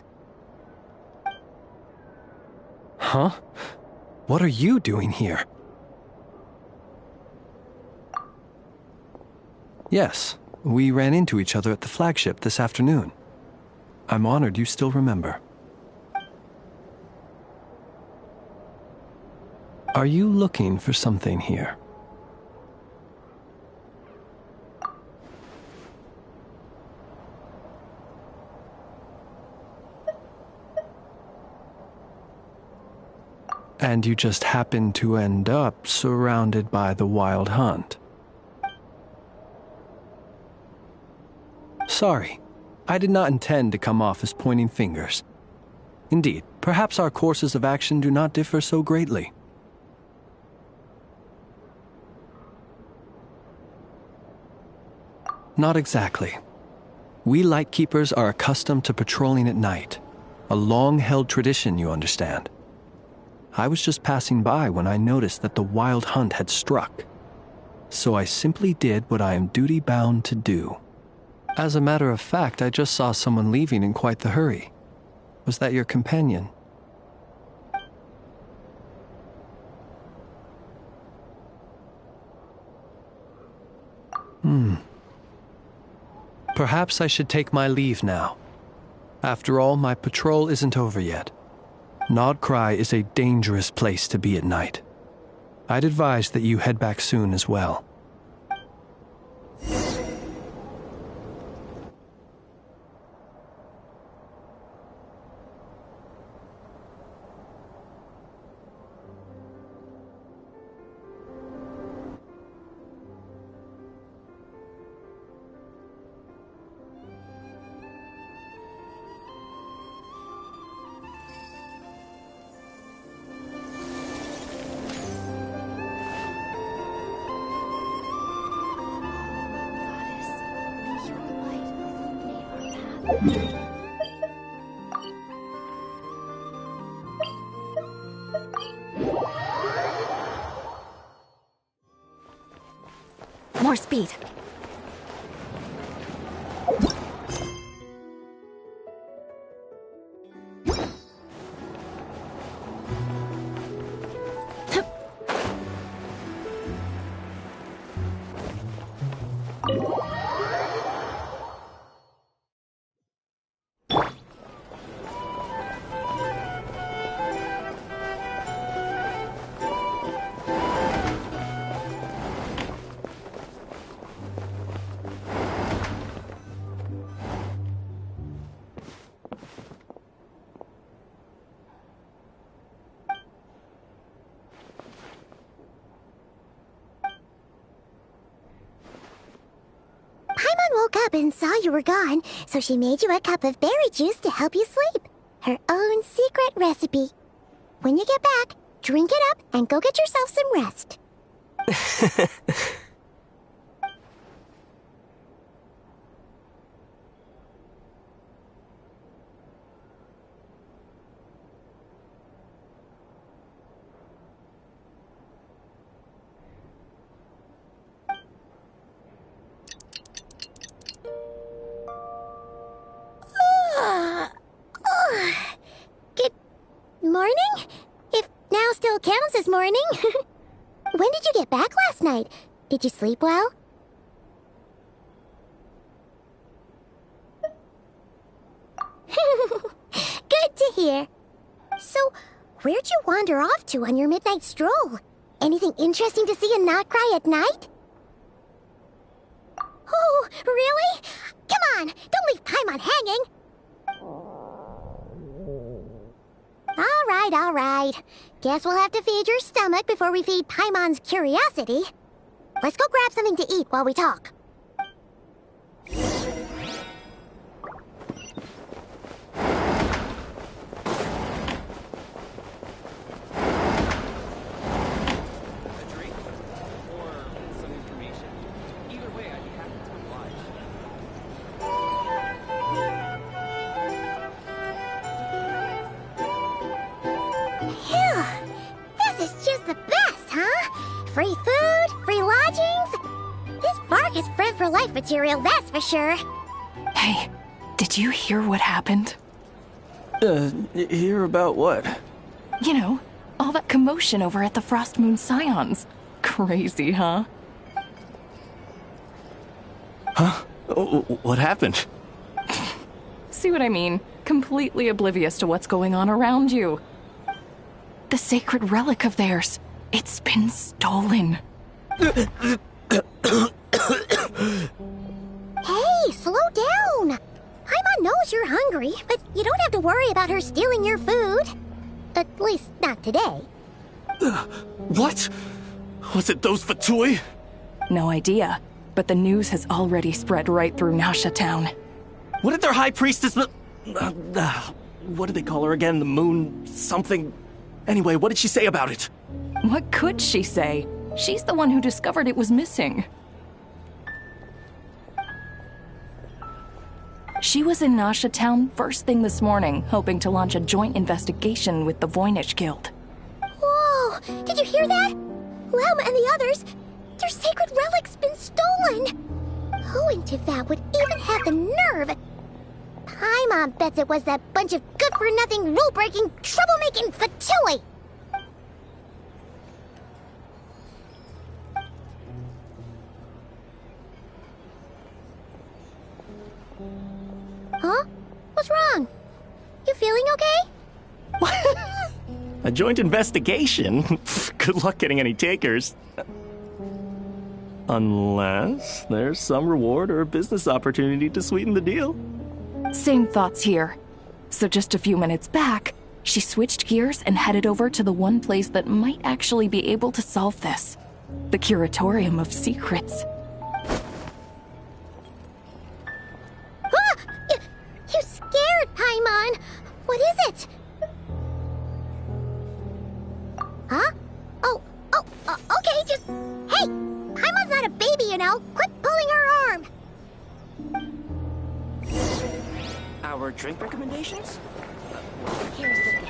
Huh? What are you doing here? Yes, we ran into each other at the flagship this afternoon. I'm honored you still remember. Are you looking for something here? And you just happened to end up surrounded by the Wild Hunt. Sorry, I did not intend to come off as pointing fingers. Indeed, perhaps our courses of action do not differ so greatly. Not exactly. We Lightkeepers are accustomed to patrolling at night. A long-held tradition, you understand. I was just passing by when I noticed that the Wild Hunt had struck. So I simply did what I am duty-bound to do. As a matter of fact, I just saw someone leaving in quite the hurry. Was that your companion? Perhaps I should take my leave now. After all, my patrol isn't over yet. Nodcry is a dangerous place to be at night. I'd advise that you head back soon as well. More speed. Woke up and saw you were gone, so she made you a cup of berry juice to help you sleep. Her own secret recipe. When you get back, drink it up and go get yourself some rest. this morning. When did you get back last night? Did you sleep well? Good to hear. So, where'd you wander off to on your midnight stroll? Anything interesting to see in Notcry at night? Oh, really? Come on, don't leave Paimon hanging. All right. Guess we'll have to feed your stomach before we feed Paimon's curiosity. Let's go grab something to eat while we talk. Free food, free lodgings. This park is friend for life material, that's for sure. Hey, did you hear what happened? Hear about what? You know, all that commotion over at the Frost Moon Scions. Crazy, huh? Huh? What happened? See what I mean? Completely oblivious to what's going on around you. The sacred relic of theirs. It's been stolen. Hey, slow down. Paimon knows you're hungry, but you don't have to worry about her stealing your food. At least, not today. What? Was it those Fatui? No idea, but the news has already spread right through Nasha Town. What did their high priestess... what did they call her again? The moon... something... Anyway, what did she say about it? What could she say? She's the one who discovered it was missing. She was in Nasha Town first thing this morning, hoping to launch a joint investigation with the Voynich Guild. Whoa! Did you hear that? Lauma and the others, their sacred relic's been stolen! Who in Tivat would even have the nerve? Paimon bets it was that bunch of good-for-nothing, rule-breaking, troublemaking Fatui! Huh? What's wrong? You feeling okay? A joint investigation? Good luck getting any takers. Unless there's some reward or business opportunity to sweeten the deal. Same thoughts here. So just a few minutes back, she switched gears and headed over to the one place that might actually be able to solve this. The Curatorium of Secrets. You scared, Paimon! What is it? Huh? Okay, just... Hey! Paimon's not a baby, you know! Quit pulling her arm! Our drink recommendations? Here's the thing.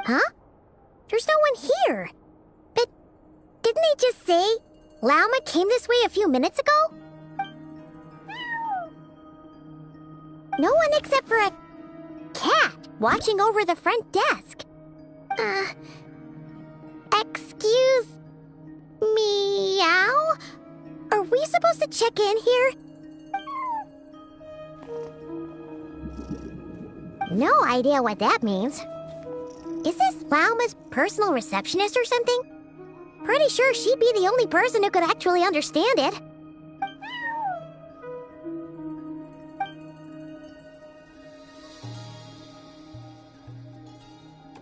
Huh? There's no one here. But didn't they just say Lauma came this way a few minutes ago? No one except for a cat watching over the front desk. Excuse meow? Are we supposed to check in here? No idea what that means. Is this Lauma's personal receptionist or something? Pretty sure she'd be the only person who could actually understand it.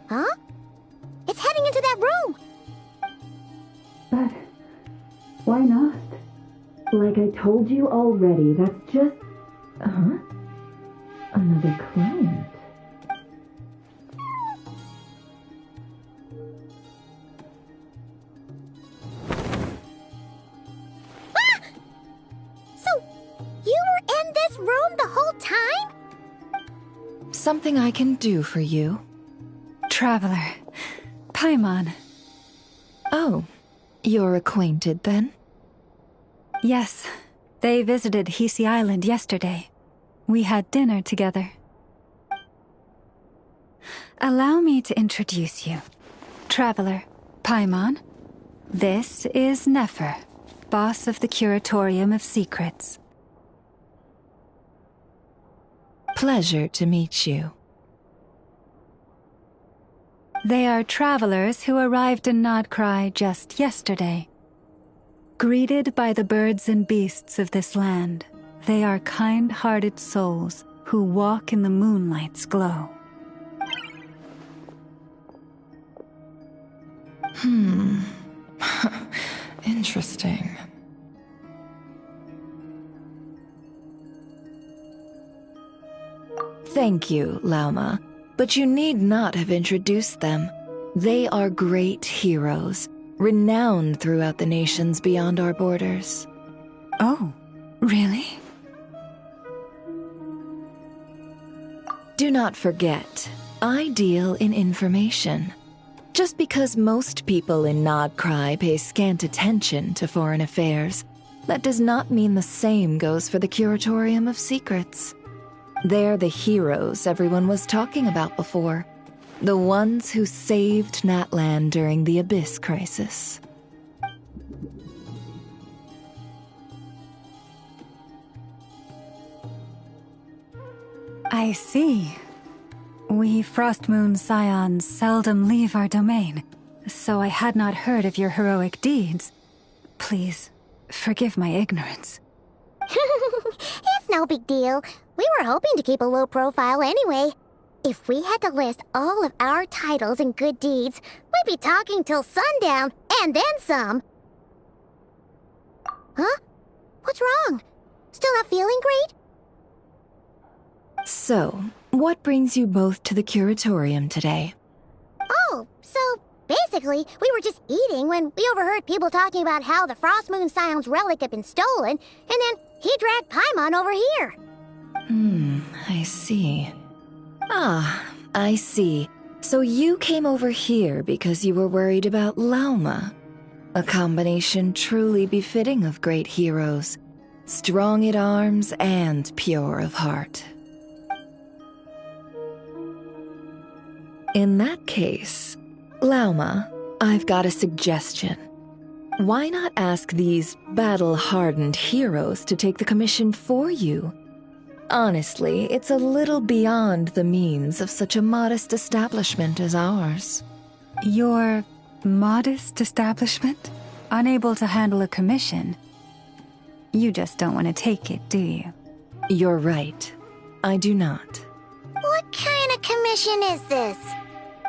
Huh? It's heading into that room! But why not? Like I told you already, that's just can be claimed. Ah! So, you were in this room the whole time? Something I can do for you? Traveler. Paimon. Oh, you're acquainted then? Yes, they visited Hisi Island yesterday. We had dinner together. Allow me to introduce you. Traveler, Paimon. This is Nefer, boss of the Curatorium of Secrets. Pleasure to meet you. They are travelers who arrived in Nodcry just yesterday. Greeted by the birds and beasts of this land, they are kind-hearted souls who walk in the moonlight's glow. Interesting. Thank you, Lauma, but you need not have introduced them. They are great heroes, renowned throughout the nations beyond our borders. Oh, really? Do not forget, I deal in information. Just because most people in Nodcry pay scant attention to foreign affairs, that does not mean the same goes for the Curatorium of Secrets. They're the heroes everyone was talking about before. The ones who saved Natlan during the Abyss crisis. I see. We Frostmoon Scions seldom leave our domain, so I had not heard of your heroic deeds. Please, forgive my ignorance. It's no big deal. We were hoping to keep a low profile anyway. If we had to list all of our titles and good deeds, we'd be talking till sundown, and then some. Huh? What's wrong? Still not feeling great? So, what brings you both to the Curatorium today? Oh, so basically, we were just eating when we overheard people talking about how the Frostmoon Scion's relic had been stolen, and then he dragged Paimon over here. I see. Ah, I see. So you came over here because you were worried about Lauma. A combination truly befitting of great heroes. Strong at arms and pure of heart. In that case, Lauma, I've got a suggestion. Why not ask these battle-hardened heroes to take the commission for you? Honestly, it's a little beyond the means of such a modest establishment as ours. Your modest establishment? Unable to handle a commission? You just don't want to take it, do you? You're right. I do not. What kind of commission is this?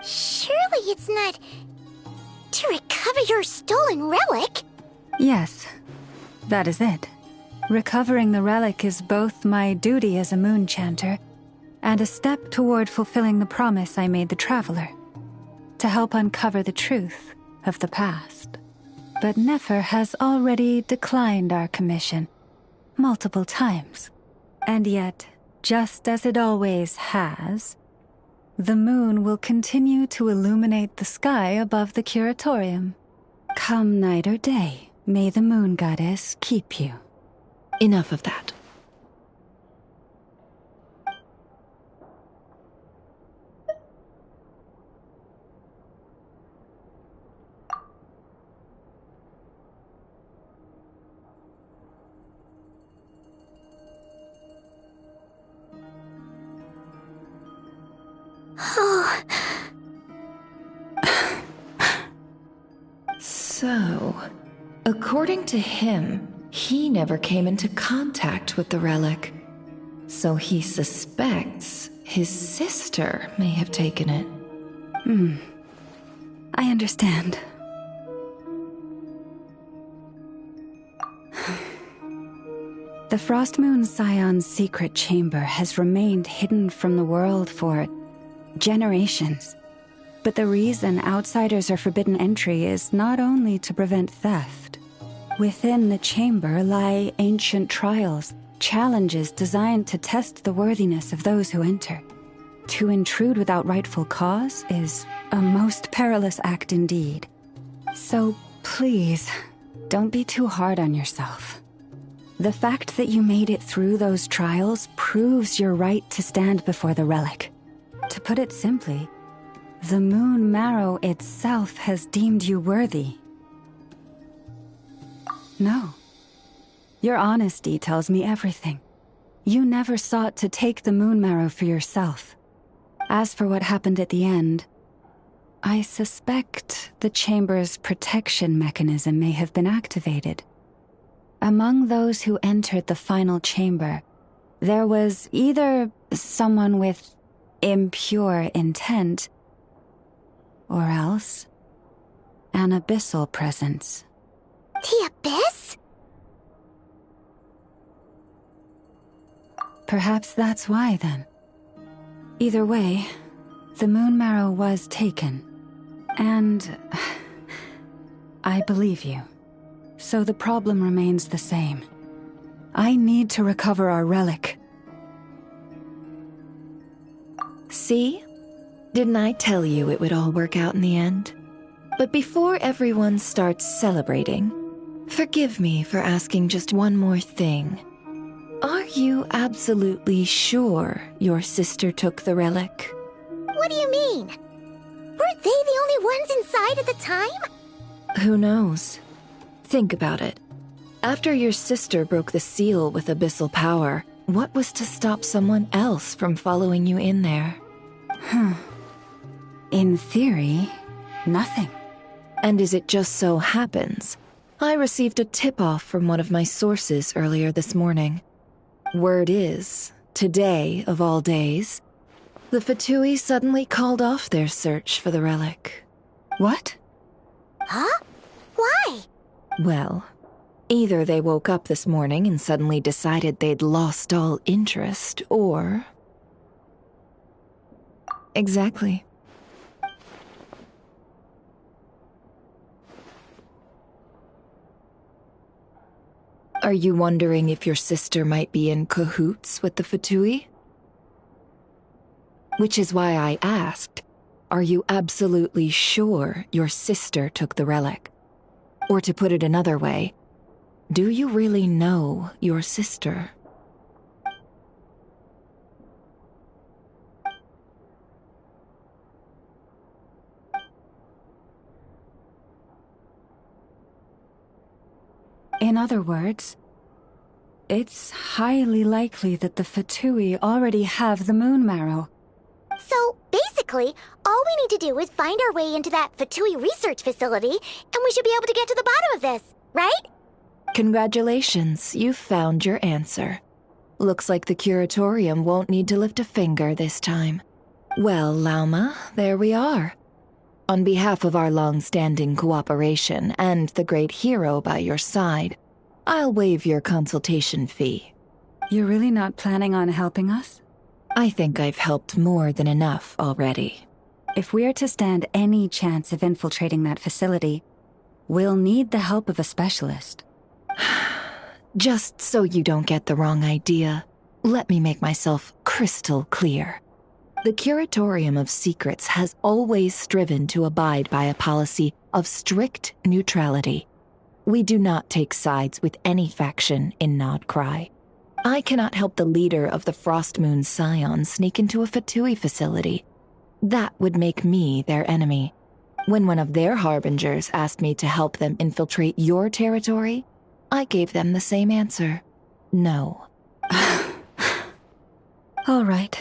Surely it's not to recover your stolen relic? Yes, that is it. Recovering the relic is both my duty as a moon chanter and a step toward fulfilling the promise I made the traveler, to help uncover the truth of the past. But Nefer has already declined our commission multiple times. And yet, just as it always has, the moon will continue to illuminate the sky above the Curatorium. Come night or day, may the moon goddess keep you. Enough of that. So, according to him, he never came into contact with the relic. So he suspects his sister may have taken it. I understand. The Frostmoon Scion's secret chamber has remained hidden from the world for generations. But the reason outsiders are forbidden entry is not only to prevent theft. Within the chamber lie ancient trials, challenges designed to test the worthiness of those who enter. To intrude without rightful cause is a most perilous act indeed. So please, don't be too hard on yourself. The fact that you made it through those trials proves your right to stand before the relic. To put it simply, the Moon Marrow itself has deemed you worthy. No. Your honesty tells me everything. You never sought to take the Moon Marrow for yourself. As for what happened at the end, I suspect the chamber's protection mechanism may have been activated. Among those who entered the final chamber, there was either someone with impure intent, or else an abyssal presence. The Abyss? Perhaps that's why, then. Either way, the Moon Marrow was taken. And I believe you. So the problem remains the same. I need to recover our relic. See? Didn't I tell you it would all work out in the end? But before everyone starts celebrating, forgive me for asking just one more thing. Are you absolutely sure your sister took the relic? What do you mean? Weren't they the only ones inside at the time? Who knows? Think about it. After your sister broke the seal with abyssal power, what was to stop someone else from following you in there? In theory, nothing. And as it just so happens, I received a tip-off from one of my sources earlier this morning. Word is, today of all days, the Fatui suddenly called off their search for the relic. What? Huh? Why? Well, either they woke up this morning and suddenly decided they'd lost all interest, or... Exactly. Are you wondering if your sister might be in cahoots with the Fatui? Which is why I asked, are you absolutely sure your sister took the relic? Or to put it another way, do you really know your sister? In other words, it's highly likely that the Fatui already have the Moon Marrow. So, basically, all we need to do is find our way into that Fatui research facility, and we should be able to get to the bottom of this, right? Congratulations, you've found your answer. Looks like the curatorium won't need to lift a finger this time. Well, Lauma, there we are. On behalf of our long-standing cooperation and the great hero by your side, I'll waive your consultation fee. You're really not planning on helping us? I think I've helped more than enough already. If we're to stand any chance of infiltrating that facility, we'll need the help of a specialist. Just so you don't get the wrong idea, let me make myself crystal clear. The Curatorium of Secrets has always striven to abide by a policy of strict neutrality. We do not take sides with any faction in Nodcry. I cannot help the leader of the Frostmoon Scion sneak into a Fatui facility. That would make me their enemy. When one of their harbingers asked me to help them infiltrate your territory, I gave them the same answer. No. All right.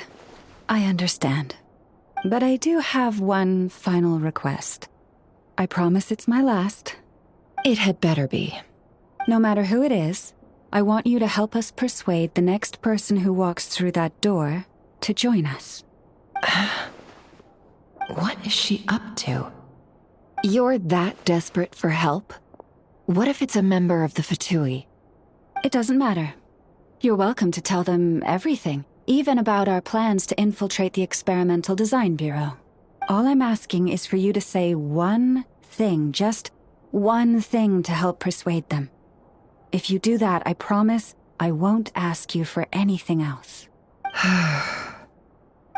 I understand. But I do have one final request. I promise it's my last. It had better be. No matter who it is, I want you to help us persuade the next person who walks through that door to join us. What is she up to? You're that desperate for help? What if it's a member of the Fatui? It doesn't matter. You're welcome to tell them everything, even about our plans to infiltrate the Experimental Design Bureau. All I'm asking is for you to say one thing, just one thing to help persuade them. If you do that, I promise I won't ask you for anything else.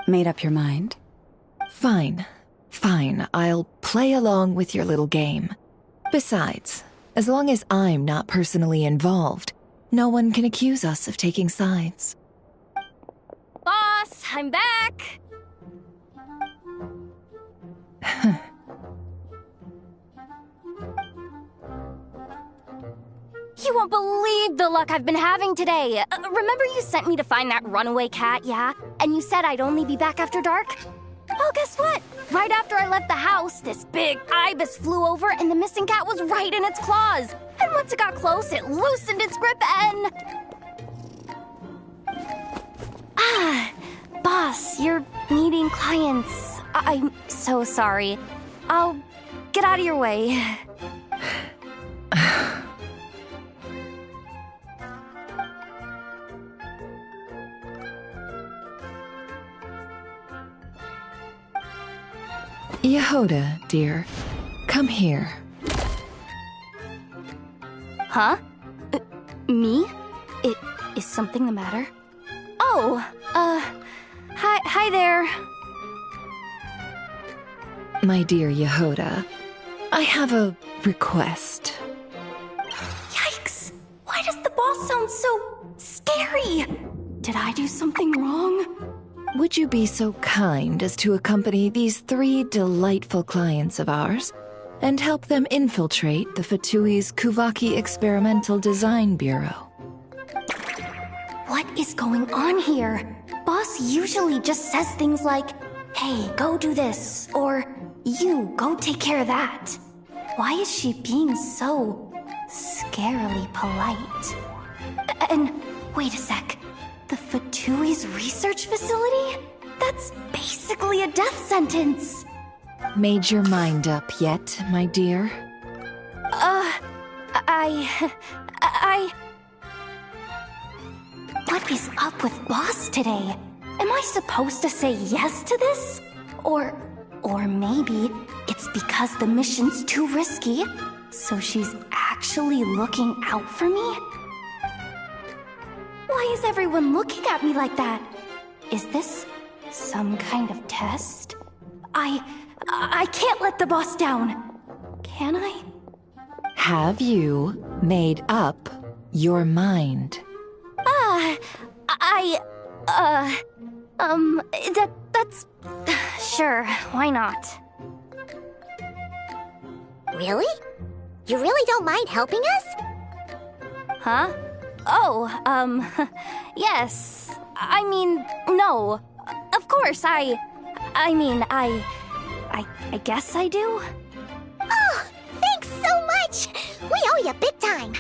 Made up your mind? Fine. Fine, I'll play along with your little game. Besides, as long as I'm not personally involved, no one can accuse us of taking sides. Boss, I'm back! You won't believe the luck I've been having today. Remember you sent me to find that runaway cat, yeah? And you said I'd only be back after dark? Well, guess what? Right after I left the house, this big ibis flew over and the missing cat was right in its claws. And once it got close, it loosened its grip and... Boss, you're meeting clients. I'm so sorry. I'll get out of your way. Yehoda, dear, come here. Huh? Me? Is something the matter? Oh, hi there. My dear Yehoda, I have a request. Yikes! Why does the boss sound so scary? Did I do something wrong? Would you be so kind as to accompany these 3 delightful clients of ours and help them infiltrate the Fatui's Kuvaki Experimental Design Bureau? What is going on here? Boss usually just says things like, hey, go do this, or you, go take care of that. Why is she being so scarily polite? And wait a sec. The Fatui's research facility? That's basically a death sentence. Made your mind up yet, my dear? What is up with Boss today? Am I supposed to say yes to this? Or maybe it's because the mission's too risky, so she's actually looking out for me? Why is everyone looking at me like that? Is this some kind of test? I can't let the boss down. Can I? Have you made up your mind? That's... Sure, why not? Really? You really don't mind helping us? Huh? Oh, yes. I mean, no. Of course, I guess I do. Oh, thanks so much! We owe you big time!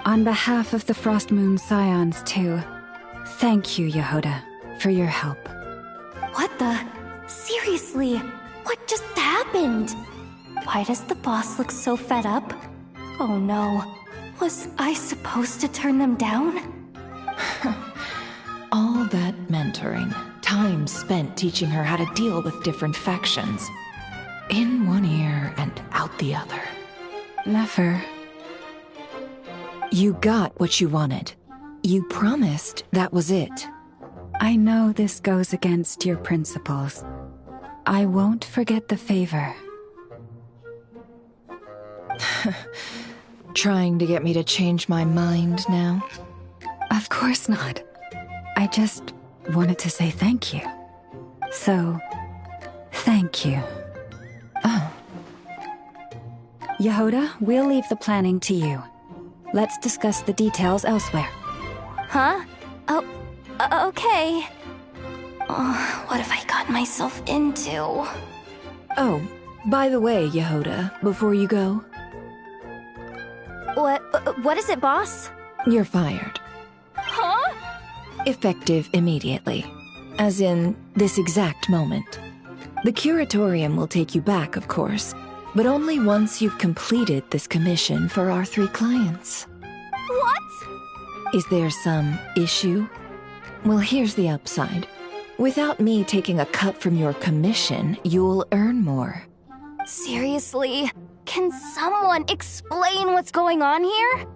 On behalf of the Frost Moon Scions, too, thank you, Yehoda, for your help. What the? Seriously, what just happened? Why does the boss look so fed up? Oh no. Was I supposed to turn them down? All that mentoring, time spent teaching her how to deal with different factions. In one ear and out the other. Never. You got what you wanted. You promised that was it. I know this goes against your principles. I won't forget the favor. Trying to get me to change my mind now? Of course not. I just wanted to say thank you. So, thank you. Oh. Yehoda, we'll leave the planning to you. Let's discuss the details elsewhere. Huh? Oh, okay. Oh, what have I gotten myself into? Oh, by the way, Yehoda, before you go... What is it, boss? You're fired. Huh? Effective immediately. As in, this exact moment. The curatorium will take you back, of course, but only once you've completed this commission for our 3 clients. What? Is there some issue? Well, here's the upside. Without me taking a cut from your commission, you'll earn more. Seriously? Can someone explain what's going on here?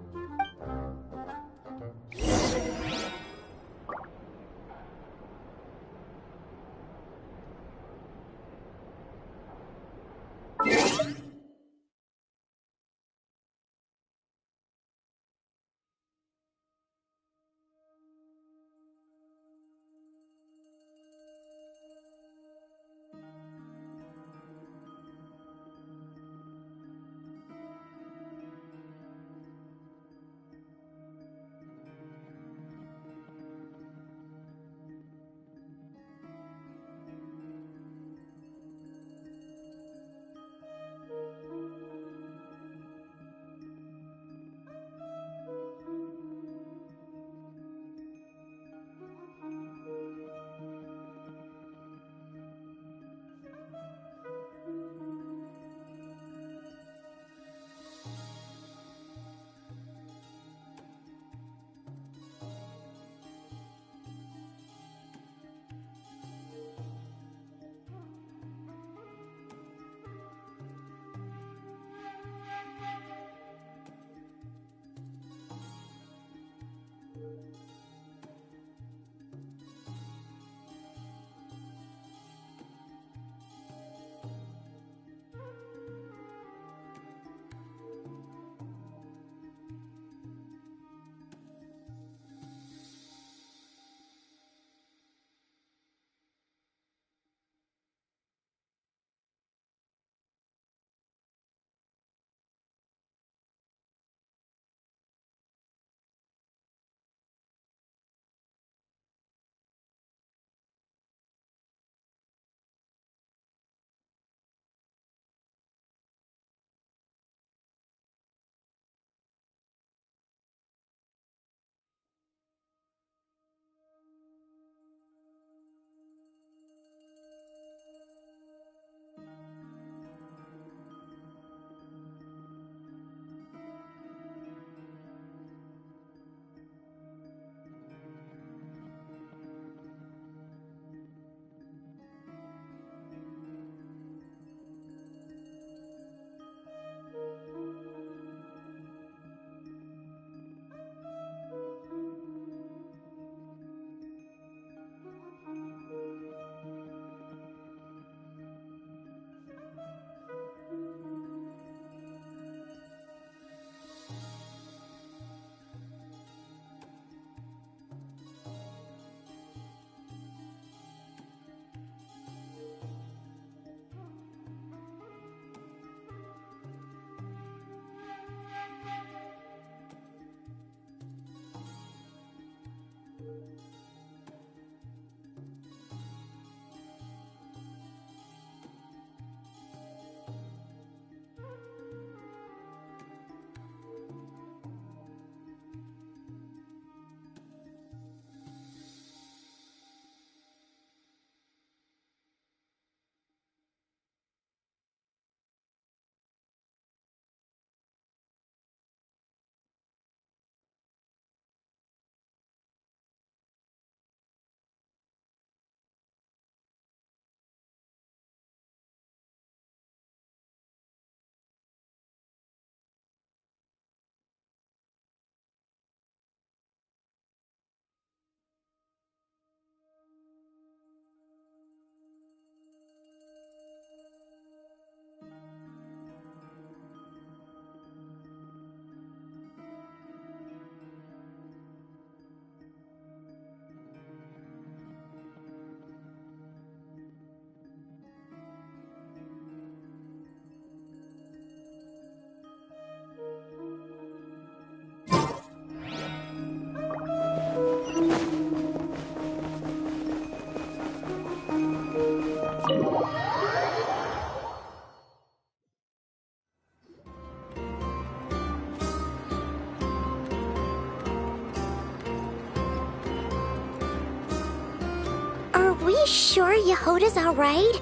you sure Yehoda's alright?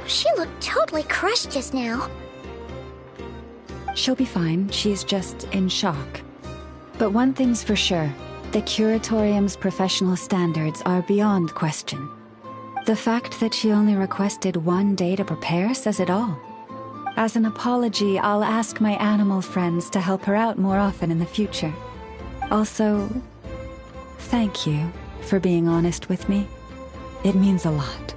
She looked totally crushed just now. She'll be fine. She's just in shock. But one thing's for sure. The Curatorium's professional standards are beyond question. The fact that she only requested 1 day to prepare says it all. As an apology, I'll ask my animal friends to help her out more often in the future. Also, thank you for being honest with me. It means a lot.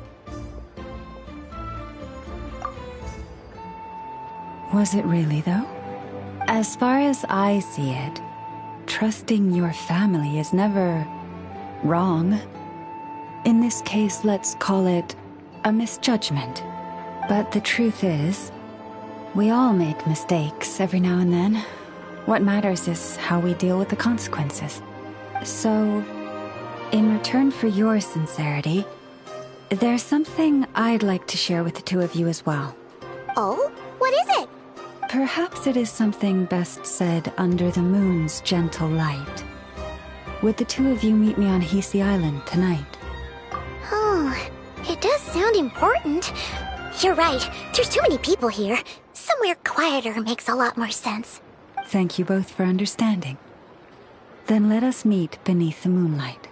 Was it really, though? As far as I see it, trusting your family is never wrong. In this case, let's call it a misjudgment. But the truth is, we all make mistakes every now and then. What matters is how we deal with the consequences. So, in return for your sincerity, there's something I'd like to share with the two of you as well. Oh? What is it? Perhaps it is something best said under the moon's gentle light. Would the two of you meet me on Hisi Island tonight? Oh, it does sound important. You're right, there's too many people here. Somewhere quieter makes a lot more sense. Thank you both for understanding. Then let us meet beneath the moonlight.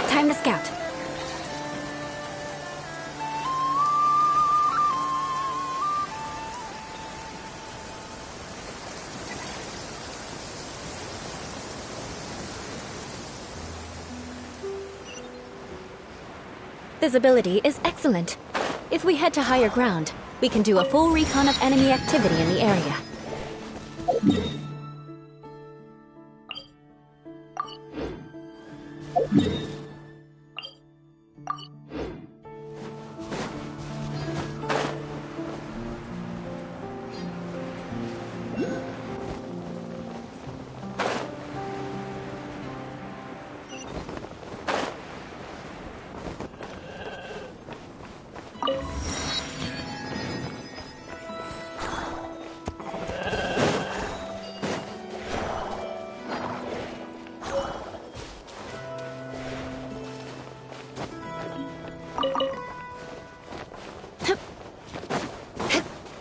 Time to scout. Visibility is excellent. If we head to higher ground, we can do a full recon of enemy activity in the area.